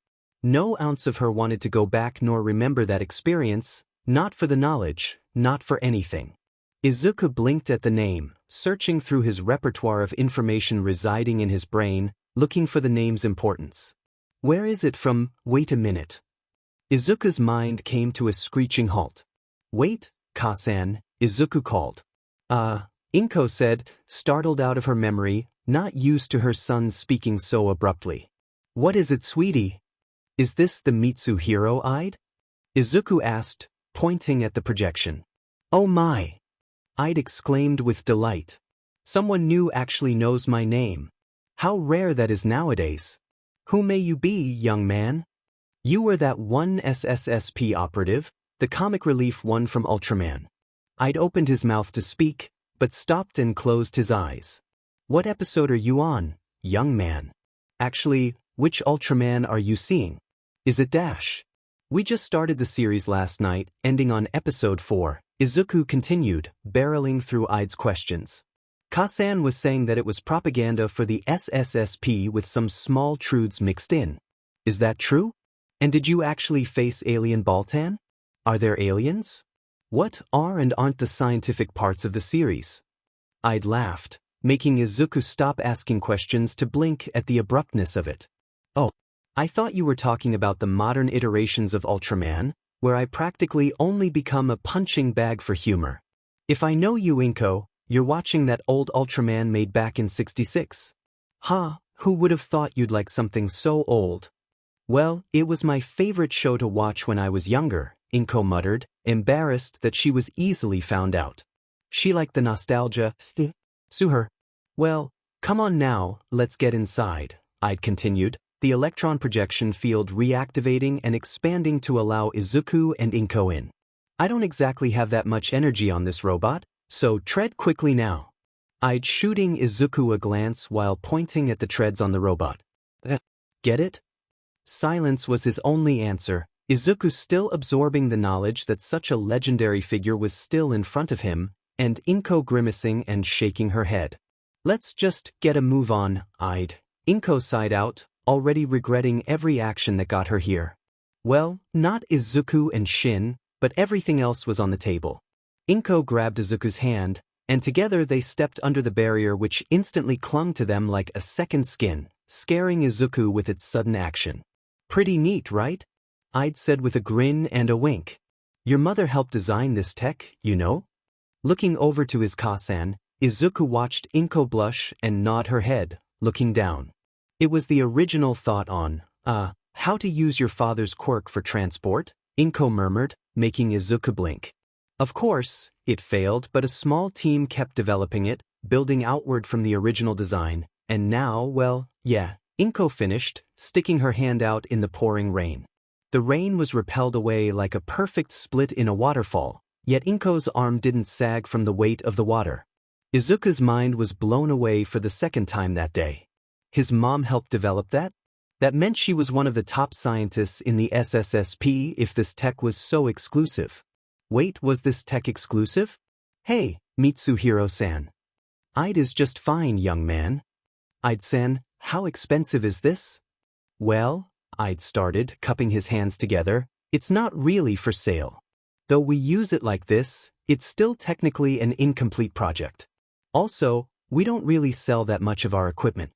No ounce of her wanted to go back nor remember that experience, not for the knowledge, not for anything. Izuku blinked at the name, searching through his repertoire of information residing in his brain, looking for the name's importance. "Where is it from? Wait a minute." Izuku's mind came to a screeching halt. "Wait, Kasan," Izuku called. Inko said, startled out of her memory, not used to her son speaking so abruptly. "What is it, sweetie? Is this the Mitsuhiro I'd?" Izuku asked, pointing at the projection. "Oh my!" I'd exclaimed with delight. "Someone new actually knows my name. How rare that is nowadays. Who may you be, young man?" "You were that one SSSP operative, the comic relief one from Ultraman." I'd opened his mouth to speak, but stopped and closed his eyes. "What episode are you on, young man? Actually, which Ultraman are you seeing? Is it Dash?" "We just started the series last night, ending on episode 4, Izuku continued, barreling through I'd's questions. Kasan was saying that it was propaganda for the SSSP with some small truths mixed in. Is that true? And did you actually face alien Baltan? Are there aliens? What are and aren't the scientific parts of the series?" I'd laughed, making Izuku stop asking questions to blink at the abruptness of it. "Oh, I thought you were talking about the modern iterations of Ultraman, where I practically only become a punching bag for humor. If I know you, Inko, you're watching that old Ultraman made back in '66. Ha, who would have thought you'd like something so old?" "Well, it was my favorite show to watch when I was younger," Inko muttered, embarrassed that she was easily found out. She liked the nostalgia. Sue her. "Well, come on now, let's get inside," I'd continued, the electron projection field reactivating and expanding to allow Izuku and Inko in. "I don't exactly have that much energy on this robot, so tread quickly now." I'd shooting Izuku a glance while pointing at the treads on the robot. "Get it?" Silence was his only answer, Izuku still absorbing the knowledge that such a legendary figure was still in front of him, and Inko grimacing and shaking her head. "Let's just get a move on, I'd." Inko sighed out, already regretting every action that got her here. Well, not Izuku and Shin, but everything else was on the table. Inko grabbed Izuku's hand, and together they stepped under the barrier which instantly clung to them like a second skin, scaring Izuku with its sudden action. Pretty neat, right? I'd said with a grin and a wink. Your mother helped design this tech, you know? Looking over to his Kasan, Izuku watched Inko blush and nod her head, looking down. It was the original thought on, how to use your father's quirk for transport, Inko murmured, making Izuku blink. Of course, it failed, but a small team kept developing it, building outward from the original design, and now, well, yeah, Inko finished, sticking her hand out in the pouring rain. The rain was repelled away like a perfect split in a waterfall, yet Inko's arm didn't sag from the weight of the water. Izuku's mind was blown away for the second time that day. His mom helped develop that? That meant she was one of the top scientists in the SSSP if this tech was so exclusive. Wait, was this tech exclusive? Hey, Mitsuhiro-san. Is just fine, young man. San, how expensive is this? Well, started, cupping his hands together, it's not really for sale. Though we use it like this, it's still technically an incomplete project. Also, we don't really sell that much of our equipment.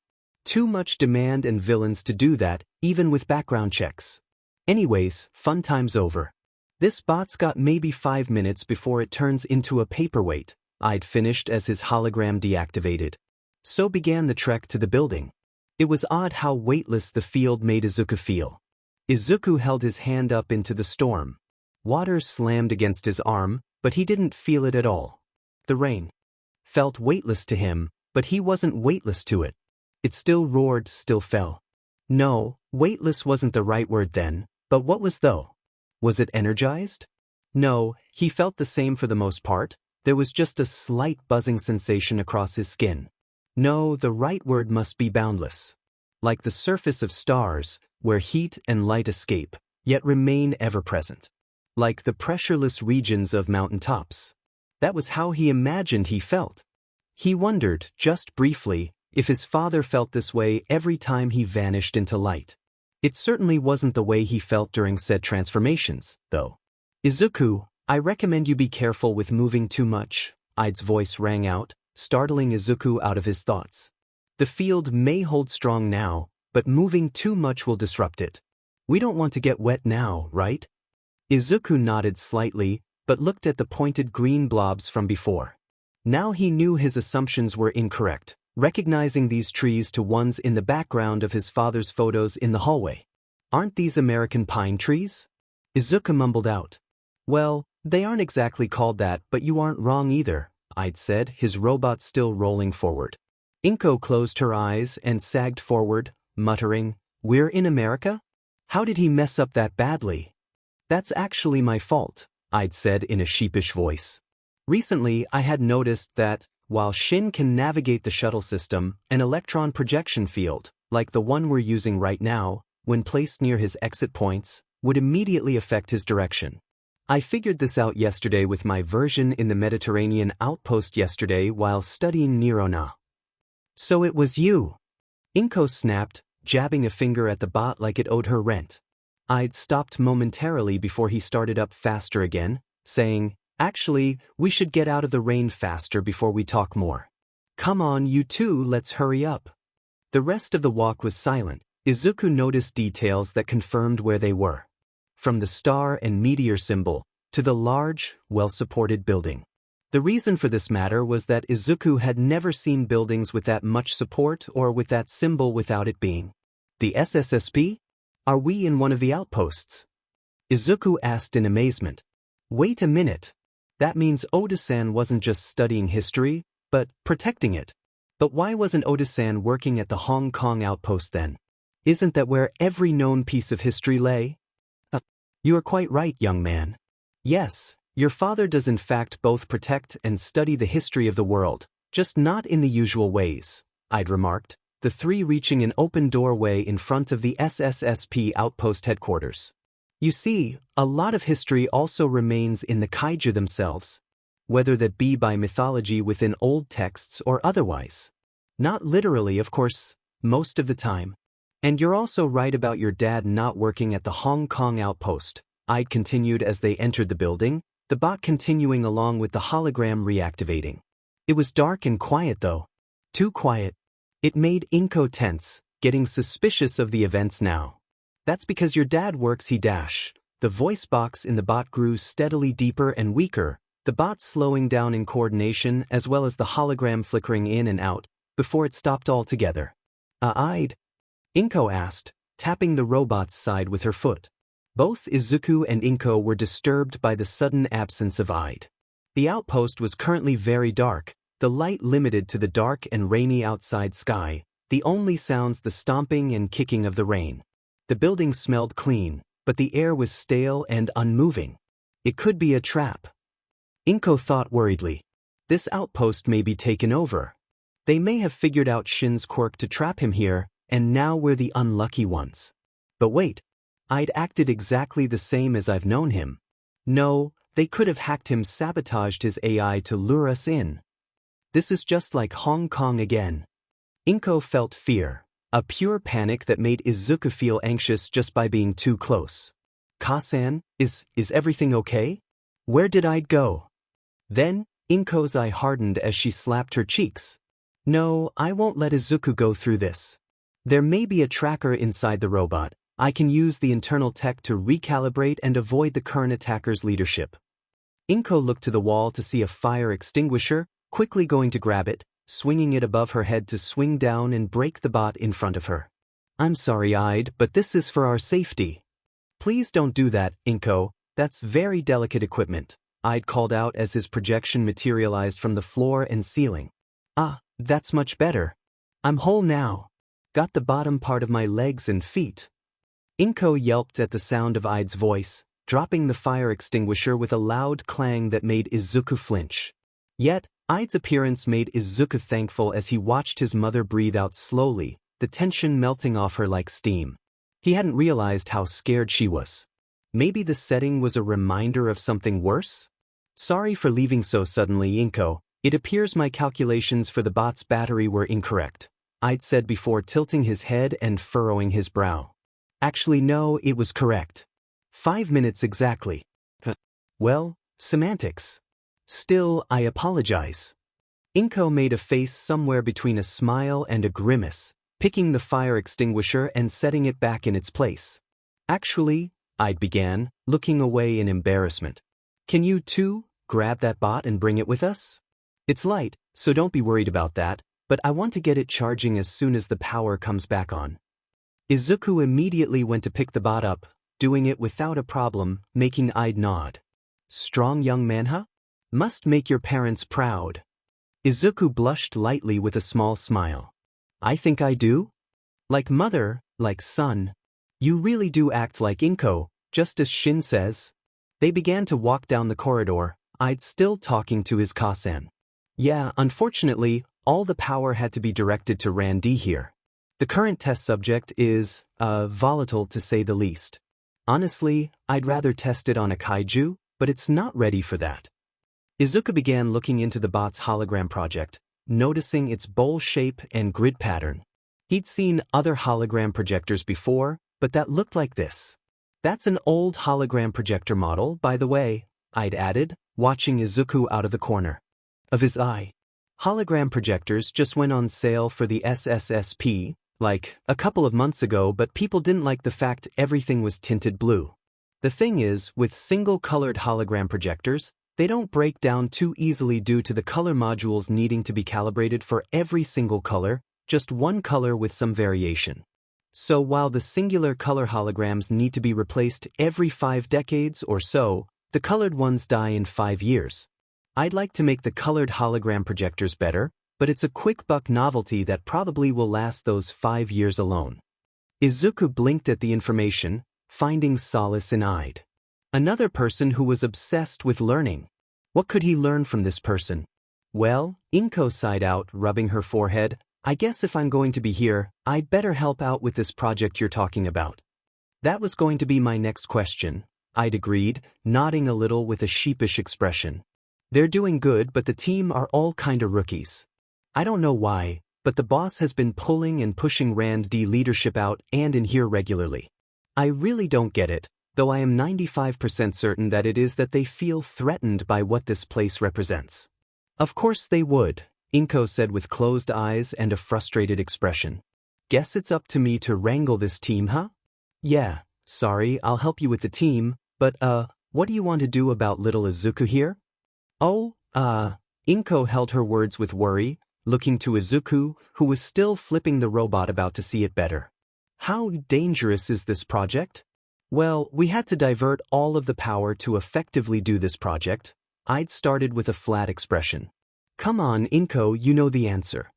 Too much demand and villains to do that, even with background checks. Anyways, fun time's over. This bot's got maybe 5 minutes before it turns into a paperweight. Finished as his hologram deactivated. So began the trek to the building. It was odd how weightless the field made Izuku feel. Izuku held his hand up into the storm. Water slammed against his arm, but he didn't feel it at all. The rain felt weightless to him, but he wasn't weightless to it. It still roared, still fell. No, weightless wasn't the right word then, but what was though? Was it energized? No, he felt the same for the most part. There was just a slight buzzing sensation across his skin. No, the right word must be boundless. Like the surface of stars, where heat and light escape, yet remain ever-present. Like the pressureless regions of mountain tops. That was how he imagined he felt. He wondered, just briefly, if his father felt this way every time he vanished into light. It certainly wasn't the way he felt during said transformations, though. Izuku, I recommend you be careful with moving too much, Ide's voice rang out, startling Izuku out of his thoughts. The field may hold strong now, but moving too much will disrupt it. We don't want to get wet now, right? Izuku nodded slightly, but looked at the pointed green blobs from before. Now he knew his assumptions were incorrect, recognizing these trees to ones in the background of his father's photos in the hallway. Aren't these American pine trees? Izuku mumbled out. Well, they aren't exactly called that, but you aren't wrong either, Ide said, his robot still rolling forward. Inko closed her eyes and sagged forward, muttering, We're in America? How did he mess up that badly? That's actually my fault, Ide said in a sheepish voice. Recently I had noticed that, while Shin can navigate the shuttle system, an electron projection field, like the one we're using right now, when placed near his exit points, would immediately affect his direction. I figured this out yesterday with my version in the Mediterranean outpost yesterday while studying Nirona. So it was you. Inko snapped, jabbing a finger at the bot like it owed her rent. I'd stopped momentarily before he started up faster again, saying, Actually, we should get out of the rain faster before we talk more. Come on, you two, let's hurry up. The rest of the walk was silent. Izuku noticed details that confirmed where they were. From the star and meteor symbol, to the large, well-supported building. The reason for this matter was that Izuku had never seen buildings with that much support or with that symbol without it being. The SSSP? Are we in one of the outposts? Izuku asked in amazement. Wait a minute. That means Oda-san wasn't just studying history, but protecting it. But why wasn't Oda-san working at the Hong Kong outpost then? Isn't that where every known piece of history lay? You are quite right, young man. Yes, your father does in fact both protect and study the history of the world, just not in the usual ways, I'd remarked, the three reaching an open doorway in front of the SSSP outpost headquarters. You see, a lot of history also remains in the kaiju themselves, whether that be by mythology within old texts or otherwise. Not literally, of course, most of the time. And you're also right about your dad not working at the Hong Kong outpost, Ide continued as they entered the building, the bot continuing along with the hologram reactivating. It was dark and quiet though. Too quiet. It made Inko tense, getting suspicious of the events now. That's because your dad works, he dashed. The voice box in the bot grew steadily deeper and weaker, the bot slowing down in coordination as well as the hologram flickering in and out, before it stopped altogether. I'd? Inko asked, tapping the robot's side with her foot. Both Izuku and Inko were disturbed by the sudden absence of I'd. The outpost was currently very dark, the light limited to the dark and rainy outside sky, the only sounds the stomping and kicking of the rain. The building smelled clean, but the air was stale and unmoving. It could be a trap. Inko thought worriedly. This outpost may be taken over. They may have figured out Shin's quirk to trap him here, and now we're the unlucky ones. But wait, I'd acted exactly the same as I've known him. No, they could have hacked him, sabotaged his AI to lure us in. This is just like Hong Kong again. Inko felt fear, a pure panic that made Izuku feel anxious just by being too close. Ka-san, is everything okay? Where did I go? Then, Inko's eye hardened as she slapped her cheeks. No, I won't let Izuku go through this. There may be a tracker inside the robot. I can use the internal tech to recalibrate and avoid the current attacker's leadership. Inko looked to the wall to see a fire extinguisher, quickly going to grab it, swinging it above her head to swing down and break the bot in front of her. I'm sorry, I'd, but this is for our safety. Please don't do that, Inko. That's very delicate equipment, I'd called out as his projection materialized from the floor and ceiling. Ah, that's much better. I'm whole now. Got the bottom part of my legs and feet. Inko yelped at the sound of I'd's voice, dropping the fire extinguisher with a loud clang that made Izuku flinch. Yet, I'd's appearance made Izuku thankful as he watched his mother breathe out slowly, the tension melting off her like steam. He hadn't realized how scared she was. Maybe the setting was a reminder of something worse? Sorry for leaving so suddenly, Inko. It appears my calculations for the bot's battery were incorrect, I'd said before tilting his head and furrowing his brow. Actually no, it was correct. 5 minutes exactly. Well, semantics. Still, I apologize. Inko made a face somewhere between a smile and a grimace, picking the fire extinguisher and setting it back in its place. Actually, I'd began, looking away in embarrassment. Can you too grab that bot and bring it with us? It's light, so don't be worried about that, but I want to get it charging as soon as the power comes back on. Izuku immediately went to pick the bot up, doing it without a problem, making I'd nod. Strong young man, huh? Must make your parents proud. Izuku blushed lightly with a small smile. I think I do. Like mother, like son. You really do act like Inko, just as Shin says. They began to walk down the corridor, I'd still talking to his Ka-san. Yeah, unfortunately, all the power had to be directed to Randy here. The current test subject is, volatile to say the least. Honestly, I'd rather test it on a kaiju, but it's not ready for that. Izuku began looking into the bot's hologram project, noticing its bowl shape and grid pattern. He'd seen other hologram projectors before, but that looked like this. That's an old hologram projector model, by the way, I'd added, watching Izuku out of the corner of his eye. Hologram projectors just went on sale for the SSSP, like, a couple of months ago, but people didn't like the fact everything was tinted blue. The thing is, with single-colored hologram projectors, they don't break down too easily due to the color modules needing to be calibrated for every single color, just one color with some variation. So while the singular color holograms need to be replaced every 5 decades or so, the colored ones die in 5 years. I'd like to make the colored hologram projectors better, but it's a quick buck novelty that probably will last those 5 years alone. Izuku blinked at the information, finding solace in I'd. Another person who was obsessed with learning. What could he learn from this person? Well, Inko sighed out, rubbing her forehead. I guess if I'm going to be here, I'd better help out with this project you're talking about. That was going to be my next question, I'd agreed, nodding a little with a sheepish expression. They're doing good, but the team are all kinda rookies. I don't know why, but the boss has been pulling and pushing Rand D leadership out and in here regularly. I really don't get it, though I am 95% certain that it is that they feel threatened by what this place represents. Of course they would, Inko said with closed eyes and a frustrated expression. Guess it's up to me to wrangle this team, huh? Yeah, sorry, I'll help you with the team, but what do you want to do about little Izuku here? Oh, Inko held her words with worry, looking to Izuku, who was still flipping the robot about to see it better. How dangerous is this project? Well, we had to divert all of the power to effectively do this project. I'd started with a flat expression. Come on, Inko, you know the answer.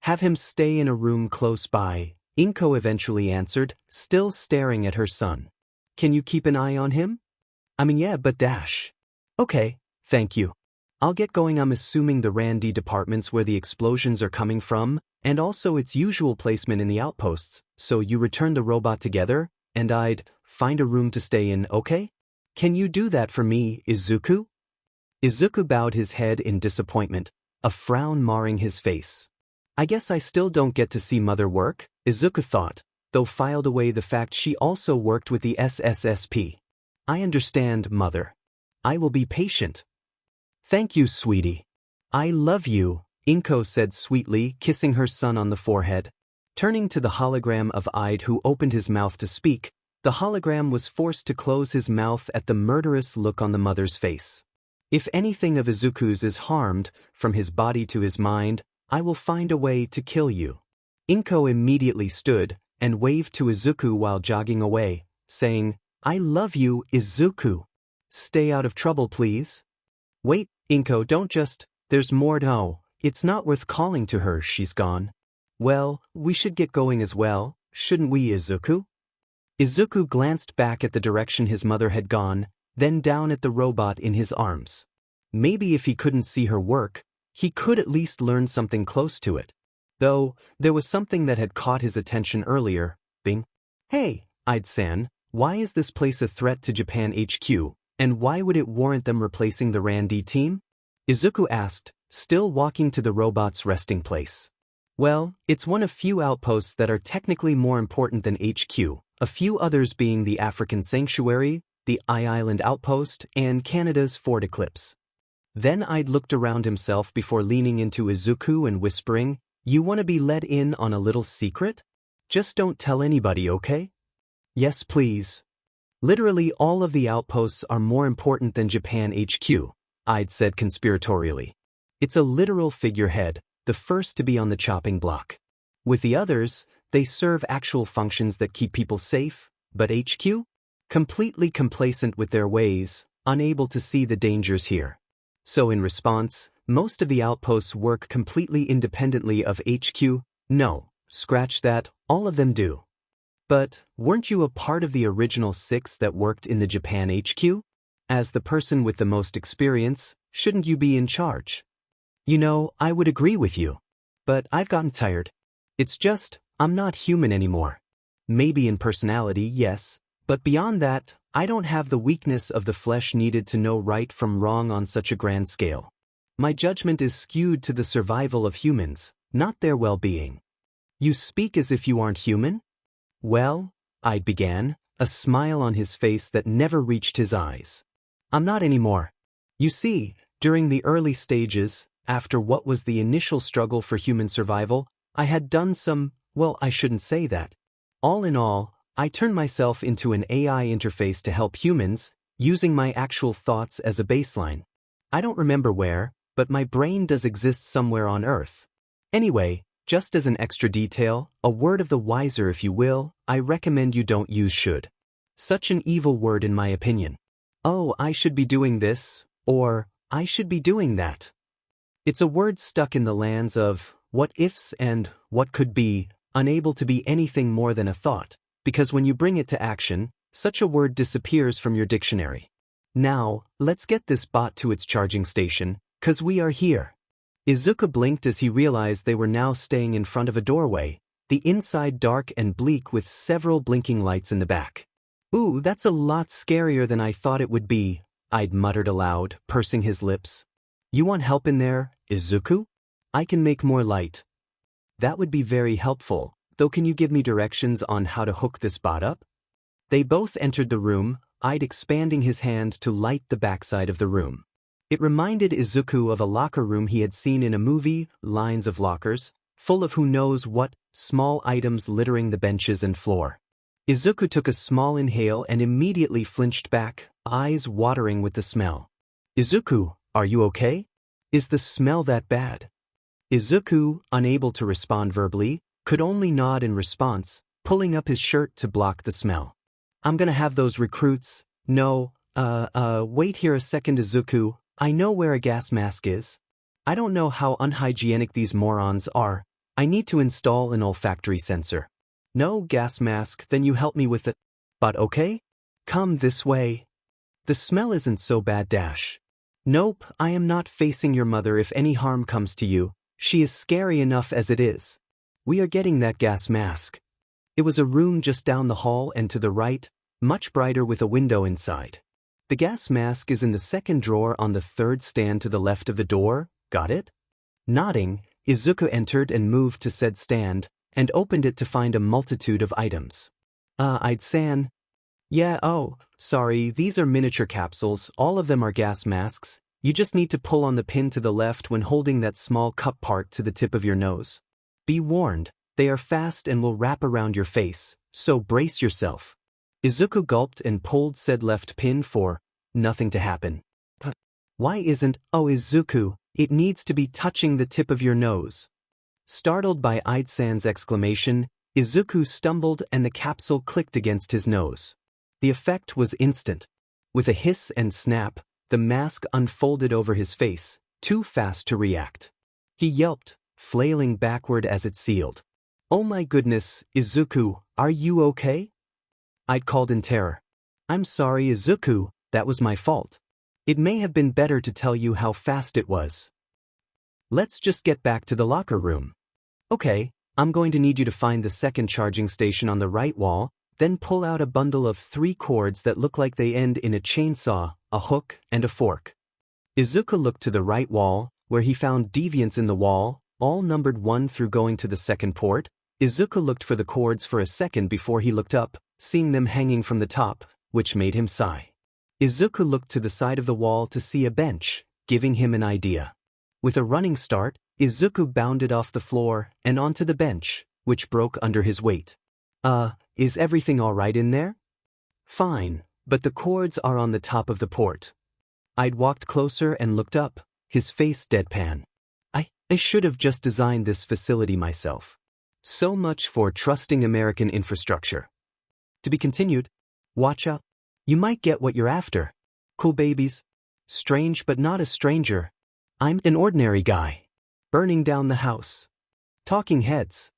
Have him stay in a room close by, Inko eventually answered, still staring at her son. Can you keep an eye on him? Yeah, but dash. Okay, thank you. I'll get going. I'm assuming the Randy department's where the explosions are coming from, and also its usual placement in the outposts, so you return the robot together, and I'd find a room to stay in, okay? Can you do that for me, Izuku? Izuku bowed his head in disappointment, a frown marring his face. I guess I still don't get to see Mother work, Izuku thought, though filed away the fact she also worked with the SSSP. I understand, Mother. I will be patient. Thank you, sweetie. I love you, Inko said sweetly, kissing her son on the forehead. Turning to the hologram of Ide, who opened his mouth to speak, the hologram was forced to close his mouth at the murderous look on the mother's face. If anything of Izuku's is harmed, from his body to his mind, I will find a way to kill you. Inko immediately stood and waved to Izuku while jogging away, saying, I love you, Izuku. Stay out of trouble, please. Wait, Inko, don't just, there's more. No, it's not worth calling to her, she's gone. Well, we should get going as well, shouldn't we, Izuku? Izuku glanced back at the direction his mother had gone, then down at the robot in his arms. Maybe if he couldn't see her work, he could at least learn something close to it. Though, there was something that had caught his attention earlier. Bing. Hey, Ide-san, why is this place a threat to Japan HQ, and why would it warrant them replacing the Randy team? Izuku asked, still walking to the robot's resting place. Well, it's one of few outposts that are technically more important than HQ, a few others being the African Sanctuary, the I-Island Outpost, and Canada's Fort Eclipse. Then Ide looked around himself before leaning into Izuku and whispering, You want to be let in on a little secret? Just don't tell anybody, okay? Yes, please. Literally all of the outposts are more important than Japan HQ, Ide said conspiratorially. It's a literal figurehead, the first to be on the chopping block. With the others, they serve actual functions that keep people safe, but HQ? Completely complacent with their ways, unable to see the dangers here. So in response, most of the outposts work completely independently of HQ. No, scratch that, all of them do. But, weren't you a part of the original 6 that worked in the Japan HQ? As the person with the most experience, shouldn't you be in charge? You know, I would agree with you. But I've gotten tired. It's just, I'm not human anymore. Maybe in personality, yes, but beyond that, I don't have the weakness of the flesh needed to know right from wrong on such a grand scale. My judgment is skewed to the survival of humans, not their well-being. You speak as if you aren't human? Well, Ide began, a smile on his face that never reached his eyes. I'm not anymore. You see, during the early stages, after what was the initial struggle for human survival, I had done some, well, I shouldn't say that. All in all, I turned myself into an AI interface to help humans, using my actual thoughts as a baseline. I don't remember where, but my brain does exist somewhere on Earth. Anyway, just as an extra detail, a word of the wiser if you will, I recommend you don't use should. Such an evil word in my opinion. Oh, I should be doing this, or, I should be doing that. It's a word stuck in the lands of what ifs and what could be, unable to be anything more than a thought, because when you bring it to action, such a word disappears from your dictionary. Now, let's get this bot to its charging station, 'cause we are here. Izuku blinked as he realized they were now staying in front of a doorway, the inside dark and bleak with several blinking lights in the back. Ooh, that's a lot scarier than I thought it would be, Ide muttered aloud, pursing his lips. You want help in there, Izuku? I can make more light. That would be very helpful, though can you give me directions on how to hook this bot up? They both entered the room, Ide expanding his hand to light the backside of the room. It reminded Izuku of a locker room he had seen in a movie, lines of lockers, full of who knows what, small items littering the benches and floor. Izuku took a small inhale and immediately flinched back, eyes watering with the smell. Izuku, are you okay? Is the smell that bad? Izuku, unable to respond verbally, could only nod in response, pulling up his shirt to block the smell. I'm gonna have those recruits. No, wait here a second, Izuku. I know where a gas mask is. I don't know how unhygienic these morons are. I need to install an olfactory sensor. No gas mask, then you help me with it. But okay? Come this way. The smell isn't so bad, Dash. Nope, I am not facing your mother if any harm comes to you. She is scary enough as it is. We are getting that gas mask. It was a room just down the hall and to the right, much brighter with a window inside. The gas mask is in the second drawer on the third stand to the left of the door, got it? Nodding, Izuku entered and moved to said stand, and opened it to find a multitude of items. I'd-san. Yeah, oh, sorry, these are miniature capsules, all of them are gas masks. You just need to pull on the pin to the left when holding that small cup part to the tip of your nose. Be warned, they are fast and will wrap around your face, so brace yourself. Izuku gulped and pulled said left pin for nothing to happen. But why isn't, oh Izuku, it needs to be touching the tip of your nose. Startled by Ide-san's exclamation, Izuku stumbled and the capsule clicked against his nose. The effect was instant. With a hiss and snap, the mask unfolded over his face, too fast to react. He yelped, flailing backward as it sealed. Oh my goodness, Izuku, are you okay? I'd called in terror. I'm sorry, Izuku, that was my fault. It may have been better to tell you how fast it was. Let's just get back to the locker room. Okay, I'm going to need you to find the second charging station on the right wall, then pull out a bundle of 3 cords that look like they end in a chainsaw, a hook, and a fork. Izuku looked to the right wall, where he found deviants in the wall, all numbered 1 through going to the second port. Izuku looked for the cords for a second before he looked up, seeing them hanging from the top, which made him sigh. Izuku looked to the side of the wall to see a bench, giving him an idea. With a running start, Izuku bounded off the floor and onto the bench, which broke under his weight. Is everything all right in there? Fine, but the cords are on the top of the port. I'd walked closer and looked up, his face deadpan. I should have just designed this facility myself. So much for trusting American infrastructure. To be continued. Watch out. You might get what you're after. Cool babies. Strange but not a stranger. I'm an ordinary guy. Burning down the house. Talking heads.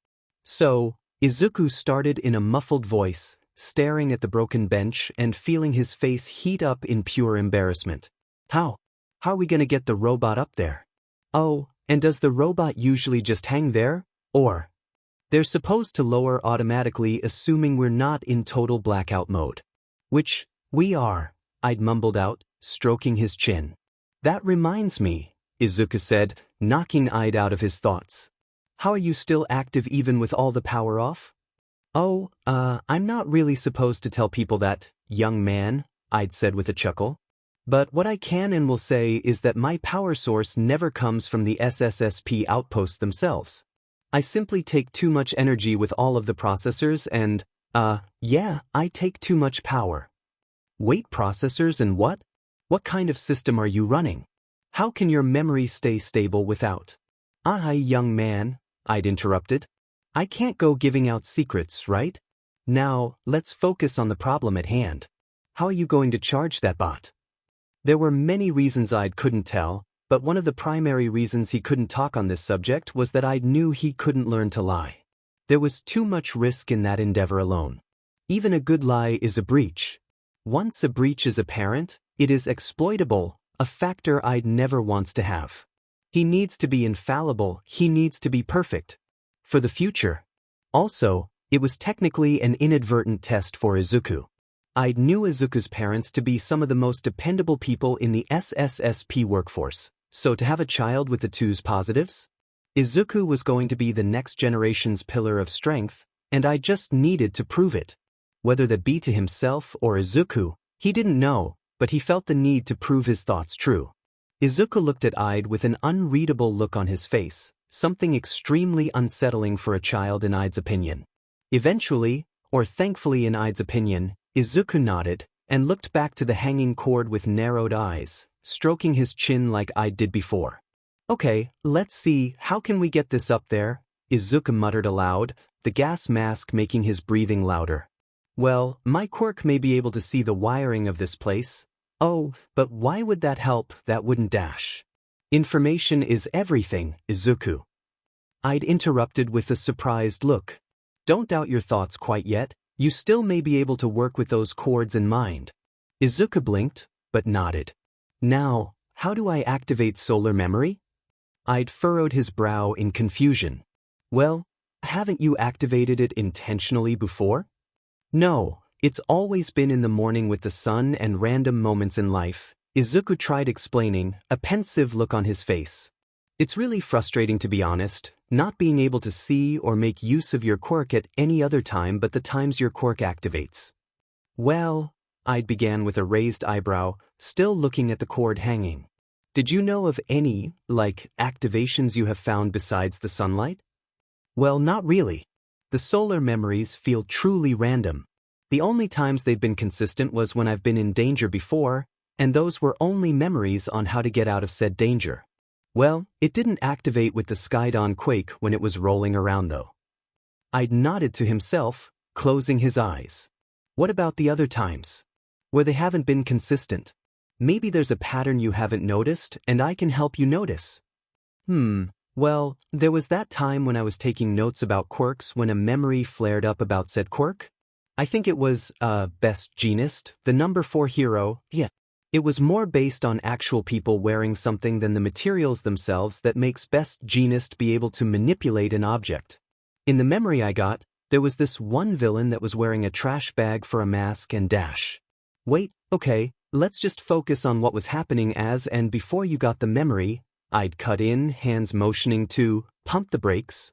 So, Izuku started in a muffled voice, staring at the broken bench and feeling his face heat up in pure embarrassment. How are we gonna get the robot up there? Oh, and does the robot usually just hang there? Or they're supposed to lower automatically assuming we're not in total blackout mode. Which we are, I'd mumbled out, stroking his chin. That reminds me, Izuku said, knocking Ide out of his thoughts. How are you still active even with all the power off? Oh, I'm not really supposed to tell people that, young man, Ide said with a chuckle. But what I can and will say is that my power source never comes from the SSSP outposts themselves. I simply take too much energy with all of the processors and, yeah, I take too much power. Wait, processors and what? What kind of system are you running? How can your memory stay stable without? Young man, I'd interrupted. I can't go giving out secrets, right? Now, let's focus on the problem at hand. How are you going to charge that bot? There were many reasons Ide couldn't tell, but one of the primary reasons he couldn't talk on this subject was that Ide knew he couldn't learn to lie. There was too much risk in that endeavor alone. Even a good lie is a breach. Once a breach is apparent, it is exploitable, a factor Ide never wants to have. He needs to be infallible, he needs to be perfect. For the future. Also, it was technically an inadvertent test for Izuku. Ide knew Izuku's parents to be some of the most dependable people in the SSSP workforce, so to have a child with the two's positives? Izuku was going to be the next generation's pillar of strength, and I just needed to prove it. Whether that be to himself or Izuku, he didn't know, but he felt the need to prove his thoughts true. Izuku looked at Ide with an unreadable look on his face, something extremely unsettling for a child in Ide's opinion. Eventually, or thankfully in Ide's opinion, Izuku nodded, and looked back to the hanging cord with narrowed eyes, stroking his chin like Ide did before. Okay, let's see, how can we get this up there? Izuku muttered aloud, the gas mask making his breathing louder. Well, my quirk may be able to see the wiring of this place. Oh, but why would that help? That wouldn't dash. Information is everything, Izuku. I'd interrupted with a surprised look. Don't doubt your thoughts quite yet, you still may be able to work with those chords in mind. Izuku blinked, but nodded. Now, how do I activate solar memory? I'd furrowed his brow in confusion. Well, haven't you activated it intentionally before? No, it's always been in the morning with the sun and random moments in life, Izuku tried explaining, a pensive look on his face. It's really frustrating to be honest, not being able to see or make use of your quirk at any other time but the times your quirk activates. Well, I began with a raised eyebrow, still looking at the cord hanging. Did you know of any, activations you have found besides the sunlight? Well, not really. The solar memories feel truly random. The only times they've been consistent was when I've been in danger before, and those were only memories on how to get out of said danger. Well, it didn't activate with the Skydon quake when it was rolling around though. I'd nodded to himself, closing his eyes. What about the other times? Where they haven't been consistent? Maybe there's a pattern you haven't noticed, and I can help you notice. Well, there was that time when I was taking notes about quirks when a memory flared up about said quirk. I think it was, Best Jeanist, the number 4 hero, yeah. It was more based on actual people wearing something than the materials themselves that makes Best Jeanist be able to manipulate an object. In the memory I got, there was this one villain that was wearing a trash bag for a mask and dash. Wait, okay, let's just focus on what was happening as and before you got the memory. I'd cut in, hands motioning to pump the brakes.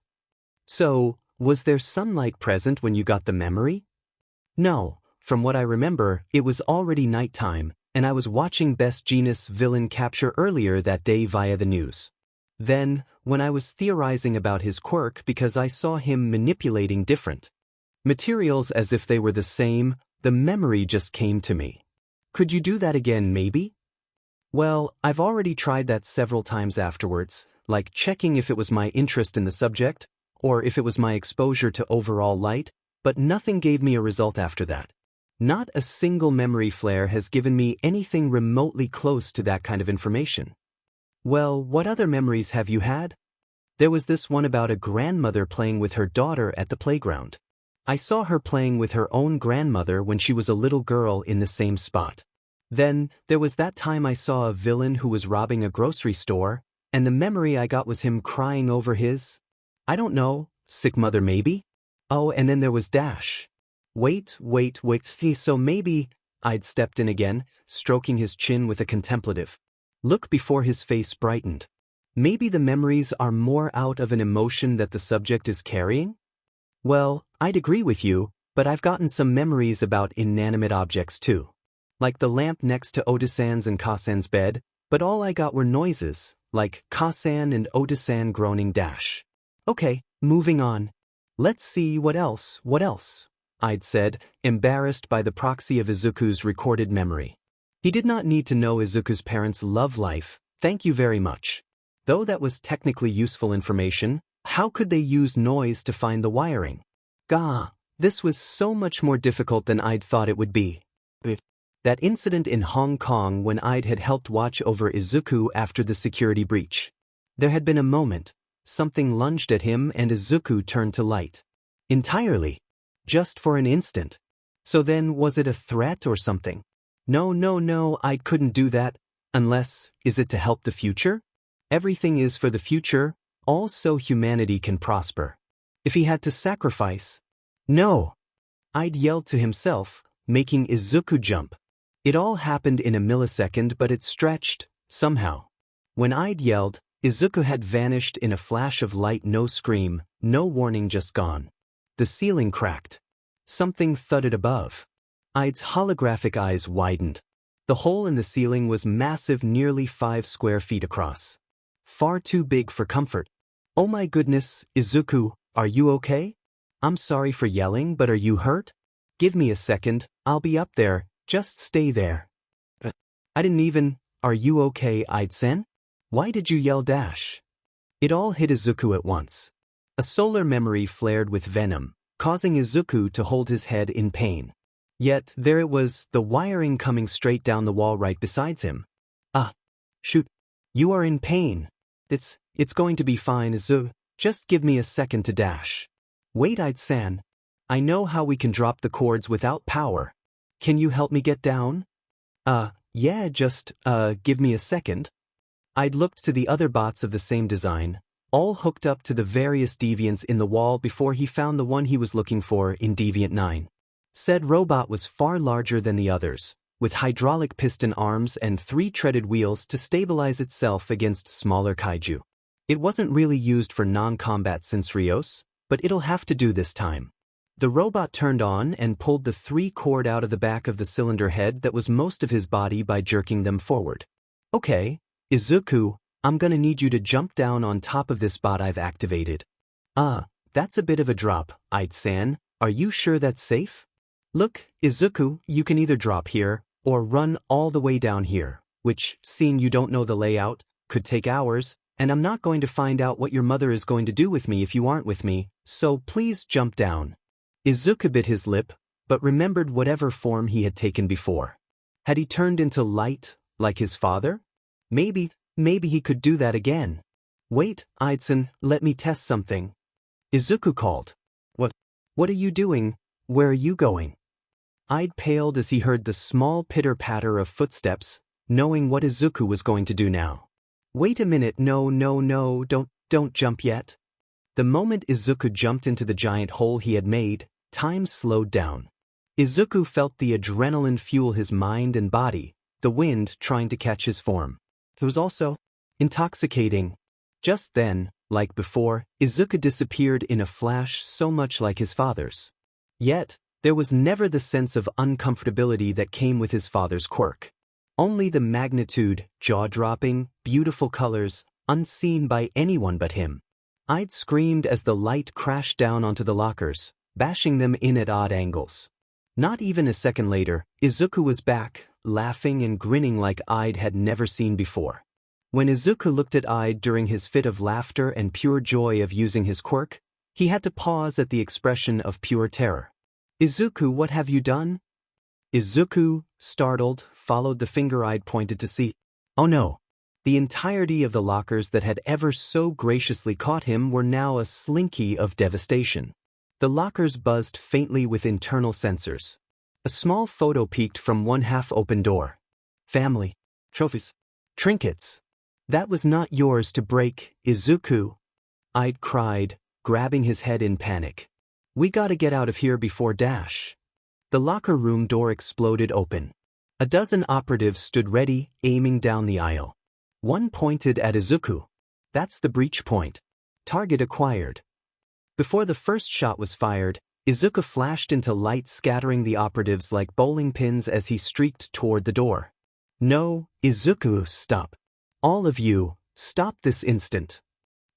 So, was there sunlight present when you got the memory? No, from what I remember, it was already nighttime, and I was watching Best Jeanist's villain capture earlier that day via the news. Then, when I was theorizing about his quirk because I saw him manipulating different materials as if they were the same, the memory just came to me. Could you do that again maybe? Well, I've already tried that several times afterwards, like checking if it was my interest in the subject, or if it was my exposure to overall light, but nothing gave me a result after that. Not a single memory flare has given me anything remotely close to that kind of information. Well, what other memories have you had? There was this one about a grandmother playing with her daughter at the playground. I saw her playing with her own grandmother when she was a little girl in the same spot. Then, there was that time I saw a villain who was robbing a grocery store, and the memory I got was him crying over his, I don't know, sick mother maybe? Oh, and then there was Dash. Wait, so maybe, I'd stepped in again, stroking his chin with a contemplative look before his face brightened. Maybe the memories are more out of an emotion that the subject is carrying? Well, I'd agree with you, but I've gotten some memories about inanimate objects too. Like the lamp next to Oda-san's and Ka-san's bed, but all I got were noises, like Ka-san and Oda-san groaning dash. Okay, moving on. Let's see what else, I'd said, embarrassed by the proxy of Izuku's recorded memory. He did not need to know Izuku's parents' love life, thank you very much. Though that was technically useful information, how could they use noise to find the wiring? Gah, this was so much more difficult than I'd thought it would be. That incident in Hong Kong when I'd had helped watch over Izuku after the security breach. There had been a moment, something lunged at him and Izuku turned to light. Entirely. Just for an instant. So then was it a threat or something? No, I couldn't do that. Unless, is it to help the future? Everything is for the future, all so humanity can prosper. If he had to sacrifice. No. I'd yelled to himself, making Izuku jump. It all happened in a millisecond but it stretched, somehow. When I'd yelled, Izuku had vanished in a flash of light, no scream, no warning, just gone. The ceiling cracked. Something thudded above. Ide's holographic eyes widened. The hole in the ceiling was massive, nearly 5 square feet across. Far too big for comfort. Oh my goodness, Izuku, are you okay? I'm sorry for yelling, but are you hurt? Give me a second, I'll be up there, just stay there. I didn't even, are you okay, Ide-sen? Why did you yell dash? It all hit Izuku at once. A solar memory flared with venom, causing Izuku to hold his head in pain. Yet, there it was, the wiring coming straight down the wall right beside him. Ah. Shoot. You are in pain. It's going to be fine, Izuku. Just give me a second to dash. Wait, Ide-san. I know how we can drop the cords without power. Can you help me get down? Yeah, just, give me a second. I'd looked to the other bots of the same design, all hooked up to the various deviants in the wall before he found the one he was looking for in Deviant 9. Said robot was far larger than the others, with hydraulic piston arms and 3 treaded wheels to stabilize itself against smaller kaiju. It wasn't really used for non-combat scenarios, but it'll have to do this time. The robot turned on and pulled the 3 cord out of the back of the cylinder head that was most of his body by jerking them forward. Okay, Izuku, I'm gonna need you to jump down on top of this bot I've activated. That's a bit of a drop, Ide-san. Are you sure that's safe? Look, Izuku, you can either drop here, or run all the way down here, which, seeing you don't know the layout, could take hours, and I'm not going to find out what your mother is going to do with me if you aren't with me, so please jump down. Izuku bit his lip, but remembered whatever form he had taken before. Had he turned into light, like his father? Maybe he could do that again. Wait, Ide-san, let me test something. Izuku called. What are you doing? Where are you going? Ide paled as he heard the small pitter-patter of footsteps, knowing what Izuku was going to do now. Wait a minute, no, don't jump yet. The moment Izuku jumped into the giant hole he had made, time slowed down. Izuku felt the adrenaline fuel his mind and body, the wind trying to catch his form. It was also intoxicating. Just then, like before, Izuku disappeared in a flash so much like his father's. Yet, there was never the sense of uncomfortability that came with his father's quirk. Only the magnitude, jaw-dropping, beautiful colors, unseen by anyone but him. Ide screamed as the light crashed down onto the lockers, bashing them in at odd angles. Not even a second later, Izuku was back, laughing and grinning like Ide had never seen before. When Izuku looked at Ide during his fit of laughter and pure joy of using his quirk, he had to pause at the expression of pure terror. Izuku, what have you done? Izuku, startled, followed the finger Ide pointed to see. Oh no. The entirety of the lockers that had ever so graciously caught him were now a slinky of devastation. The lockers buzzed faintly with internal sensors. A small photo peeked from one half-open door. Family. Trophies. Trinkets. That was not yours to break, Izuku. Ide cried, grabbing his head in panic. We gotta get out of here before dash. The locker room door exploded open. A dozen operatives stood ready, aiming down the aisle. One pointed at Izuku. That's the breach point. Target acquired. Before the first shot was fired, Izuku flashed into light, scattering the operatives like bowling pins as he streaked toward the door. No, Izuku, stop. All of you, stop this instant.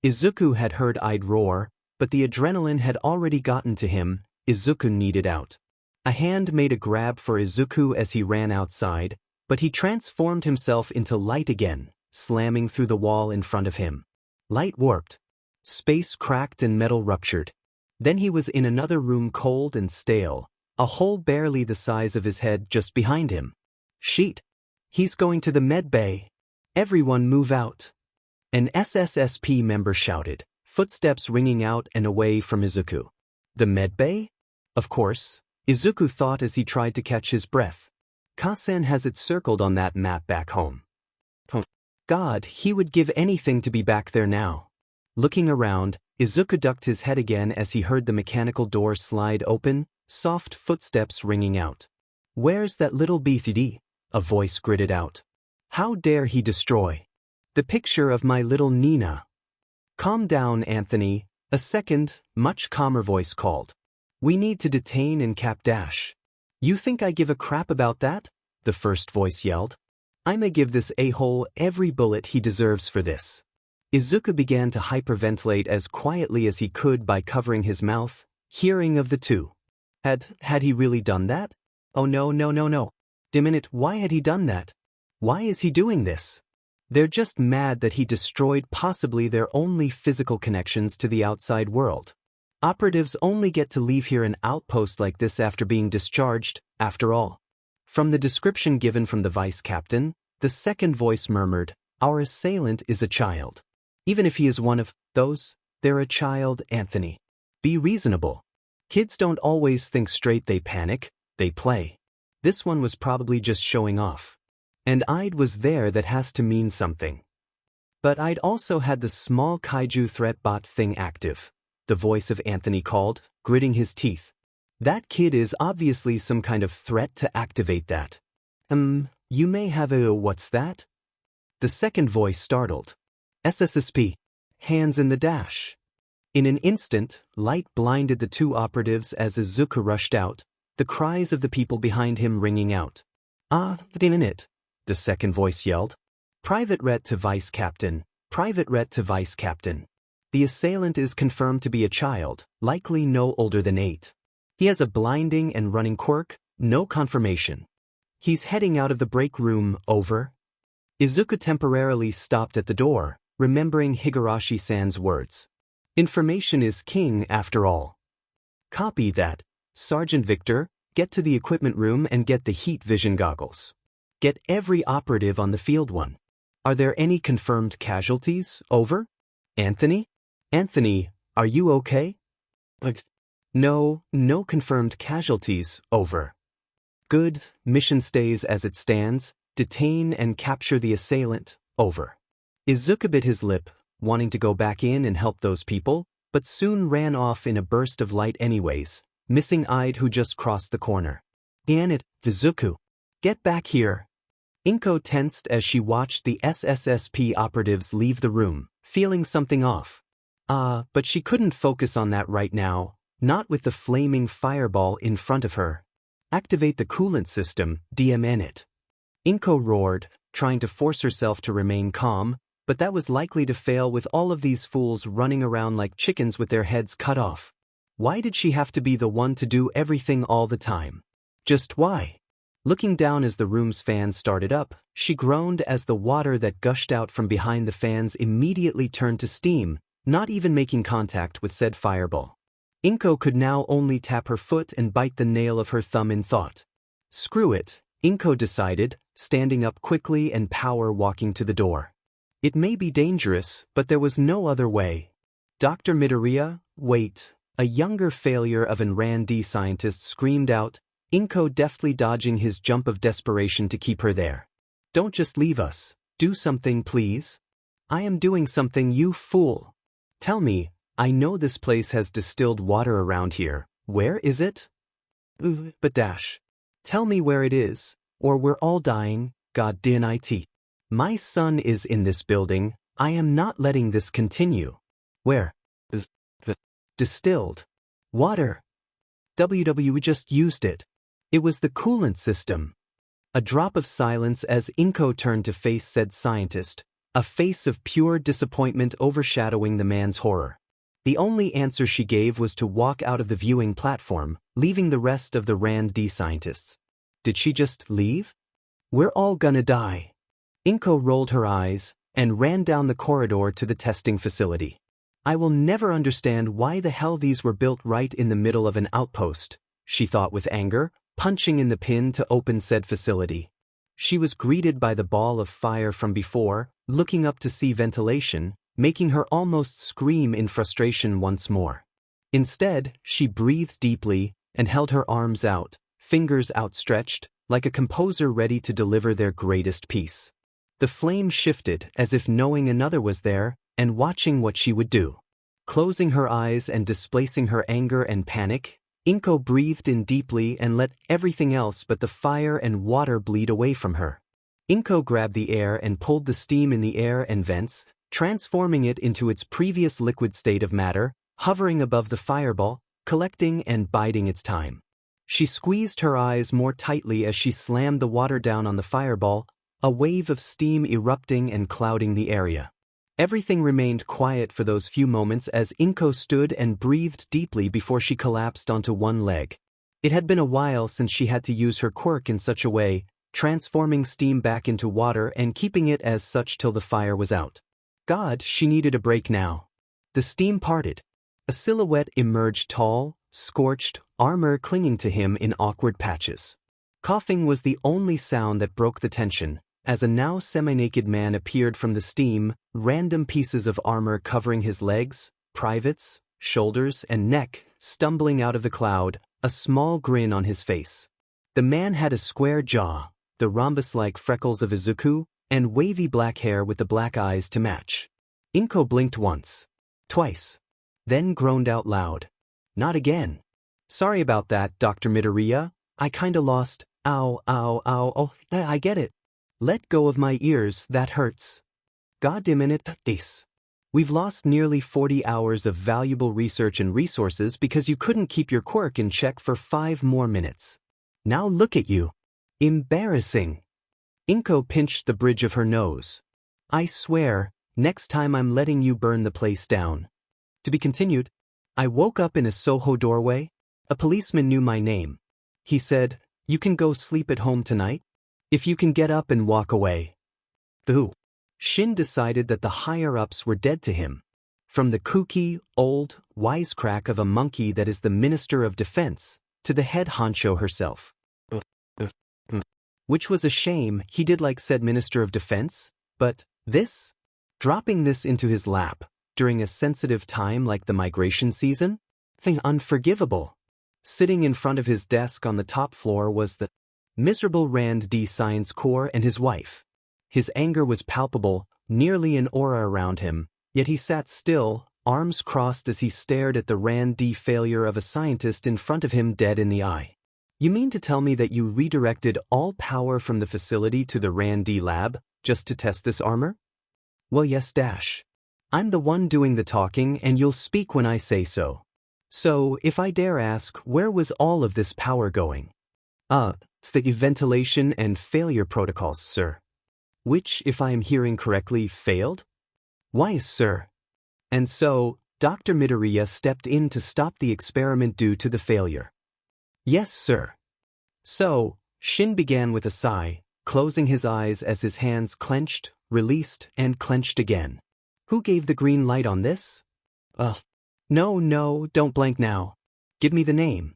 Izuku had heard Ide roar, but the adrenaline had already gotten to him. Izuku needed out. A hand made a grab for Izuku as he ran outside, but he transformed himself into light again, slamming through the wall in front of him. Light warped. Space cracked and metal ruptured. Then he was in another room, cold and stale, a hole barely the size of his head just behind him. Sheet. He's going to the med bay. Everyone move out. An SSSP member shouted, footsteps ringing out and away from Izuku. The med bay? Of course, Izuku thought as he tried to catch his breath. Kasen has it circled on that map back home. God, he would give anything to be back there now. Looking around, Izuku ducked his head again as he heard the mechanical door slide open, soft footsteps ringing out. Where's that little BTD? A voice gritted out. How dare he destroy the picture of my little Nina? Calm down, Anthony, a second, much calmer voice called. We need to detain and cap Dash. You think I give a crap about that? the first voice yelled. I may give this a-hole every bullet he deserves for this. Izuku began to hyperventilate as quietly as he could by covering his mouth, hearing of the two. Had he really done that? Oh no. Dimminute, why had he done that? Why is he doing this? They're just mad that he destroyed possibly their only physical connections to the outside world. Operatives only get to leave here an outpost like this after being discharged, after all. From the description given from the vice captain, the second voice murmured, our assailant is a child. Even if he is one of those, they're a child, Anthony. Be reasonable. Kids don't always think straight, they panic, they play. This one was probably just showing off. And I'd was there, that has to mean something. But I'd also had the small kaiju threat bot thing active. The voice of Anthony called, gritting his teeth. That kid is obviously some kind of threat to activate that. You may have a what's that? The second voice startled. SSSP. Hands in the dash. In an instant, light blinded the two operatives as Izuku rushed out, the cries of the people behind him ringing out. In it, the second voice yelled. Private Ret to Vice Captain, Private Ret to Vice Captain. The assailant is confirmed to be a child, likely no older than 8. He has a blinding and running quirk, no confirmation. He's heading out of the break room, over. Izuku temporarily stopped at the door, remembering Higurashi-san's words. Information is king after all. Copy that. Sergeant Victor, get to the equipment room and get the heat vision goggles. Get every operative on the field one. Are there any confirmed casualties, over? Anthony? Anthony, are you okay? No confirmed casualties, over. Good, mission stays as it stands, detain and capture the assailant, over. Izuku bit his lip, wanting to go back in and help those people, but soon ran off in a burst of light anyways, missing Ide who just crossed the corner. Damn it, Izuku. Get back here. Inko tensed as she watched the SSSP operatives leave the room, feeling something off. But she couldn't focus on that right now, not with the flaming fireball in front of her. Activate the coolant system, DMN it. Inko roared, trying to force herself to remain calm, but that was likely to fail with all of these fools running around like chickens with their heads cut off. Why did she have to be the one to do everything all the time? Just why? Looking down as the room's fans started up, she groaned as the water that gushed out from behind the fans immediately turned to steam, not even making contact with said fireball. Inko could now only tap her foot and bite the nail of her thumb in thought. Screw it, Inko decided, standing up quickly and power walking to the door. It may be dangerous, but there was no other way. Dr. Midoriya, wait, a younger failure of an R&D scientist screamed out, Inko deftly dodging his jump of desperation to keep her there. Don't just leave us, do something please. I am doing something, you fool. Tell me, I know this place has distilled water around here, where is it? But dash. Tell me where it is, or we're all dying, god damn it. My son is in this building, I am not letting this continue. Where? Distilled. Water. We just used it. It was the coolant system. A drop of silence as Inko turned to face said scientist, a face of pure disappointment overshadowing the man's horror. The only answer she gave was to walk out of the viewing platform, leaving the rest of the R&D scientists. Did she just leave? We're all gonna die. Inko rolled her eyes and ran down the corridor to the testing facility. I will never understand why the hell these were built right in the middle of an outpost, she thought with anger, punching in the pin to open said facility. She was greeted by the ball of fire from before, looking up to see ventilation, making her almost scream in frustration once more. Instead, she breathed deeply and held her arms out, fingers outstretched, like a composer ready to deliver their greatest piece. The flame shifted as if knowing another was there and watching what she would do. Closing her eyes and displacing her anger and panic, Inko breathed in deeply and let everything else but the fire and water bleed away from her. Inko grabbed the air and pulled the steam in the air and vents, transforming it into its previous liquid state of matter, hovering above the fireball, collecting and biding its time. She squeezed her eyes more tightly as she slammed the water down on the fireball, a wave of steam erupting and clouding the area. Everything remained quiet for those few moments as Inko stood and breathed deeply before she collapsed onto one leg. It had been a while since she had to use her quirk in such a way, transforming steam back into water and keeping it as such till the fire was out. God, she needed a break now. The steam parted. A silhouette emerged, tall, scorched, armor clinging to him in awkward patches. Coughing was the only sound that broke the tension, as a now semi-naked man appeared from the steam, random pieces of armor covering his legs, privates, shoulders, and neck, stumbling out of the cloud, a small grin on his face. The man had a square jaw, the rhombus-like freckles of Izuku, and wavy black hair with the black eyes to match. Inko blinked once, twice, then groaned out loud. Not again. Sorry about that, Dr. Midoriya. I kinda lost. Ow, ow, ow, oh, I get it. Let go of my ears, that hurts. Goddammit, this. We've lost nearly 40 hours of valuable research and resources because you couldn't keep your quirk in check for 5 more minutes. Now look at you. Embarrassing. Inko pinched the bridge of her nose. I swear, next time I'm letting you burn the place down. To be continued. I woke up in a Soho doorway. A policeman knew my name. He said, "You can go sleep at home tonight? If you can get up and walk away." Who? Shin decided that the higher-ups were dead to him. From the kooky, old, wisecrack of a monkey that is the Minister of Defense, to the head honcho herself. Which was a shame, he did like said Minister of Defense, but this? Dropping this into his lap, during a sensitive time like the migration season? Thing unforgivable. Sitting in front of his desk on the top floor was the miserable Rand D. Science Corps and his wife. His anger was palpable, nearly an aura around him, yet he sat still, arms crossed as he stared at the Rand D. failure of a scientist in front of him dead in the eye. You mean to tell me that you redirected all power from the facility to the Rand D. lab, just to test this armor? Well, yes, Dash. I'm the one doing the talking and you'll speak when I say so. So, if I dare ask, where was all of this power going? It's the ventilation and failure protocols, sir. Which, if I am hearing correctly, failed? Why, sir? And so, Dr. Midoriya stepped in to stop the experiment due to the failure. Yes, sir. So, Shin began with a sigh, closing his eyes as his hands clenched, released, and clenched again. Who gave the green light on this? No, don't blank now. Give me the name.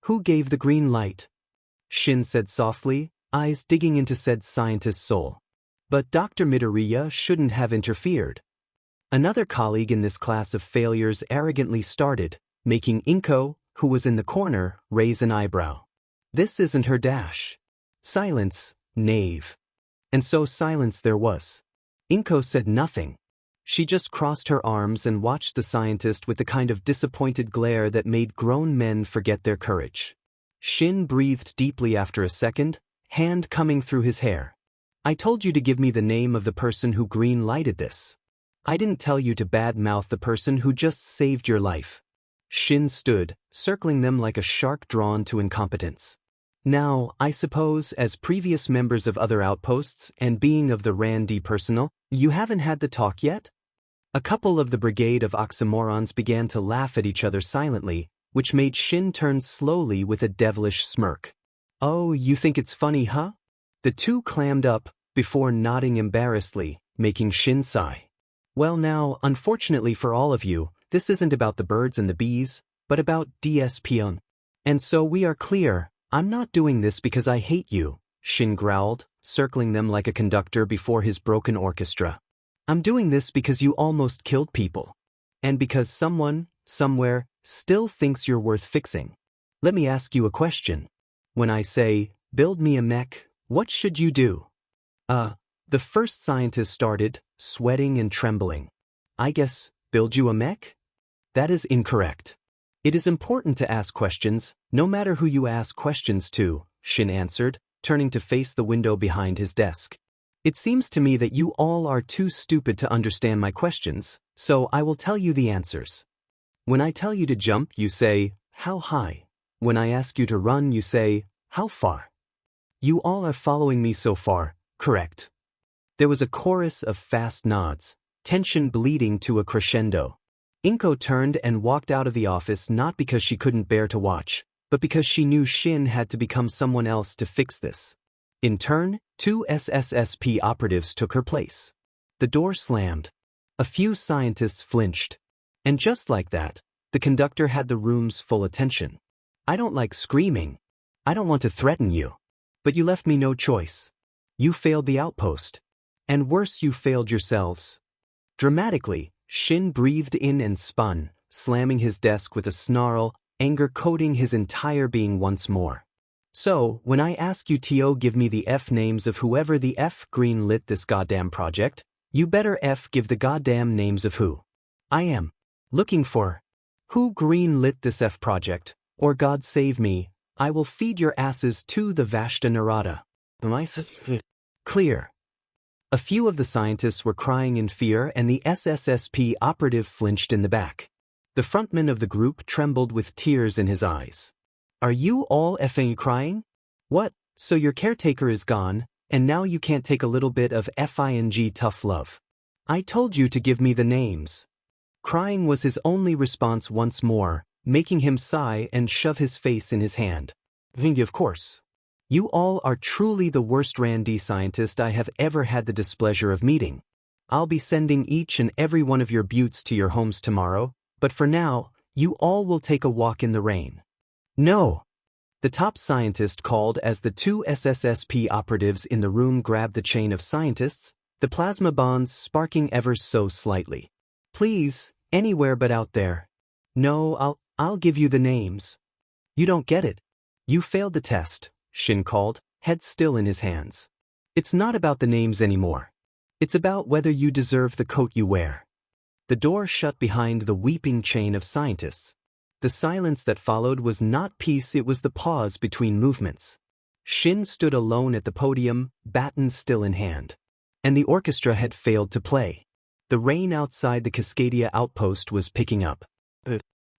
Who gave the green light? Shin said softly, eyes digging into said scientist's soul. But Dr. Midoriya shouldn't have interfered. Another colleague in this class of failures arrogantly started, making Inko, who was in the corner, raise an eyebrow. This isn't her Dash. Silence, knave. And so silence there was. Inko said nothing. She just crossed her arms and watched the scientist with the kind of disappointed glare that made grown men forget their courage. Shin breathed deeply after a second, hand coming through his hair. I told you to give me the name of the person who green-lighted this. I didn't tell you to bad-mouth the person who just saved your life. Shin stood, circling them like a shark drawn to incompetence. Now, I suppose, as previous members of other outposts and being of the Rand D personnel, you haven't had the talk yet? A couple of the brigade of oxymorons began to laugh at each other silently, which made Shin turn slowly with a devilish smirk. Oh, you think it's funny, huh? The two clammed up, before nodding embarrassedly, making Shin sigh. Well now, unfortunately for all of you, this isn't about the birds and the bees, but about DSPN. And so we are clear, I'm not doing this because I hate you, Shin growled, circling them like a conductor before his broken orchestra. I'm doing this because you almost killed people. And because someone, somewhere, still thinks you're worth fixing. Let me ask you a question. When I say, build me a mech, what should you do? The first scientist started, sweating and trembling. I guess, build you a mech? That is incorrect. It is important to ask questions, no matter who you ask questions to, Shin answered, turning to face the window behind his desk. It seems to me that you all are too stupid to understand my questions, so I will tell you the answers. When I tell you to jump, you say, how high? When I ask you to run, you say, how far? You all are following me so far, correct? There was a chorus of fast nods, tension bleeding to a crescendo. Inko turned and walked out of the office not because she couldn't bear to watch, but because she knew Shin had to become someone else to fix this. In turn, 2 SSSP operatives took her place. The door slammed. A few scientists flinched. And just like that, the conductor had the room's full attention. I don't like screaming. I don't want to threaten you. But you left me no choice. You failed the outpost. And worse, you failed yourselves. Dramatically, Shin breathed in and spun, slamming his desk with a snarl, anger coating his entire being once more. So, when I ask you to give me the F names of whoever the F green lit this goddamn project, you better F give the goddamn names of who I am looking for. Who green lit this F project, or God save me, I will feed your asses to the Vashta Narada. Am I clear? A few of the scientists were crying in fear and the SSSP operative flinched in the back. The frontman of the group trembled with tears in his eyes. Are you all effing crying? What, so your caretaker is gone, and now you can't take a little bit of FING tough love? I told you to give me the names. Crying was his only response once more, making him sigh and shove his face in his hand. Of course. You all are truly the worst Randy scientist I have ever had the displeasure of meeting. I'll be sending each and every one of your buttes to your homes tomorrow, but for now, you all will take a walk in the rain. No! The top scientist called as the 2 SSSP operatives in the room grabbed the chain of scientists, the plasma bonds sparking ever so slightly. Please, anywhere but out there. No, I'll give you the names. You don't get it. You failed the test, Shin called, head still in his hands. It's not about the names anymore. It's about whether you deserve the coat you wear. The door shut behind the weeping chain of scientists. The silence that followed was not peace, it was the pause between movements. Shin stood alone at the podium, baton still in hand. And the orchestra had failed to play. The rain outside the Cascadia outpost was picking up.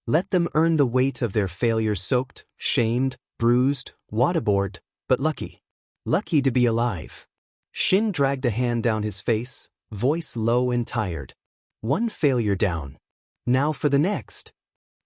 Let them earn the weight of their failure, soaked, shamed, bruised, waterboarded, but lucky. Lucky to be alive. Shin dragged a hand down his face, voice low and tired. One failure down. Now for the next.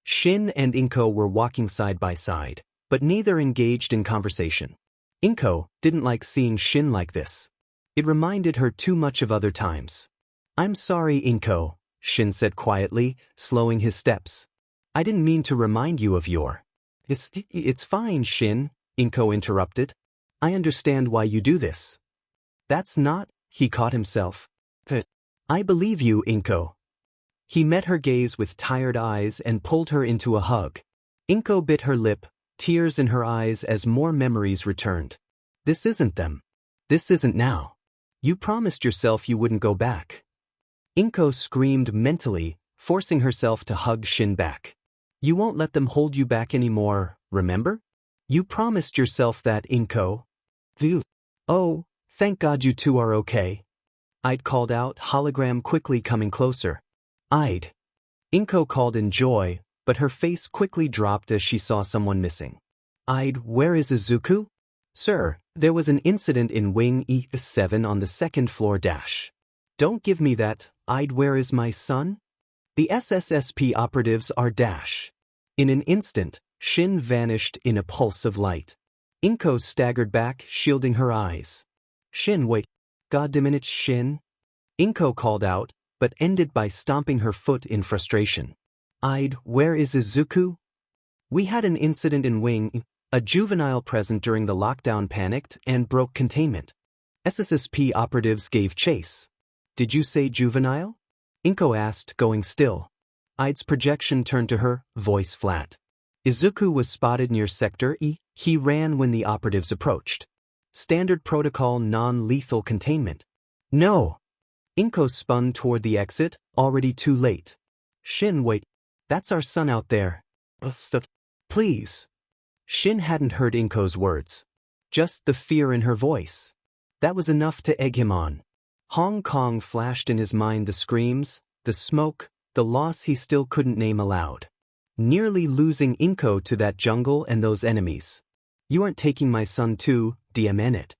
Shin and Inko were walking side by side, but neither engaged in conversation. Inko didn't like seeing Shin like this. It reminded her too much of other times. I'm sorry, Inko, Shin said quietly, slowing his steps. I didn't mean to remind you of your... It's fine, Shin, Inko interrupted. I understand why you do this. That's not, he caught himself. I believe you, Inko. He met her gaze with tired eyes and pulled her into a hug. Inko bit her lip, tears in her eyes as more memories returned. This isn't them. This isn't now. You promised yourself you wouldn't go back. Inko screamed mentally, forcing herself to hug Shin back. You won't let them hold you back anymore, remember? You promised yourself that, Inko. Phew. Oh, thank God you two are okay. I'd called out, hologram quickly coming closer. I'd. Inko called in joy, but her face quickly dropped as she saw someone missing. Where is Izuku? Sir, there was an incident in Wing E7 on the second floor dash. Don't give me that, where is my son? The SSSP operatives are dash. In an instant, Shin vanished in a pulse of light. Inko staggered back, shielding her eyes. Shin, wait. Goddamn it, Shin. Inko called out, but ended by stomping her foot in frustration. Where is Izuku? We had an incident in Wing, a juvenile present during the lockdown panicked and broke containment. SSSP operatives gave chase. Did you say juvenile? Inko asked, going still. Id's projection turned to her, voice flat. Izuku was spotted near Sector E. He ran when the operatives approached. Standard protocol non-lethal containment. No. Inko spun toward the exit, already too late. Shin, wait. That's our son out there. Please. Shin hadn't heard Inko's words. Just the fear in her voice. That was enough to egg him on. Hong Kong flashed in his mind, the screams, the smoke, the loss he still couldn't name aloud. nearly losing Inko to that jungle and those enemies. You aren't taking my son too, DMN it.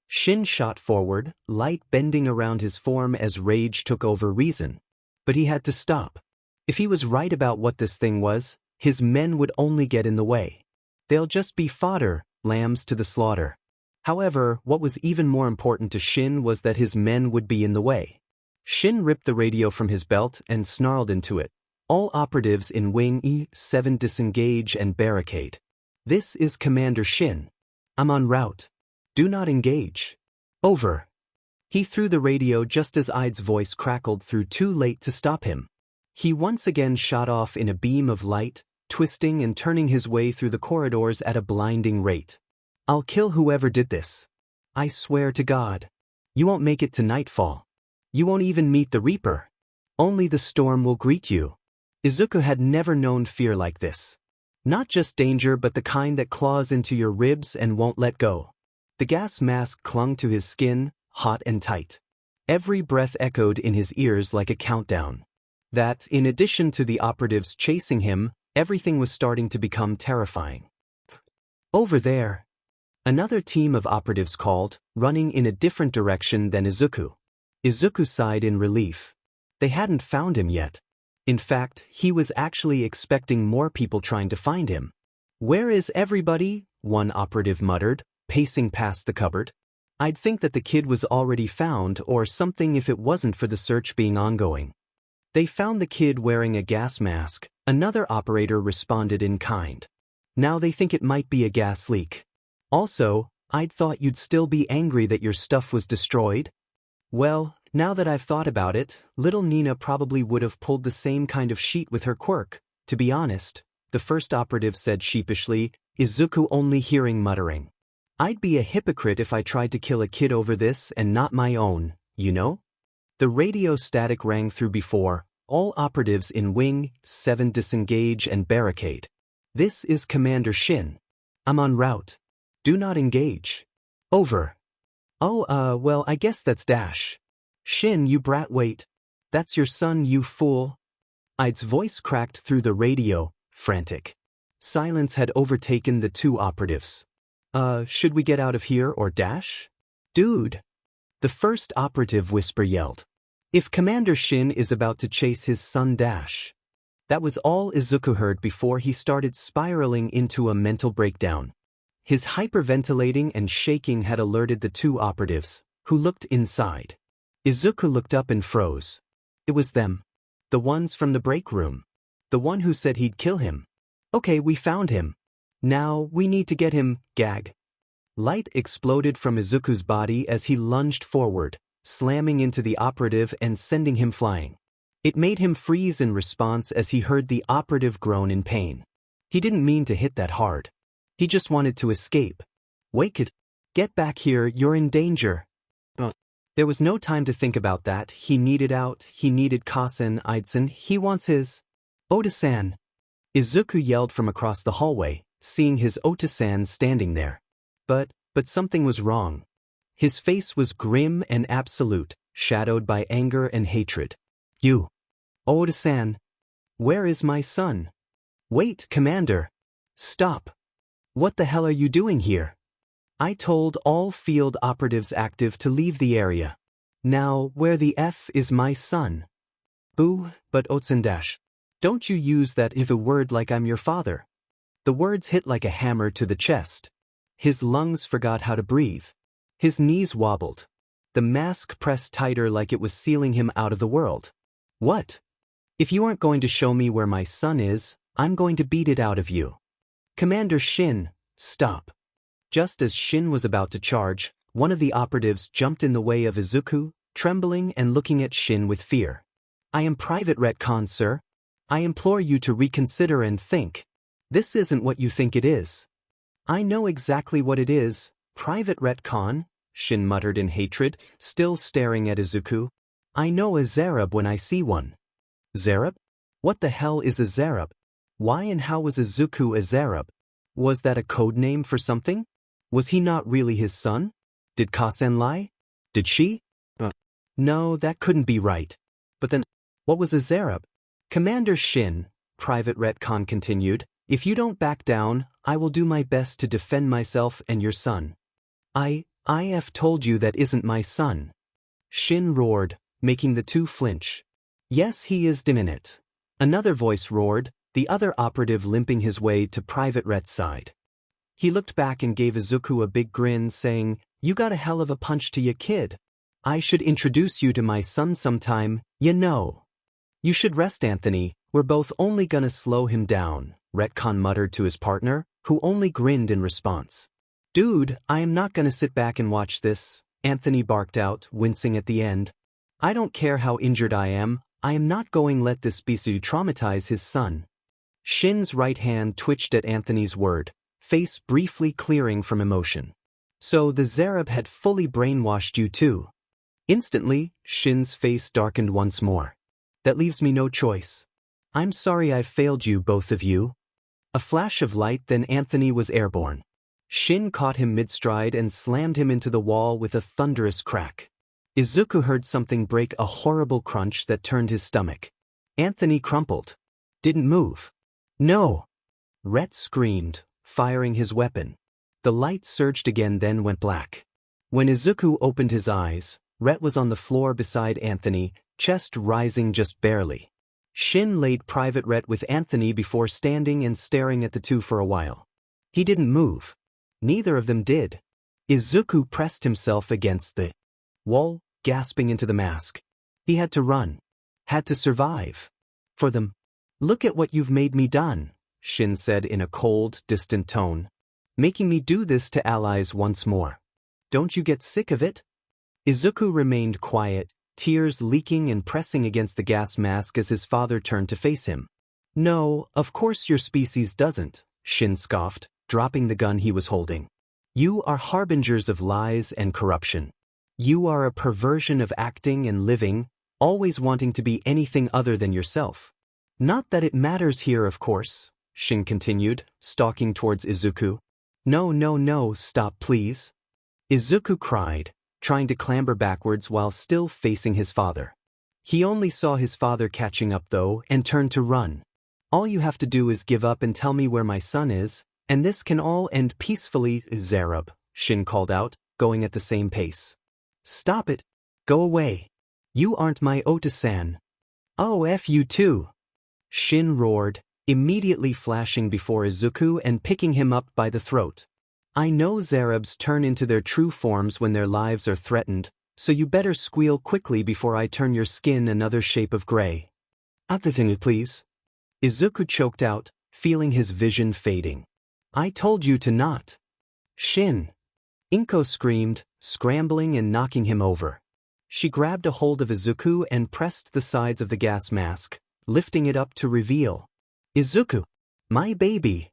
Shin shot forward, light bending around his form as rage took over reason. But he had to stop. If he was right about what this thing was, his men would only get in the way. They'll just be fodder, lambs to the slaughter. However, what was even more important to Shin was that his men would be in the way. Shin ripped the radio from his belt and snarled into it. All operatives in Wing E7 disengage and barricade. This is Commander Shin. I'm en route. Do not engage. Over. He threw the radio just as Ide's voice crackled through, too late to stop him. He once again shot off in a beam of light, twisting and turning his way through the corridors at a blinding rate. I'll kill whoever did this. I swear to God. You won't make it to nightfall. You won't even meet the Reaper. Only the storm will greet you. Izuku had never known fear like this. Not just danger, but the kind that claws into your ribs and won't let go. The gas mask clung to his skin, hot and tight. Every breath echoed in his ears like a countdown. That, in addition to the operatives chasing him, everything was starting to become terrifying. Over there. Another team of operatives called, running in a different direction than Izuku. Izuku sighed in relief. They hadn't found him yet. In fact, he was actually expecting more people trying to find him. Where is everybody? One operative muttered, pacing past the cupboard. I'd think that the kid was already found or something if it wasn't for the search being ongoing. They found the kid wearing a gas mask, another operator responded in kind. Now they think it might be a gas leak. Also, I'd thought you'd still be angry that your stuff was destroyed. Well, now that I've thought about it, little Nina probably would have pulled the same kind of sheet with her quirk. To be honest, the first operative said sheepishly, Izuku only hearing muttering. I'd be a hypocrite if I tried to kill a kid over this and not my own, you know? The radio static rang through before, all operatives in Wing 7 disengage and barricade. This is Commander Shin. I'm en route. Do not engage. Over. Oh, well, I guess that's Dash. Shin, you brat, wait. That's your son, you fool. Ide's voice cracked through the radio, frantic. Silence had overtaken the two operatives. Should we get out of here or dash? Dude. The first operative whisper yelled. If Commander Shin is about to chase his son Dash. That was all Izuku heard before he started spiraling into a mental breakdown. His hyperventilating and shaking had alerted the two operatives, who looked inside. Izuku looked up and froze. It was them. The ones from the break room. The one who said he'd kill him. Okay, we found him. Now, we need to get him, gag. Light exploded from Izuku's body as he lunged forward, slamming into the operative and sending him flying. It made him freeze in response as he heard the operative groan in pain. He didn't mean to hit that hard. He just wanted to escape. Wake it. Get back here, you're in danger. There was no time to think about that. He needed out, he needed Kasen Idsen, he wants his Oda-san. Izuku yelled from across the hallway, seeing his Oda-san standing there. But something was wrong. His face was grim and absolute, shadowed by anger and hatred. You. Oda-san. Where is my son? Wait, Commander. Stop. What the hell are you doing here? I told all field operatives active to leave the area. Now, where the F is my son? Boo, but Otsundash. Don't you use that if a word like I'm your father. The words hit like a hammer to the chest. His lungs forgot how to breathe. His knees wobbled. The mask pressed tighter like it was sealing him out of the world. What? If you aren't going to show me where my son is, I'm going to beat it out of you. Commander Shin, stop. Just as Shin was about to charge, one of the operatives jumped in the way of Izuku, trembling and looking at Shin with fear. I am Private Retcon, sir. I implore you to reconsider and think. This isn't what you think it is. I know exactly what it is, Private Retcon, Shin muttered in hatred, still staring at Izuku. I know a Zarab when I see one. Zarab? What the hell is a Zarab? Why and how was Izuku a Zarab? Was that a code name for something? Was he not really his son? Did Kasen lie? Did she? No, that couldn't be right. But then, what was a Zarab? Commander Shin, Private Retcon continued. If you don't back down, I will do my best to defend myself and your son. I have told you that isn't my son. Shin roared, making the two flinch. Yes, he is Diminit. Another voice roared, the other operative limping his way to Private Ret's side. He looked back and gave Izuku a big grin, saying, You got a hell of a punch to ya, kid. I should introduce you to my son sometime, you know. You should rest, Anthony, we're both only gonna slow him down, Retcon muttered to his partner, who only grinned in response. Dude, I am not gonna sit back and watch this, Anthony barked out, wincing at the end. I don't care how injured I am not going let this Bisu traumatize his son. Shin's right hand twitched at Anthony's word, face briefly clearing from emotion. So the Zerub had fully brainwashed you too. Instantly, Shin's face darkened once more. That leaves me no choice. I'm sorry I've failed you, both of you. A flash of light, then Anthony was airborne. Shin caught him mid-stride and slammed him into the wall with a thunderous crack. Izuku heard something break, a horrible crunch that turned his stomach. Anthony crumpled. Didn't move. No! Ret screamed, firing his weapon. The light surged again, then went black. When Izuku opened his eyes, Ret was on the floor beside Anthony, chest rising just barely. Shin laid Private Ret with Anthony before standing and staring at the two for a while. He didn't move. Neither of them did. Izuku pressed himself against the wall, gasping into the mask. He had to run. Had to survive. For them. Look at what you've made me done, Shin said in a cold, distant tone. Making me do this to allies once more. Don't you get sick of it? Izuku remained quiet, tears leaking and pressing against the gas mask as his father turned to face him. No, of course your species doesn't, Shin scoffed, dropping the gun he was holding. You are harbingers of lies and corruption. You are a perversion of acting and living, always wanting to be anything other than yourself. Not that it matters here, of course, Shin continued, stalking towards Izuku. No, stop please. Izuku cried, trying to clamber backwards while still facing his father. He only saw his father catching up though and turned to run. All you have to do is give up and tell me where my son is, and this can all end peacefully, Zerub, Shin called out, going at the same pace. Stop it. Go away. You aren't my Ota-san. Oh, F you too. Shin roared, immediately flashing before Izuku and picking him up by the throat. I know Zerubs turn into their true forms when their lives are threatened, so you better squeal quickly before I turn your skin another shape of gray. Other thing, please. Izuku choked out, feeling his vision fading. I told you to not. Shin. Inko screamed, scrambling and knocking him over. She grabbed a hold of Izuku and pressed the sides of the gas mask, lifting it up to reveal. Izuku. My baby.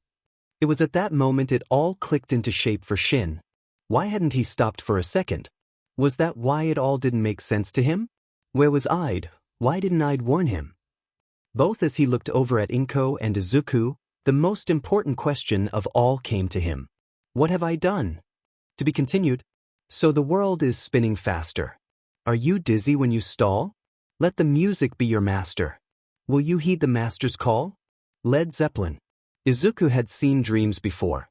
It was at that moment it all clicked into shape for Shin. Why hadn't he stopped for a second? Was that why it all didn't make sense to him? Where was Ide? Why didn't Ide warn him? Both as he looked over at Inko and Izuku, the most important question of all came to him. What have I done? To be continued. So the world is spinning faster. Are you dizzy when you stall? Let the music be your master. Will you heed the master's call? Led Zeppelin. Izuku had seen dreams before.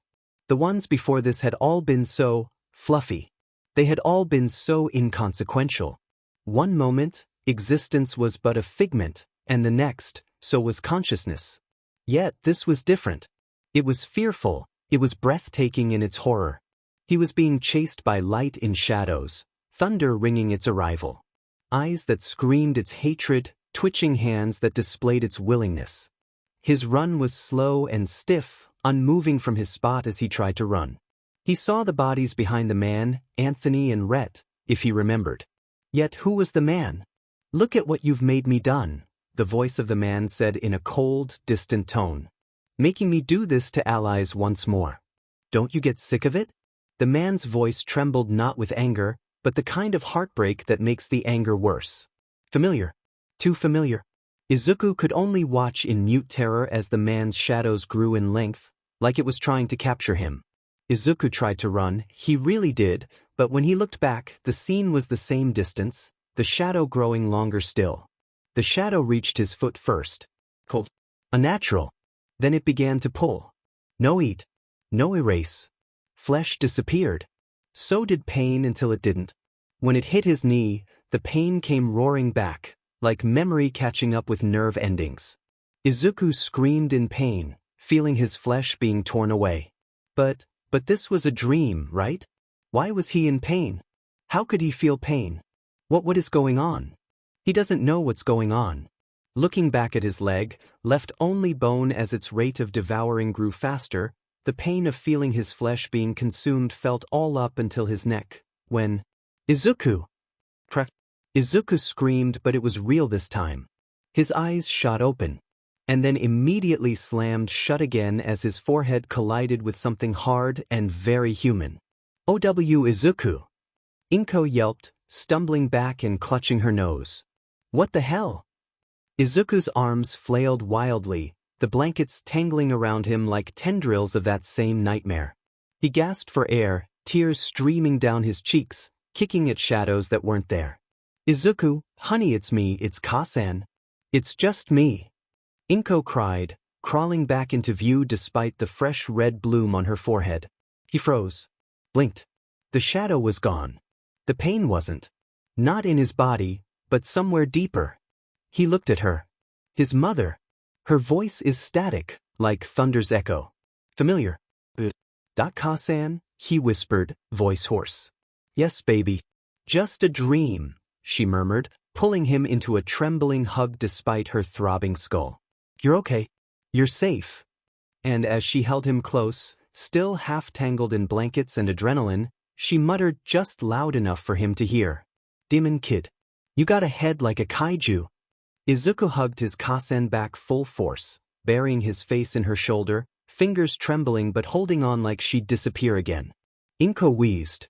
The ones before this had all been so fluffy. They had all been so inconsequential. One moment, existence was but a figment, and the next, so was consciousness. Yet this was different. It was fearful, it was breathtaking in its horror. He was being chased by light in shadows, thunder ringing its arrival. Eyes that screamed its hatred, twitching hands that displayed its willingness. His run was slow and stiff, unmoving from his spot as he tried to run. He saw the bodies behind the man, Anthony and Rhett, if he remembered. Yet who was the man? Look at what you've made me done, the voice of the man said in a cold, distant tone. Making me do this to allies once more. Don't you get sick of it? The man's voice trembled not with anger, but the kind of heartbreak that makes the anger worse. Familiar. Too familiar. Izuku could only watch in mute terror as the man's shadows grew in length, like it was trying to capture him. Izuku tried to run, he really did, but when he looked back, the scene was the same distance, the shadow growing longer still. The shadow reached his foot first. Cold. A natural. Then it began to pull. No eat. No erase. Flesh disappeared. So did pain until it didn't. When it hit his knee, the pain came roaring back, like memory catching up with nerve endings. Izuku screamed in pain, feeling his flesh being torn away. But this was a dream, right? Why was he in pain? How could he feel pain? What is going on? He doesn't know what's going on. Looking back at his leg, left only bone as its rate of devouring grew faster, the pain of feeling his flesh being consumed felt all up until his neck, when Izuku! Izuku screamed, but it was real this time. His eyes shot open, and then immediately slammed shut again as his forehead collided with something hard and very human. OW Izuku! Inko yelped, stumbling back and clutching her nose. What the hell? Izuku's arms flailed wildly, the blankets tangling around him like tendrils of that same nightmare. He gasped for air, tears streaming down his cheeks, kicking at shadows that weren't there. Izuku, honey, it's me, it's Kasan. It's just me. Inko cried, crawling back into view despite the fresh red bloom on her forehead. He froze. Blinked. The shadow was gone. The pain wasn't. Not in his body, but somewhere deeper. He looked at her. His mother. Her voice is static, like thunder's echo. Familiar. Kasan, he whispered, voice hoarse. Yes, baby. Just a dream, she murmured, pulling him into a trembling hug despite her throbbing skull. You're okay. You're safe. And as she held him close, still half-tangled in blankets and adrenaline, she muttered just loud enough for him to hear. Demon kid. You got a head like a kaiju. Izuku hugged his Kasen back full force, burying his face in her shoulder, fingers trembling but holding on like she'd disappear again. Inko wheezed.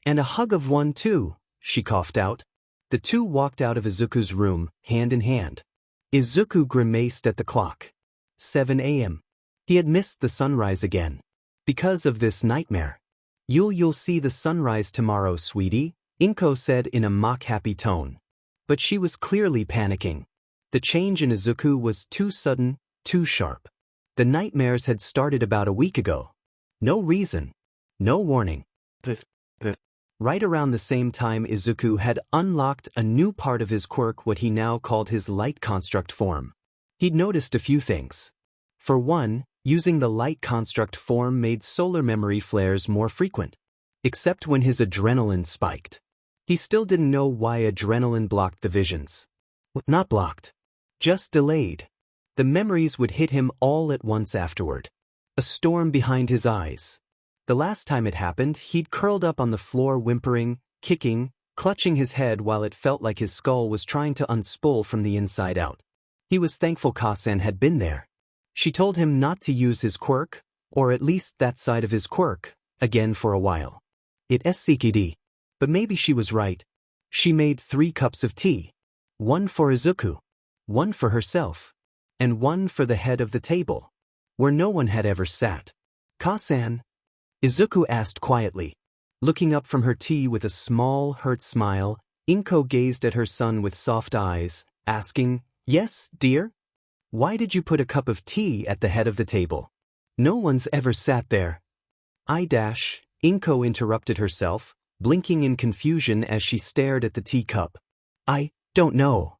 And a hug of one too, she coughed out. The two walked out of Izuku's room, hand in hand. Izuku grimaced at the clock. 7 a.m. He had missed the sunrise again. Because of this nightmare. You'll see the sunrise tomorrow, sweetie, Inko said in a mock-happy tone. But she was clearly panicking. The change in Izuku was too sudden, too sharp. The nightmares had started about a week ago. No reason. No warning. Right around the same time Izuku had unlocked a new part of his quirk, what he now called his light construct form. He'd noticed a few things. For one, using the light construct form made solar memory flares more frequent. Except when his adrenaline spiked. He still didn't know why adrenaline blocked the visions. Not blocked. Just delayed. The memories would hit him all at once afterward. A storm behind his eyes. The last time it happened, he'd curled up on the floor whimpering, kicking, clutching his head while it felt like his skull was trying to unspool from the inside out. He was thankful Kasan had been there. She told him not to use his quirk, or at least that side of his quirk, again for a while. It's CKD. But maybe she was right. She made 3 cups of tea. 1 for Izuku. 1 for herself. And 1 for the head of the table. Where no one had ever sat. Kasan? Izuku asked quietly. Looking up from her tea with a small, hurt smile, Inko gazed at her son with soft eyes, asking, Yes, dear? Why did you put a cup of tea at the head of the table? No one's ever sat there. Inko interrupted herself, blinking in confusion as she stared at the teacup. I don't know.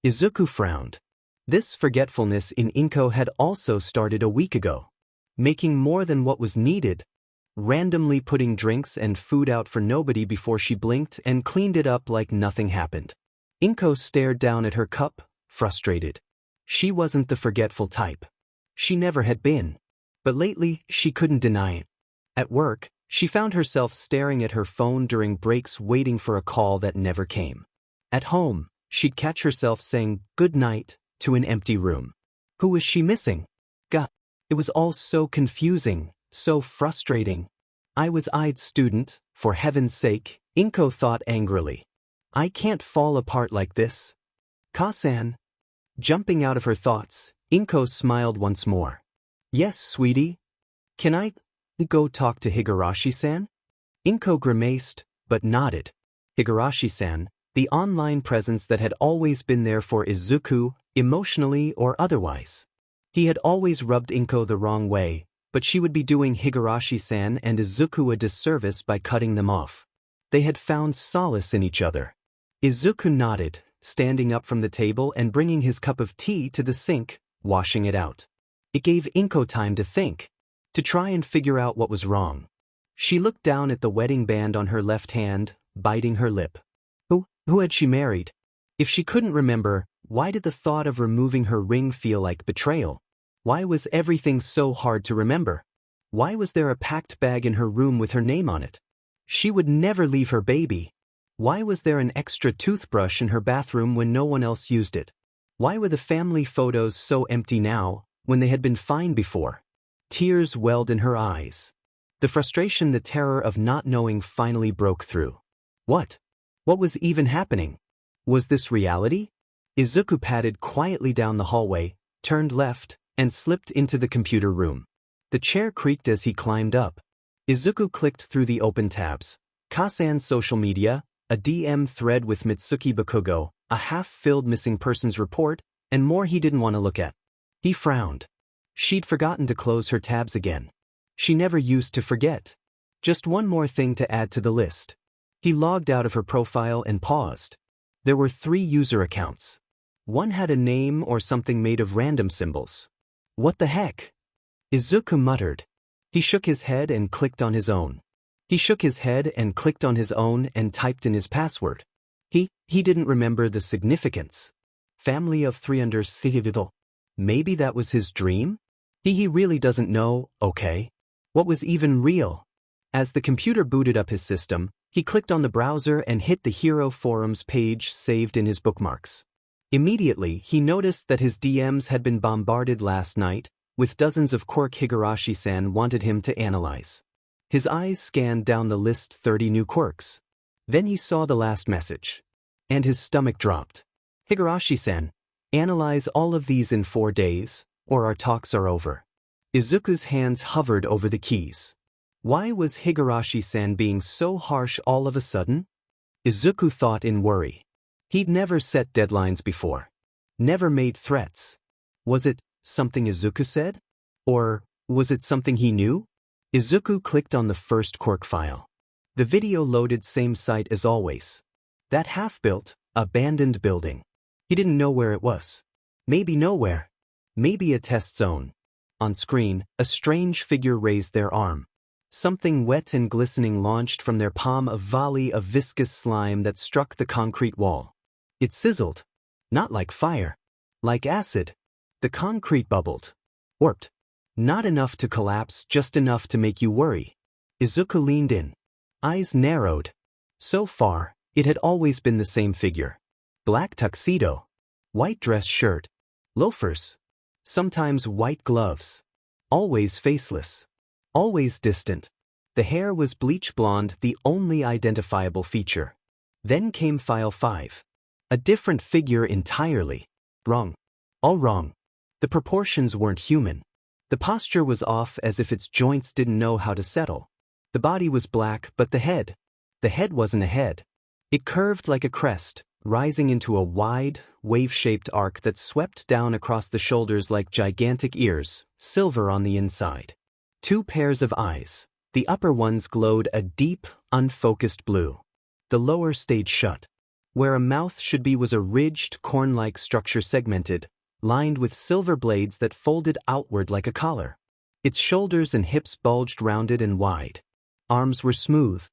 Izuku frowned. This forgetfulness in Inko had also started a week ago. Making more than what was needed. Randomly putting drinks and food out for nobody before she blinked and cleaned it up like nothing happened. Inko stared down at her cup, frustrated. She wasn't the forgetful type. She never had been. But lately, she couldn't deny it. At work, she found herself staring at her phone during breaks waiting for a call that never came. At home, she'd catch herself saying good night to an empty room. Who was she missing? God, it was all so confusing, so frustrating. I was student, for heaven's sake, Inko thought angrily. I can't fall apart like this. Kasan. Jumping out of her thoughts, Inko smiled once more. Yes, sweetie. Can I go talk to Higurashi-san? Inko grimaced, but nodded. Higurashi-san, the online presence that had always been there for Izuku, emotionally or otherwise. He had always rubbed Inko the wrong way, but she would be doing Higurashi-san and Izuku a disservice by cutting them off. They had found solace in each other. Izuku nodded, standing up from the table and bringing his cup of tea to the sink, washing it out. It gave Inko time to think, to try and figure out what was wrong. She looked down at the wedding band on her left hand, biting her lip. Who had she married? If she couldn't remember, why did the thought of removing her ring feel like betrayal? Why was everything so hard to remember? Why was there a packed bag in her room with her name on it? She would never leave her baby. Why was there an extra toothbrush in her bathroom when no one else used it? Why were the family photos so empty now, when they had been fine before? Tears welled in her eyes. The frustration, the terror of not knowing finally broke through. What? What was even happening? Was this reality? Izuku padded quietly down the hallway, turned left, and slipped into the computer room. The chair creaked as he climbed up. Izuku clicked through the open tabs. Kasan's social media, a DM thread with Mitsuki Bakugo, a half-filled missing persons report, and more he didn't want to look at. He frowned. She'd forgotten to close her tabs again. She never used to forget. Just one more thing to add to the list. He logged out of her profile and paused. There were 3 user accounts. One had a name or something made of random symbols. What the heck? Izuku muttered. He shook his head and clicked on his own. He shook his head and clicked on his own and typed in his password. He didn't remember the significance. Family of 300 Sihividal. Maybe that was his dream? He really doesn't know, okay? What was even real? As the computer booted up his system, he clicked on the browser and hit the Hero Forums page saved in his bookmarks. Immediately, he noticed that his DMs had been bombarded last night, with dozens of quirk Higurashi-san wanted him to analyze. His eyes scanned down the list 30 new quirks. Then he saw the last message. And his stomach dropped. Higurashi-san, analyze all of these in 4 days, or our talks are over. Izuku's hands hovered over the keys. Why was Higurashi-san being so harsh all of a sudden? Izuku thought in worry. He'd never set deadlines before. Never made threats. Was it something Izuku said? Or was it something he knew? Izuku clicked on the first quirk file. The video loaded same site as always. That half-built, abandoned building. He didn't know where it was. Maybe nowhere. Maybe a test zone. On screen, a strange figure raised their arm. Something wet and glistening launched from their palm, a volley of viscous slime that struck the concrete wall. It sizzled. Not like fire. Like acid. The concrete bubbled. Warped. Not enough to collapse, just enough to make you worry. Izuku leaned in. Eyes narrowed. So far, it had always been the same figure. Black tuxedo. White dress shirt. Loafers. Sometimes white gloves. Always faceless. Always distant. The hair was bleach blonde, the only identifiable feature. Then came file 5. A different figure entirely. Wrong. All wrong. The proportions weren't human. The posture was off, as if its joints didn't know how to settle. The body was black, but the head wasn't a head. It curved like a crest, rising into a wide, wave-shaped arc that swept down across the shoulders like gigantic ears, silver on the inside. 2 pairs of eyes. The upper ones glowed a deep, unfocused blue. The lower stayed shut. Where a mouth should be was a ridged, corn-like structure, segmented, lined with silver blades that folded outward like a collar. Its shoulders and hips bulged rounded and wide. Arms were smooth.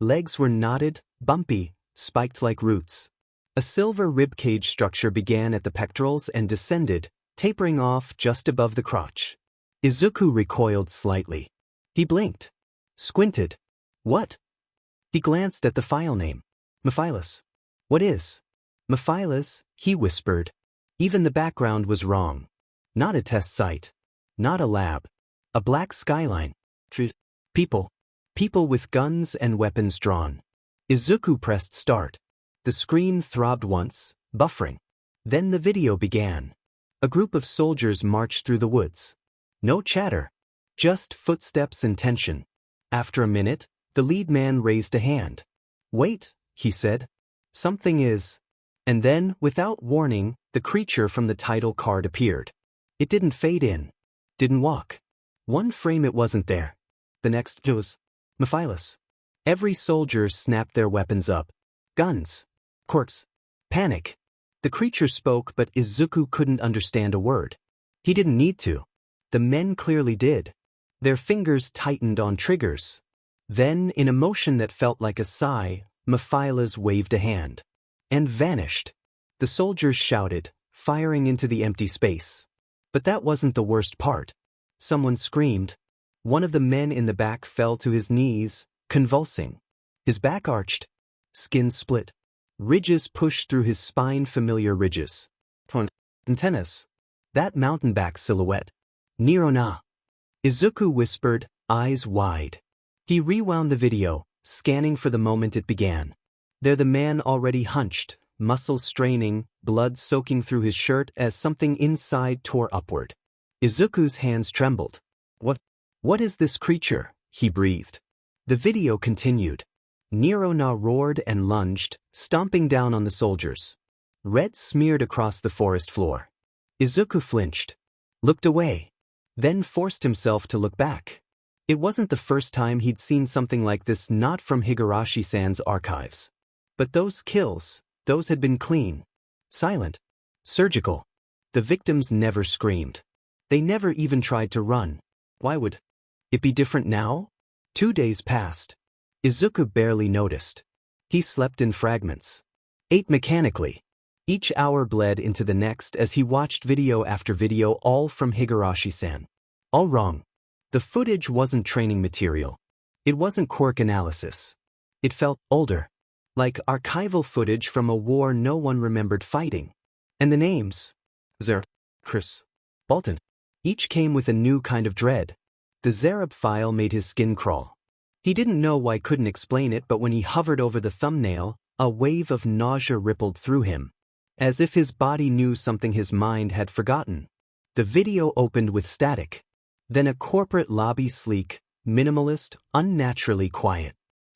Legs were knotted, bumpy, spiked like roots. A silver ribcage structure began at the pectorals and descended, tapering off just above the crotch. Izuku recoiled slightly. He blinked. Squinted. What? He glanced at the file name. Mephilus. What is? Mephilus, he whispered. Even the background was wrong. Not a test site. Not a lab. A black skyline. People. People with guns and weapons drawn. Izuku pressed start. The screen throbbed once, buffering. Then the video began. A group of soldiers marched through the woods. No chatter. Just footsteps and tension. After a minute, the lead man raised a hand. Wait, he said. Something is. And then, without warning, the creature from the title card appeared. It didn't fade in. Didn't walk. One frame it wasn't there. The next it was Mephilas. Every soldier snapped their weapons up. Guns. Corks. Panic. The creature spoke, but Izuku couldn't understand a word. He didn't need to. The men clearly did. Their fingers tightened on triggers. Then, in a motion that felt like a sigh, Mephilas waved a hand. And vanished. The soldiers shouted, firing into the empty space. But that wasn't the worst part. Someone screamed. One of the men in the back fell to his knees, convulsing. His back arched. Skin split. Ridges pushed through his spine, familiar ridges. Antennas. That mountain-back silhouette. Nirona. Izuku whispered, eyes wide. He rewound the video, scanning for the moment it began. There the man already hunched, muscles straining, blood soaking through his shirt as something inside tore upward. Izuku's hands trembled. What is this creature? He breathed. The video continued. Nirona roared and lunged, stomping down on the soldiers. Red smeared across the forest floor. Izuku flinched. Looked away. Then forced himself to look back. It wasn't the first time he'd seen something like this, not from Higurashi-san's archives. But those kills, those had been clean. Silent. Surgical. The victims never screamed. They never even tried to run. Why would it be different now? 2 days passed. Izuku barely noticed. He slept in fragments. Ate mechanically. Each hour bled into the next as he watched video after video, all from Higurashi-san. All wrong. The footage wasn't training material. It wasn't quirk analysis. It felt older. Like archival footage from a war no one remembered fighting. And the names. Zer. Chris. Bolton. Each came with a new kind of dread. The Zerub file made his skin crawl. He didn't know why, couldn't explain it, but when he hovered over the thumbnail, a wave of nausea rippled through him. As if his body knew something his mind had forgotten. The video opened with static. Then a corporate lobby, sleek, minimalist, unnaturally quiet.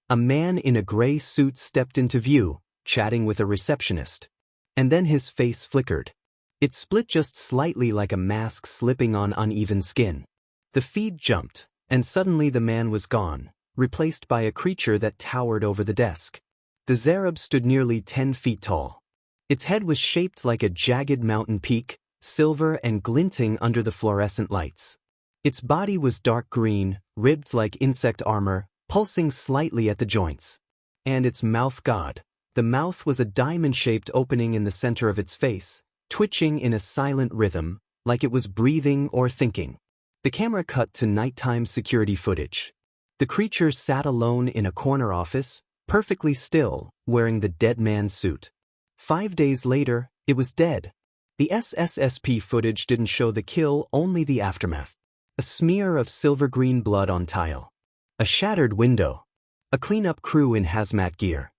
A man in a gray suit stepped into view, chatting with a receptionist. And then his face flickered. It split just slightly, like a mask slipping on uneven skin. The feed jumped, and suddenly the man was gone, replaced by a creature that towered over the desk. The Zerub stood nearly 10 feet tall. Its head was shaped like a jagged mountain peak, silver and glinting under the fluorescent lights. Its body was dark green, ribbed like insect armor, pulsing slightly at the joints. And its mouth, God. The mouth was a diamond-shaped opening in the center of its face, twitching in a silent rhythm, like it was breathing or thinking. The camera cut to nighttime security footage. The creature sat alone in a corner office, perfectly still, wearing the dead man's suit. 5 days later, it was dead. The SSSP footage didn't show the kill, only the aftermath. A smear of silver-green blood on tile. A shattered window. A cleanup crew in hazmat gear.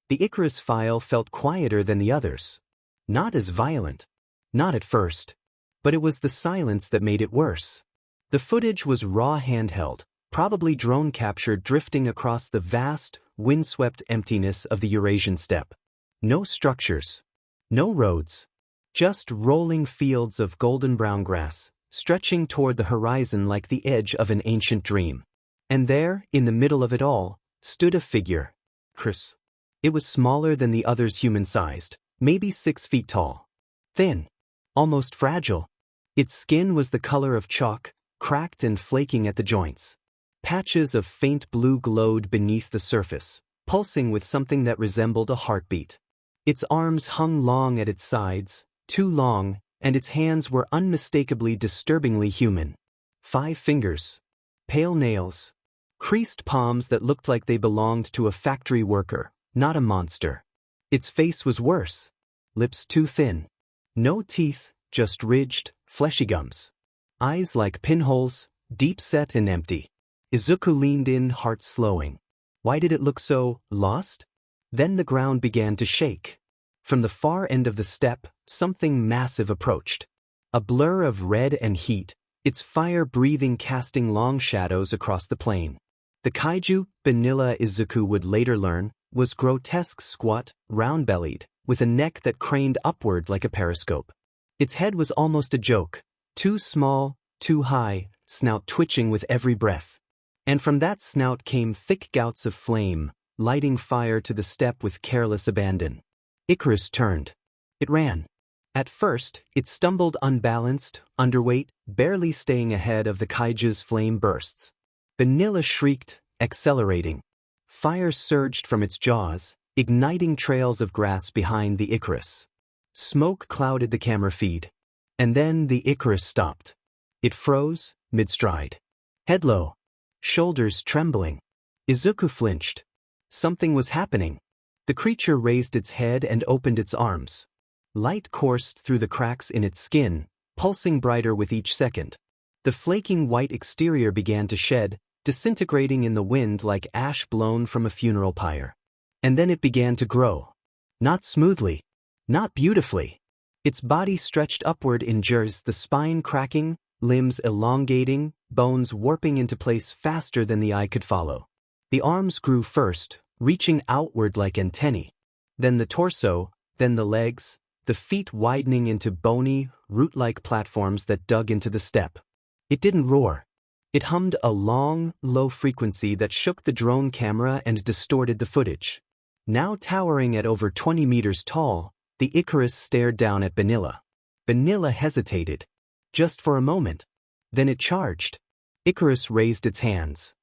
The Icarus file felt quieter than the others. Not as violent. Not at first. But it was the silence that made it worse. The footage was raw, handheld, probably drone captured, drifting across the vast, windswept emptiness of the Eurasian steppe. No structures. No roads. Just rolling fields of golden brown grass, stretching toward the horizon like the edge of an ancient dream. And there, in the middle of it all, stood a figure. Chris. It was smaller than the others, human-sized, maybe 6 feet tall. Thin. Almost fragile. Its skin was the color of chalk, cracked and flaking at the joints. Patches of faint blue glowed beneath the surface, pulsing with something that resembled a heartbeat. Its arms hung long at its sides, too long, and its hands were unmistakably, disturbingly human. 5 fingers. Pale nails. Creased palms that looked like they belonged to a factory worker, not a monster. Its face was worse. Lips too thin. No teeth, just ridged, fleshy gums. Eyes like pinholes, deep-set and empty. Izuku leaned in, heart slowing. Why did it look so lost? Then the ground began to shake. From the far end of the steppe, something massive approached. A blur of red and heat, its fire breathing, casting long shadows across the plain. The kaiju, Vanilla, Izuku would later learn, was grotesque, squat, round-bellied, with a neck that craned upward like a periscope. Its head was almost a joke. Too small, too high, snout twitching with every breath. And from that snout came thick gouts of flame, lighting fire to the steppe with careless abandon. Icarus turned. It ran. At first, it stumbled unbalanced, underweight, barely staying ahead of the kaiju's flame bursts. Vanilla shrieked, accelerating. Fire surged from its jaws, igniting trails of grass behind the Icarus. Smoke clouded the camera feed. And then the Icarus stopped. It froze, mid-stride. Head low. Shoulders trembling. Izuku flinched. Something was happening. The creature raised its head and opened its arms. Light coursed through the cracks in its skin, pulsing brighter with each second. The flaking white exterior began to shed, disintegrating in the wind like ash blown from a funeral pyre. And then it began to grow. Not smoothly. Not beautifully. Its body stretched upward in jerks, the spine cracking, limbs elongating, bones warping into place faster than the eye could follow. The arms grew first, reaching outward like antennae. Then the torso, then the legs, the feet widening into bony, root-like platforms that dug into the steppe. It didn't roar. It hummed a long, low frequency that shook the drone camera and distorted the footage. Now towering at over 20 meters tall, the Icarus stared down at Vanilla. Vanilla hesitated. Just for a moment. Then it charged. Icarus raised its hands.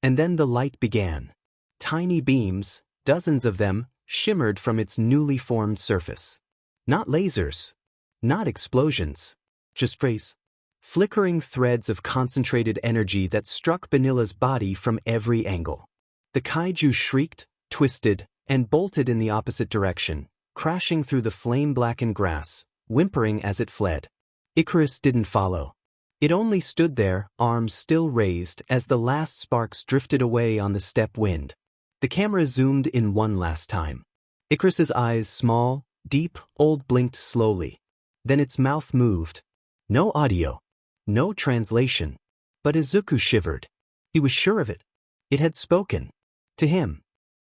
And then the light began. Tiny beams, dozens of them, shimmered from its newly formed surface. Not lasers. Not explosions. Just rays. Flickering threads of concentrated energy that struck Vanilla's body from every angle. The kaiju shrieked, twisted, and bolted in the opposite direction, crashing through the flame-blackened grass, whimpering as it fled. Icarus didn't follow. It only stood there, arms still raised, as the last sparks drifted away on the steppe wind. The camera zoomed in one last time. Icarus's eyes, small, deep, old, blinked slowly. Then its mouth moved. No audio. No translation. But Izuku shivered. He was sure of it. It had spoken. To him.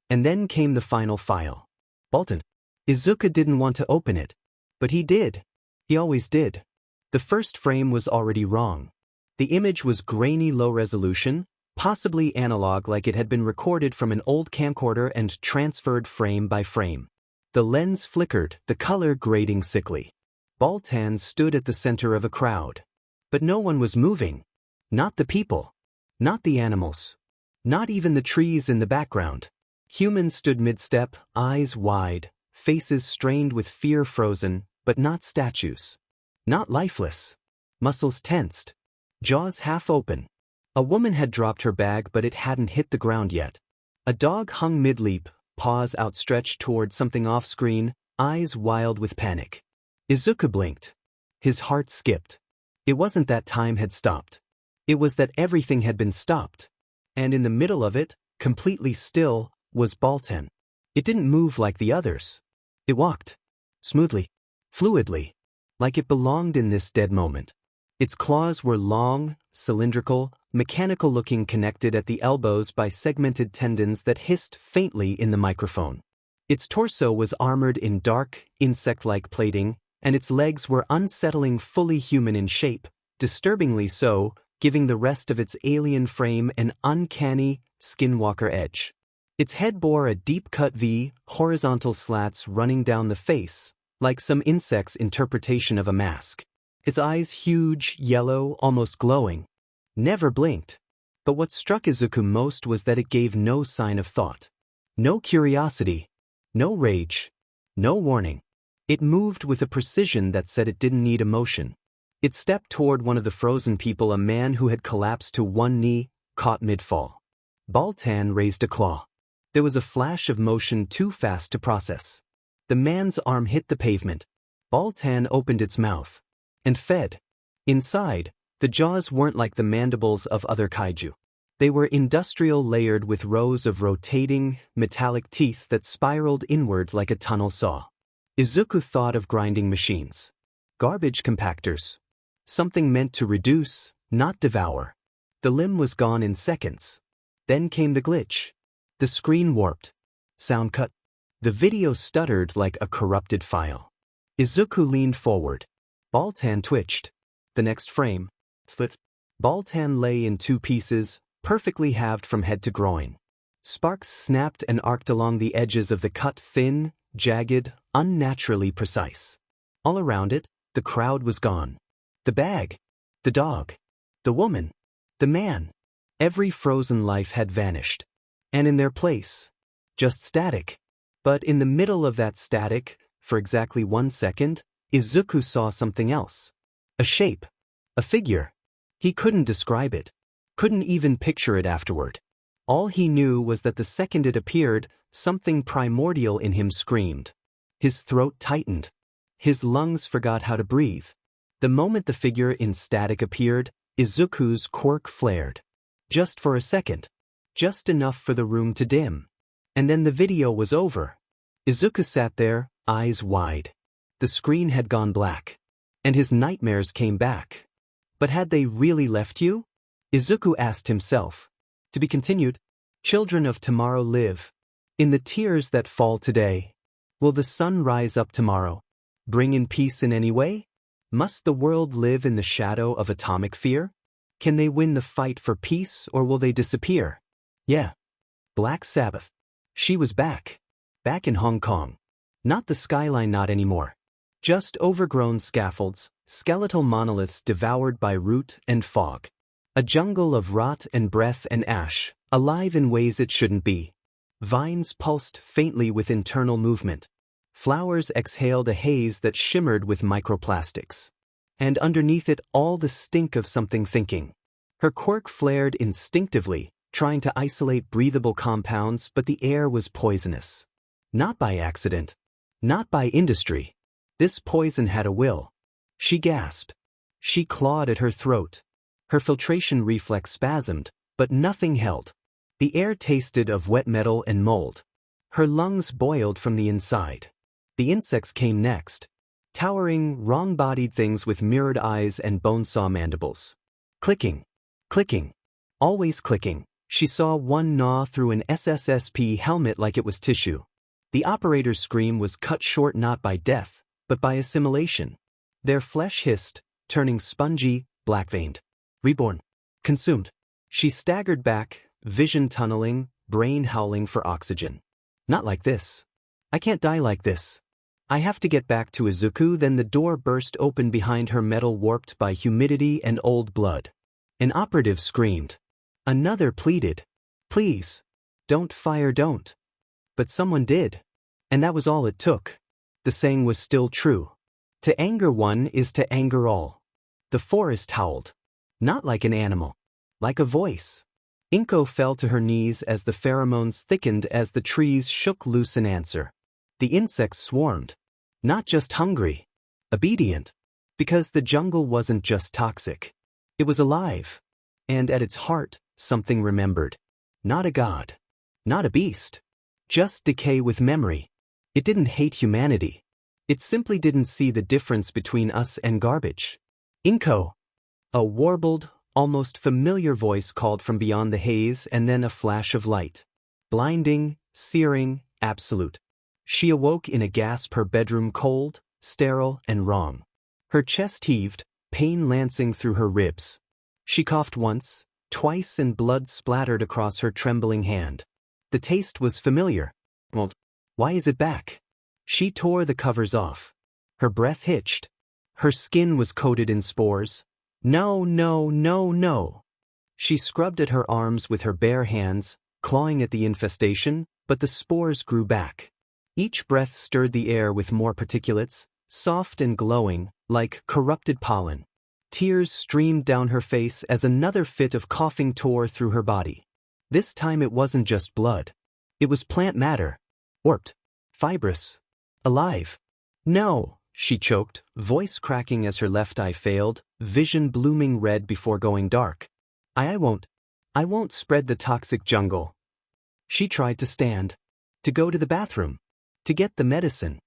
And then came the final file. Bolton. Izuku didn't want to open it. But he did. He always did. The first frame was already wrong. The image was grainy low resolution, possibly analog, like it had been recorded from an old camcorder and transferred frame by frame. The lens flickered, the color grading sickly. Baltan stood at the center of a crowd. But no one was moving. Not the people. Not the animals. Not even the trees in the background. Humans stood mid-step, eyes wide, faces strained with fear, frozen, but not statues. Not lifeless. Muscles tensed. Jaws half open. A woman had dropped her bag, but it hadn't hit the ground yet. A dog hung mid-leap, paws outstretched toward something off-screen, eyes wild with panic. Izuku blinked. His heart skipped. It wasn't that time had stopped. It was that everything had been stopped. And in the middle of it, completely still, was Baltan. It didn't move like the others. It walked. Smoothly. Fluidly. Like it belonged in this dead moment. Its claws were long, cylindrical, mechanical-looking, connected at the elbows by segmented tendons that hissed faintly in the microphone. Its torso was armored in dark, insect-like plating, and its legs were unsettlingly fully human in shape, disturbingly so, giving the rest of its alien frame an uncanny, skinwalker edge. Its head bore a deep-cut V, horizontal slats running down the face, like some insect's interpretation of a mask. Its eyes huge, yellow, almost glowing. Never blinked. But what struck Izuku most was that it gave no sign of thought. No curiosity. No rage. No warning. It moved with a precision that said it didn't need emotion. It stepped toward one of the frozen people, a man who had collapsed to one knee, caught mid-fall. Baltan raised a claw. There was a flash of motion too fast to process. The man's arm hit the pavement. Baltan opened its mouth. And fed. Inside, the jaws weren't like the mandibles of other kaiju. They were industrial, layered with rows of rotating, metallic teeth that spiraled inward like a tunnel saw. Izuku thought of grinding machines. Garbage compactors. Something meant to reduce, not devour. The limb was gone in seconds. Then came the glitch. The screen warped. Sound cut. The video stuttered like a corrupted file. Izuku leaned forward. Baltan twitched. The next frame. Split. Baltan lay in two pieces, perfectly halved from head to groin. Sparks snapped and arced along the edges of the cut, thin, jagged, unnaturally precise. All around it, the crowd was gone. The bag. The dog. The woman. The man. Every frozen life had vanished. And in their place, just static. But in the middle of that static, for exactly 1 second, Izuku saw something else. A shape. A figure. He couldn't describe it. Couldn't even picture it afterward. All he knew was that the second it appeared, something primordial in him screamed. His throat tightened. His lungs forgot how to breathe. The moment the figure in static appeared, Izuku's quirk flared. Just for a second. Just enough for the room to dim. And then the video was over. Izuku sat there, eyes wide. The screen had gone black. And his nightmares came back. But had they really left you? Izuku asked himself. To be continued. Children of tomorrow live. In the tears that fall today. Will the sun rise up tomorrow? Bring in peace in any way? Must the world live in the shadow of atomic fear? Can they win the fight for peace, or will they disappear? Yeah. Black Sabbath. She was back. Back in Hong Kong. Not the skyline, not anymore. Just overgrown scaffolds, skeletal monoliths devoured by root and fog. A jungle of rot and breath and ash, alive in ways it shouldn't be. Vines pulsed faintly with internal movement. Flowers exhaled a haze that shimmered with microplastics. And underneath it all the stink of something thinking. Her quirk flared instinctively, trying to isolate breathable compounds, but the air was poisonous. Not by accident. Not by industry. This poison had a will. She gasped. She clawed at her throat. Her filtration reflex spasmed, but nothing held. The air tasted of wet metal and mold. Her lungs boiled from the inside. The insects came next. Towering, wrong-bodied things with mirrored eyes and bone-saw mandibles. Clicking. Clicking. Always clicking. She saw one gnaw through an SSSP helmet like it was tissue. The operator's scream was cut short not by death, but by assimilation. Their flesh hissed, turning spongy, black-veined. Reborn. Consumed. She staggered back, vision tunneling, brain howling for oxygen. Not like this. I can't die like this. I have to get back to Izuku. Then the door burst open behind her, metal warped by humidity and old blood. An operative screamed. Another pleaded. Please. Don't fire, don't. But someone did. And that was all it took. The saying was still true. To anger one is to anger all. The forest howled. Not like an animal. Like a voice. Inko fell to her knees as the pheromones thickened, as the trees shook loose in answer. The insects swarmed. Not just hungry. Obedient. Because the jungle wasn't just toxic. It was alive. And at its heart, something remembered. Not a god. Not a beast. Just decay with memory. It didn't hate humanity. It simply didn't see the difference between us and garbage. Inko. A warbled, almost familiar voice called from beyond the haze, and then a flash of light. Blinding, searing, absolute. She awoke in a gasp, her bedroom cold, sterile, and wrong. Her chest heaved, pain lancing through her ribs. She coughed once, twice, and blood splattered across her trembling hand. The taste was familiar. Well, why is it back? She tore the covers off. Her breath hitched. Her skin was coated in spores. No, no, no, no. She scrubbed at her arms with her bare hands, clawing at the infestation, but the spores grew back. Each breath stirred the air with more particulates, soft and glowing, like corrupted pollen. Tears streamed down her face as another fit of coughing tore through her body. This time it wasn't just blood. It was plant matter. Warped. Fibrous. Alive. No, she choked, voice cracking as her left eye failed, vision blooming red before going dark. I won't spread the toxic jungle. She tried to stand. To go to the bathroom. To get the medicine.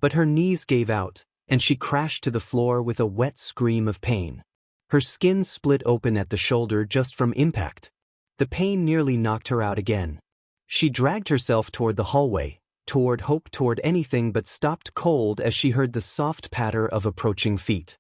But her knees gave out, and she crashed to the floor with a wet scream of pain. Her skin split open at the shoulder just from impact. The pain nearly knocked her out again. She dragged herself toward the hallway, toward hope, toward anything, but stopped cold as she heard the soft patter of approaching feet.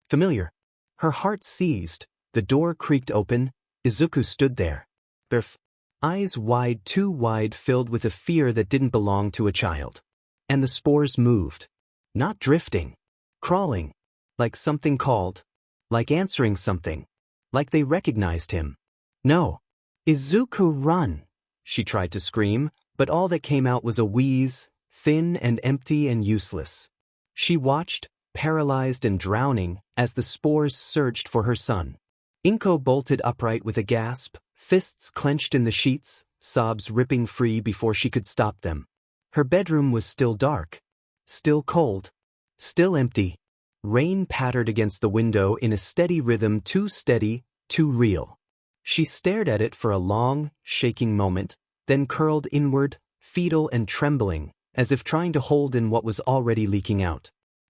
Familiar. Her heart seized. The door creaked open. Izuku stood there. Berf. Eyes wide, too wide, filled with a fear that didn't belong to a child. And the spores moved. Not drifting. Crawling. Like something called. Like answering something. Like they recognized him. No. Izuku, run! She tried to scream, but all that came out was a wheeze, thin and empty and useless. She watched, paralyzed and drowning, as the spores surged for her son. Inko bolted upright with a gasp, fists clenched in the sheets, sobs ripping free before she could stop them. Her bedroom was still dark. Still cold. Still empty. Rain pattered against the window in a steady rhythm, too steady, too real. She stared at it for a long, shaking moment, then curled inward, fetal and trembling, as if trying to hold in what was already leaking out.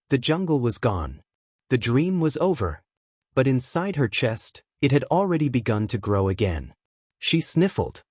The jungle was gone. The dream was over. But inside her chest, it had already begun to grow again. She sniffled.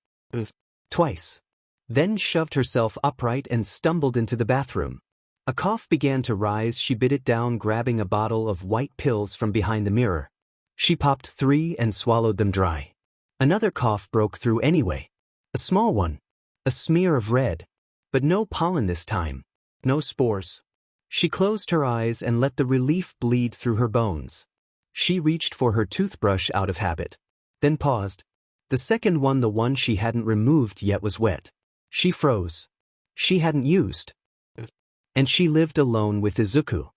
Twice. Then shoved herself upright and stumbled into the bathroom. A cough began to rise. She bit it down, grabbing a bottle of white pills from behind the mirror. She popped 3 and swallowed them dry. Another cough broke through anyway. A small one. A smear of red. But no pollen this time. No spores. She closed her eyes and let the relief bleed through her bones. She reached for her toothbrush out of habit. Then paused. The second one, the one she hadn't removed yet, was wet. She froze. She hadn't used. And she lived alone with Izuku.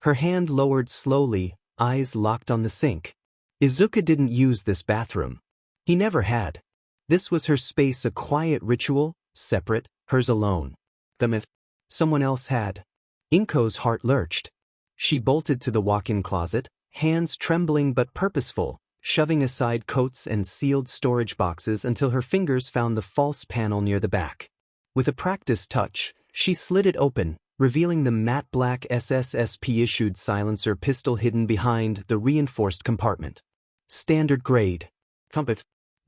Her hand lowered slowly, eyes locked on the sink. Izuku didn't use this bathroom. He never had. This was her space, a quiet ritual, separate, hers alone. Someone else had. Inko's heart lurched. She bolted to the walk-in closet, hands trembling but purposeful, shoving aside coats and sealed storage boxes until her fingers found the false panel near the back. With a practiced touch, she slid it open, revealing the matte black SSSP-issued silencer pistol hidden behind the reinforced compartment. Standard grade.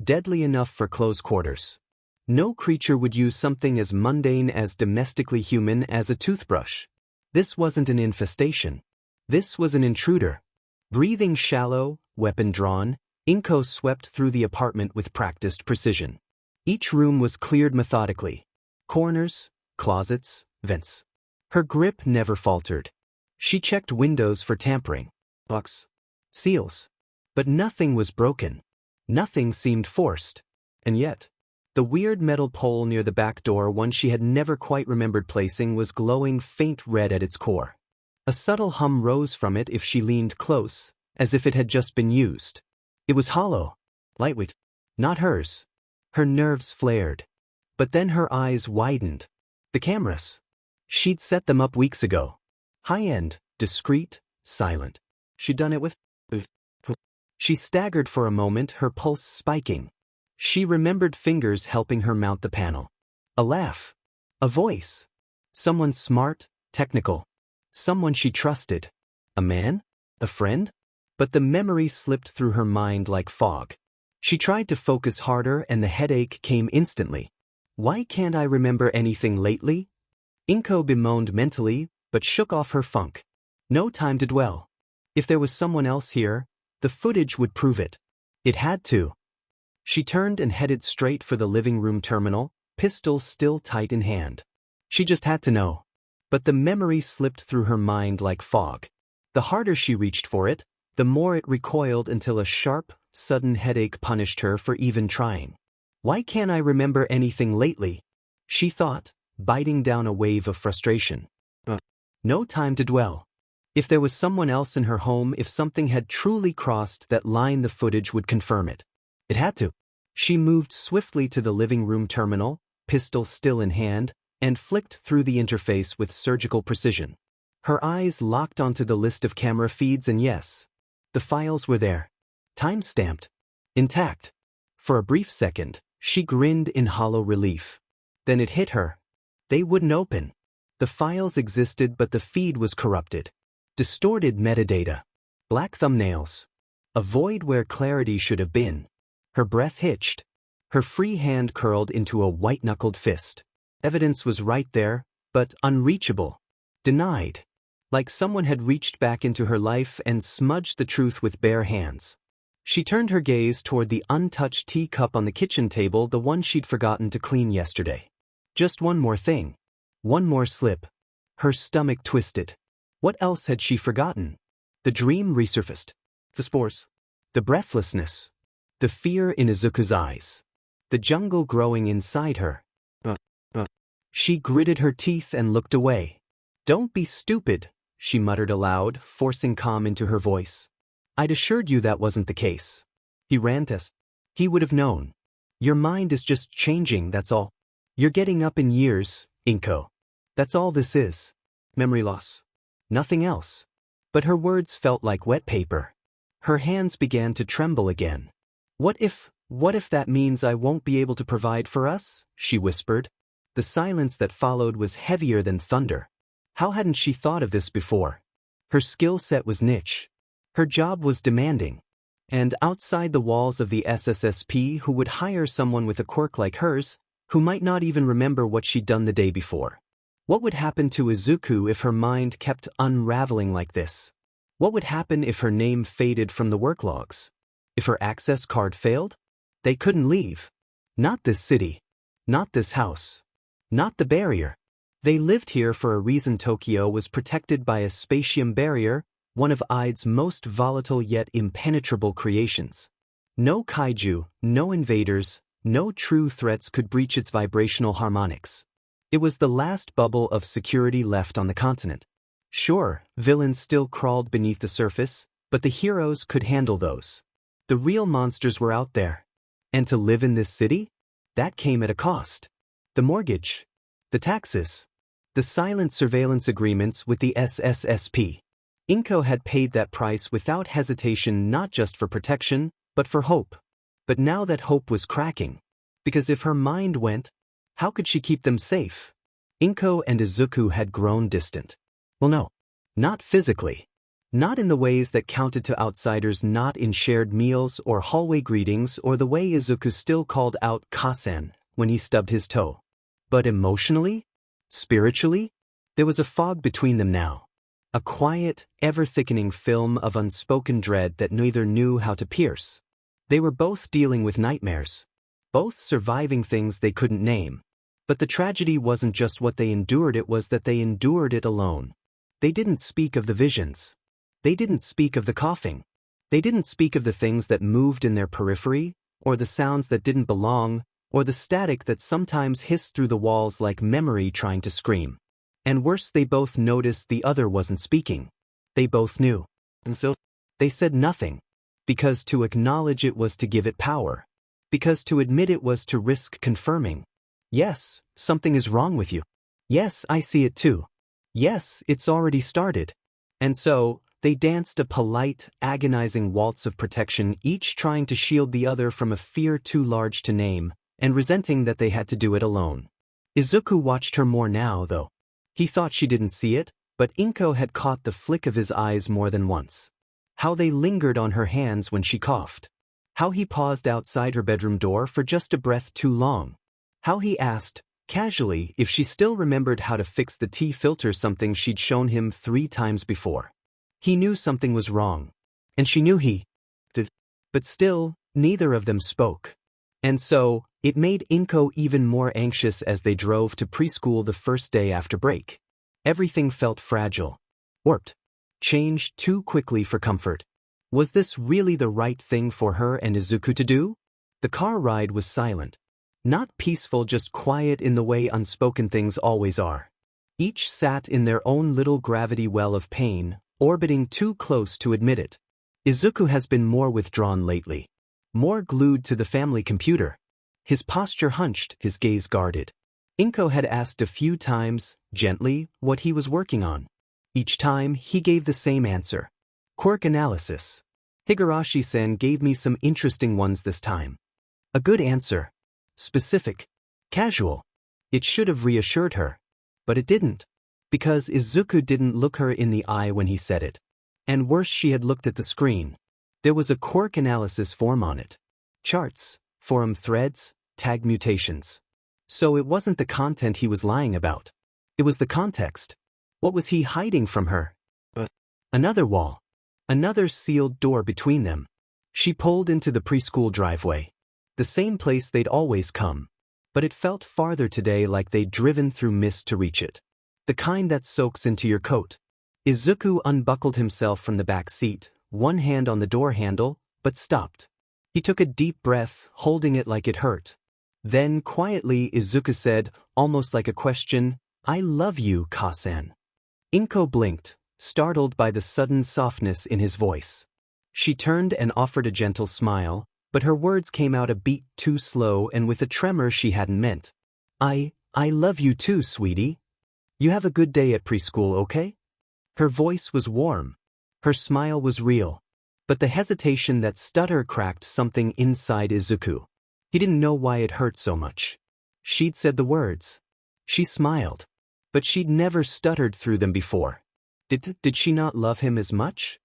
Deadly enough for close quarters. No creature would use something as mundane, as domestically human as a toothbrush. This wasn't an infestation. This was an intruder. Breathing shallow, weapon drawn, Inko swept through the apartment with practiced precision. Each room was cleared methodically. Corners, closets, vents. Her grip never faltered. She checked windows for tampering. Locks. Seals. But nothing was broken. Nothing seemed forced. And yet, the weird metal pole near the back door, one she had never quite remembered placing, was glowing faint red at its core. A subtle hum rose from it if she leaned close, as if it had just been used. It was hollow. Lightweight. Not hers. Her nerves flared. But then her eyes widened. The cameras. She'd set them up weeks ago. High-end, discreet, silent. She'd done it with... She staggered for a moment, her pulse spiking. She remembered fingers helping her mount the panel. A laugh. A voice. Someone smart, technical. Someone she trusted. A man? A friend? But the memory slipped through her mind like fog. She tried to focus harder and the headache came instantly. Why can't I remember anything lately? Inko bemoaned mentally, but shook off her funk. No time to dwell. If there was someone else here, the footage would prove it. It had to. She turned and headed straight for the living room terminal, pistol still tight in hand. She just had to know. But the memory slipped through her mind like fog. The harder she reached for it, the more it recoiled until a sharp, sudden headache punished her for even trying. Why can't I remember anything lately? She thought, biting down a wave of frustration. No time to dwell. If there was someone else in her home, if something had truly crossed that line, the footage would confirm it. It had to. She moved swiftly to the living room terminal, pistol still in hand, and flicked through the interface with surgical precision. Her eyes locked onto the list of camera feeds, and yes, the files were there. Time-stamped. Intact. For a brief second, she grinned in hollow relief. Then it hit her. They wouldn't open. The files existed, but the feed was corrupted. Distorted metadata. Black thumbnails. A void where clarity should have been. Her breath hitched. Her free hand curled into a white-knuckled fist. Evidence was right there, but unreachable. Denied. like someone had reached back into her life and smudged the truth with bare hands. She turned her gaze toward the untouched teacup on the kitchen table, the one she'd forgotten to clean yesterday. Just one more thing. One more slip. Her stomach twisted. What else had she forgotten? The dream resurfaced. The spores. The breathlessness. The fear in Izuku's eyes. The jungle growing inside her. She gritted her teeth and looked away. "Don't be stupid," she muttered aloud, forcing calm into her voice. "I'd assured you that wasn't the case." He ran to us. He would have known. "Your mind is just changing, that's all. You're getting up in years, Inko. That's all this is. Memory loss. Nothing else." But her words felt like wet paper. Her hands began to tremble again. What if that means I won't be able to provide for us?" she whispered. The silence that followed was heavier than thunder. How hadn't she thought of this before? Her skill set was niche. Her job was demanding. And outside the walls of the SSSP, who would hire someone with a quirk like hers, who might not even remember what she'd done the day before? What would happen to Izuku if her mind kept unraveling like this? What would happen if her name faded from the work logs? If her access card failed? They couldn't leave. Not this city. Not this house. Not the barrier. They lived here for a reason. Tokyo was protected by a spatium barrier, one of Ide's most volatile yet impenetrable creations. No kaiju, no invaders, no true threats could breach its vibrational harmonics. It was the last bubble of security left on the continent. Sure, villains still crawled beneath the surface, but the heroes could handle those. The real monsters were out there. And to live in this city? That came at a cost. The mortgage. The taxes. The silent surveillance agreements with the SSSP. Inko had paid that price without hesitation, not just for protection, but for hope. But now that hope was cracking. Because if her mind went, how could she keep them safe? Inko and Izuku had grown distant. Well, no. Not physically. Not in the ways that counted to outsiders, not in shared meals or hallway greetings or the way Izuku still called out Kasen when he stubbed his toe. But emotionally? Spiritually? There was a fog between them now. A quiet, ever-thickening film of unspoken dread that neither knew how to pierce. They were both dealing with nightmares. Both surviving things they couldn't name. But the tragedy wasn't just what they endured, it was that they endured it alone. They didn't speak of the visions. They didn't speak of the coughing. They didn't speak of the things that moved in their periphery, or the sounds that didn't belong, or the static that sometimes hissed through the walls like memory trying to scream. And worse, they both noticed the other wasn't speaking. They both knew. And so, they said nothing. Because to acknowledge it was to give it power. Because to admit it was to risk confirming. Yes, something is wrong with you. Yes, I see it too. Yes, it's already started. And so, they danced a polite, agonizing waltz of protection, each trying to shield the other from a fear too large to name, and resenting that they had to do it alone. Izuku watched her more now, though. He thought she didn't see it, but Inko had caught the flick of his eyes more than once. How they lingered on her hands when she coughed. How he paused outside her bedroom door for just a breath too long. How he asked, casually, if she still remembered how to fix the tea filter, something she'd shown him 3 times before. He knew something was wrong. And she knew he did. But still, neither of them spoke. And so, it made Inko even more anxious as they drove to preschool the first day after break. Everything felt fragile. Warped. Changed too quickly for comfort. Was this really the right thing for her and Izuku to do? The car ride was silent. Not peaceful, just quiet in the way unspoken things always are. Each sat in their own little gravity well of pain, orbiting too close to admit it. Izuku has been more withdrawn lately. More glued to the family computer. His posture hunched, his gaze guarded. Inko had asked a few times, gently, what he was working on. Each time, he gave the same answer. Quirk analysis. Higurashi-san gave me some interesting ones this time. A good answer. Specific. Casual. It should have reassured her. But it didn't. Because Izuku didn't look her in the eye when he said it. And worse, she had looked at the screen. There was a quirk analysis form on it. Charts, forum threads, tag mutations. So it wasn't the content he was lying about. It was the context. What was he hiding from her? Another wall. Another sealed door between them. She pulled into the preschool driveway. The same place they'd always come. But it felt farther today, like they'd driven through mist to reach it. The kind that soaks into your coat. Izuku unbuckled himself from the back seat, one hand on the door handle, but stopped. He took a deep breath, holding it like it hurt. Then, quietly, Izuku said, almost like a question, "I love you, Ka-san." Inko blinked, startled by the sudden softness in his voice. She turned and offered a gentle smile, but her words came out a beat too slow and with a tremor she hadn't meant. I love you too, sweetie. You have a good day at preschool, okay?" Her voice was warm. Her smile was real. But the hesitation, that stutter, cracked something inside Izuku. He didn't know why it hurt so much. She'd said the words. She smiled. But she'd never stuttered through them before. Did she not love him as much?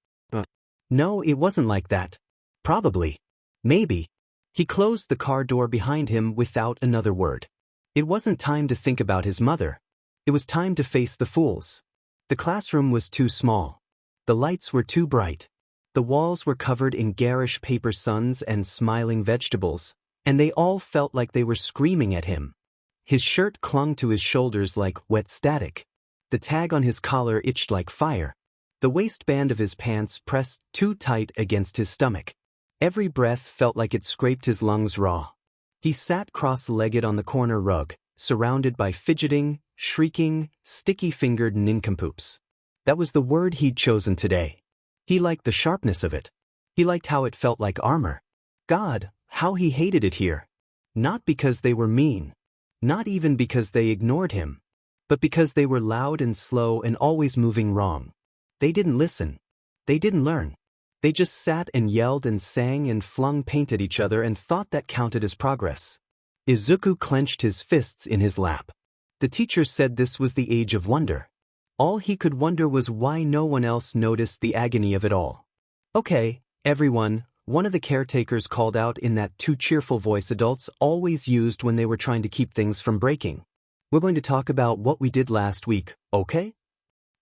No, it wasn't like that. Probably. Maybe. He closed the car door behind him without another word. It wasn't time to think about his mother. It was time to face the fools. The classroom was too small. The lights were too bright. The walls were covered in garish paper suns and smiling vegetables, and they all felt like they were screaming at him. His shirt clung to his shoulders like wet static. The tag on his collar itched like fire. The waistband of his pants pressed too tight against his stomach. Every breath felt like it scraped his lungs raw. He sat cross-legged on the corner rug, surrounded by fidgeting, shrieking, sticky-fingered nincompoops. That was the word he'd chosen today. He liked the sharpness of it. He liked how it felt like armor. God, how he hated it here. Not because they were mean. Not even because they ignored him. But because they were loud and slow and always moving wrong. They didn't listen. They didn't learn. They just sat and yelled and sang and flung paint at each other and thought that counted as progress. Izuku clenched his fists in his lap. The teacher said this was the age of wonder. All he could wonder was why no one else noticed the agony of it all. "Okay, everyone," one of the caretakers called out in that too cheerful voice adults always used when they were trying to keep things from breaking. "We're going to talk about what we did last week, okay?"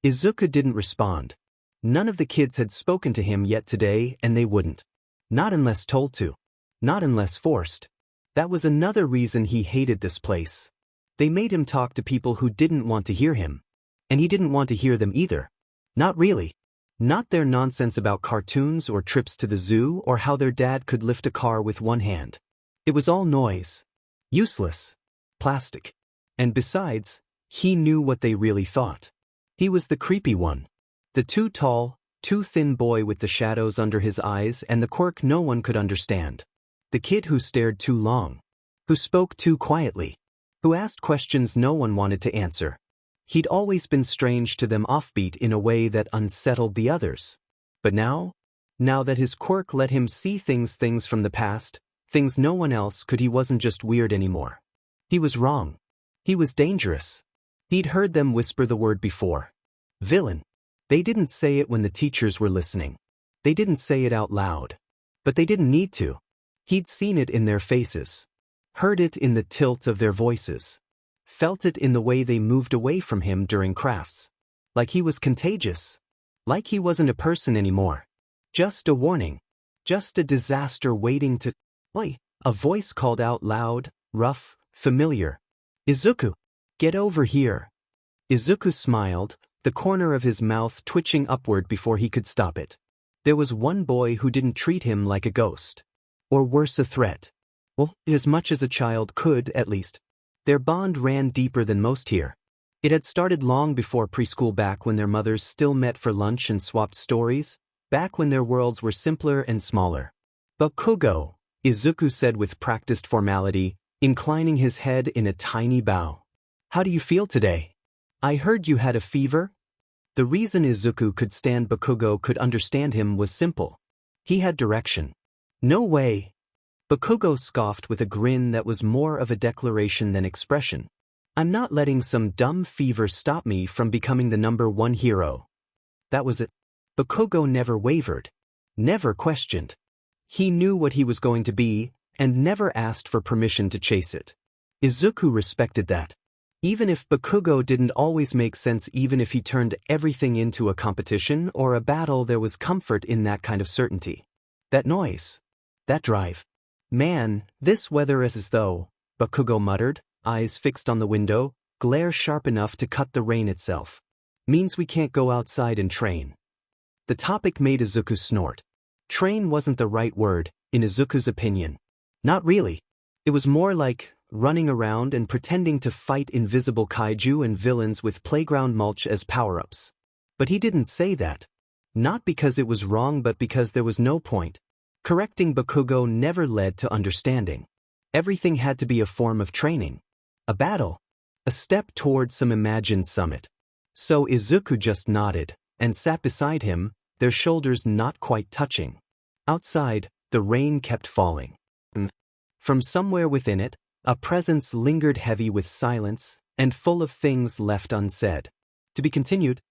Izuku didn't respond. None of the kids had spoken to him yet today, and they wouldn't. Not unless told to. Not unless forced. That was another reason he hated this place. They made him talk to people who didn't want to hear him. And he didn't want to hear them either. Not really. Not their nonsense about cartoons or trips to the zoo or how their dad could lift a car with one hand. It was all noise. Useless. Plastic. And besides, he knew what they really thought. He was the creepy one. The too tall, too thin boy with the shadows under his eyes and the quirk no one could understand. The kid who stared too long. Who spoke too quietly. Who asked questions no one wanted to answer. He'd always been strange to them, offbeat in a way that unsettled the others. But now that his quirk let him see things from the past, things no one else could, he wasn't just weird anymore. He was wrong. He was dangerous. He'd heard them whisper the word before. Villain. They didn't say it when the teachers were listening. They didn't say it out loud. But they didn't need to. He'd seen it in their faces. Heard it in the tilt of their voices. Felt it in the way they moved away from him during crafts. Like he was contagious. Like he wasn't a person anymore. Just a warning. Just a disaster waiting to... Oi! A voice called out loud, rough, familiar. "Izuku! Get over here!" Izuku smiled, the corner of his mouth twitching upward before he could stop it. There was one boy who didn't treat him like a ghost. Or worse, a threat. Well, as much as a child could, at least. Their bond ran deeper than most here. It had started long before preschool, back when their mothers still met for lunch and swapped stories, back when their worlds were simpler and smaller. "Bakugo," Izuku said with practiced formality, inclining his head in a tiny bow. "How do you feel today? I heard you had a fever?" The reason Izuku could stand Bakugo, could understand him, was simple. He had direction. "No way." Bakugo scoffed with a grin that was more of a declaration than expression. "I'm not letting some dumb fever stop me from becoming the #1 hero." That was it. Bakugo never wavered. Never questioned. He knew what he was going to be, and never asked for permission to chase it. Izuku respected that. Even if Bakugo didn't always make sense, even if he turned everything into a competition or a battle, there was comfort in that kind of certainty. That noise. That drive. Man, this weather is as though, Bakugo muttered, eyes fixed on the window, glare sharp enough to cut the rain itself. Means we can't go outside and train. The topic made Izuku snort. Train wasn't the right word, in Izuku's opinion. Not really. It was more like running around and pretending to fight invisible kaiju and villains with playground mulch as power-ups. But he didn't say that. Not because it was wrong, but because there was no point. Correcting Bakugo never led to understanding. Everything had to be a form of training. A battle. A step toward some imagined summit. So Izuku just nodded, and sat beside him, their shoulders not quite touching. Outside, the rain kept falling. From somewhere within it, a presence lingered, heavy with silence, and full of things left unsaid. To be continued.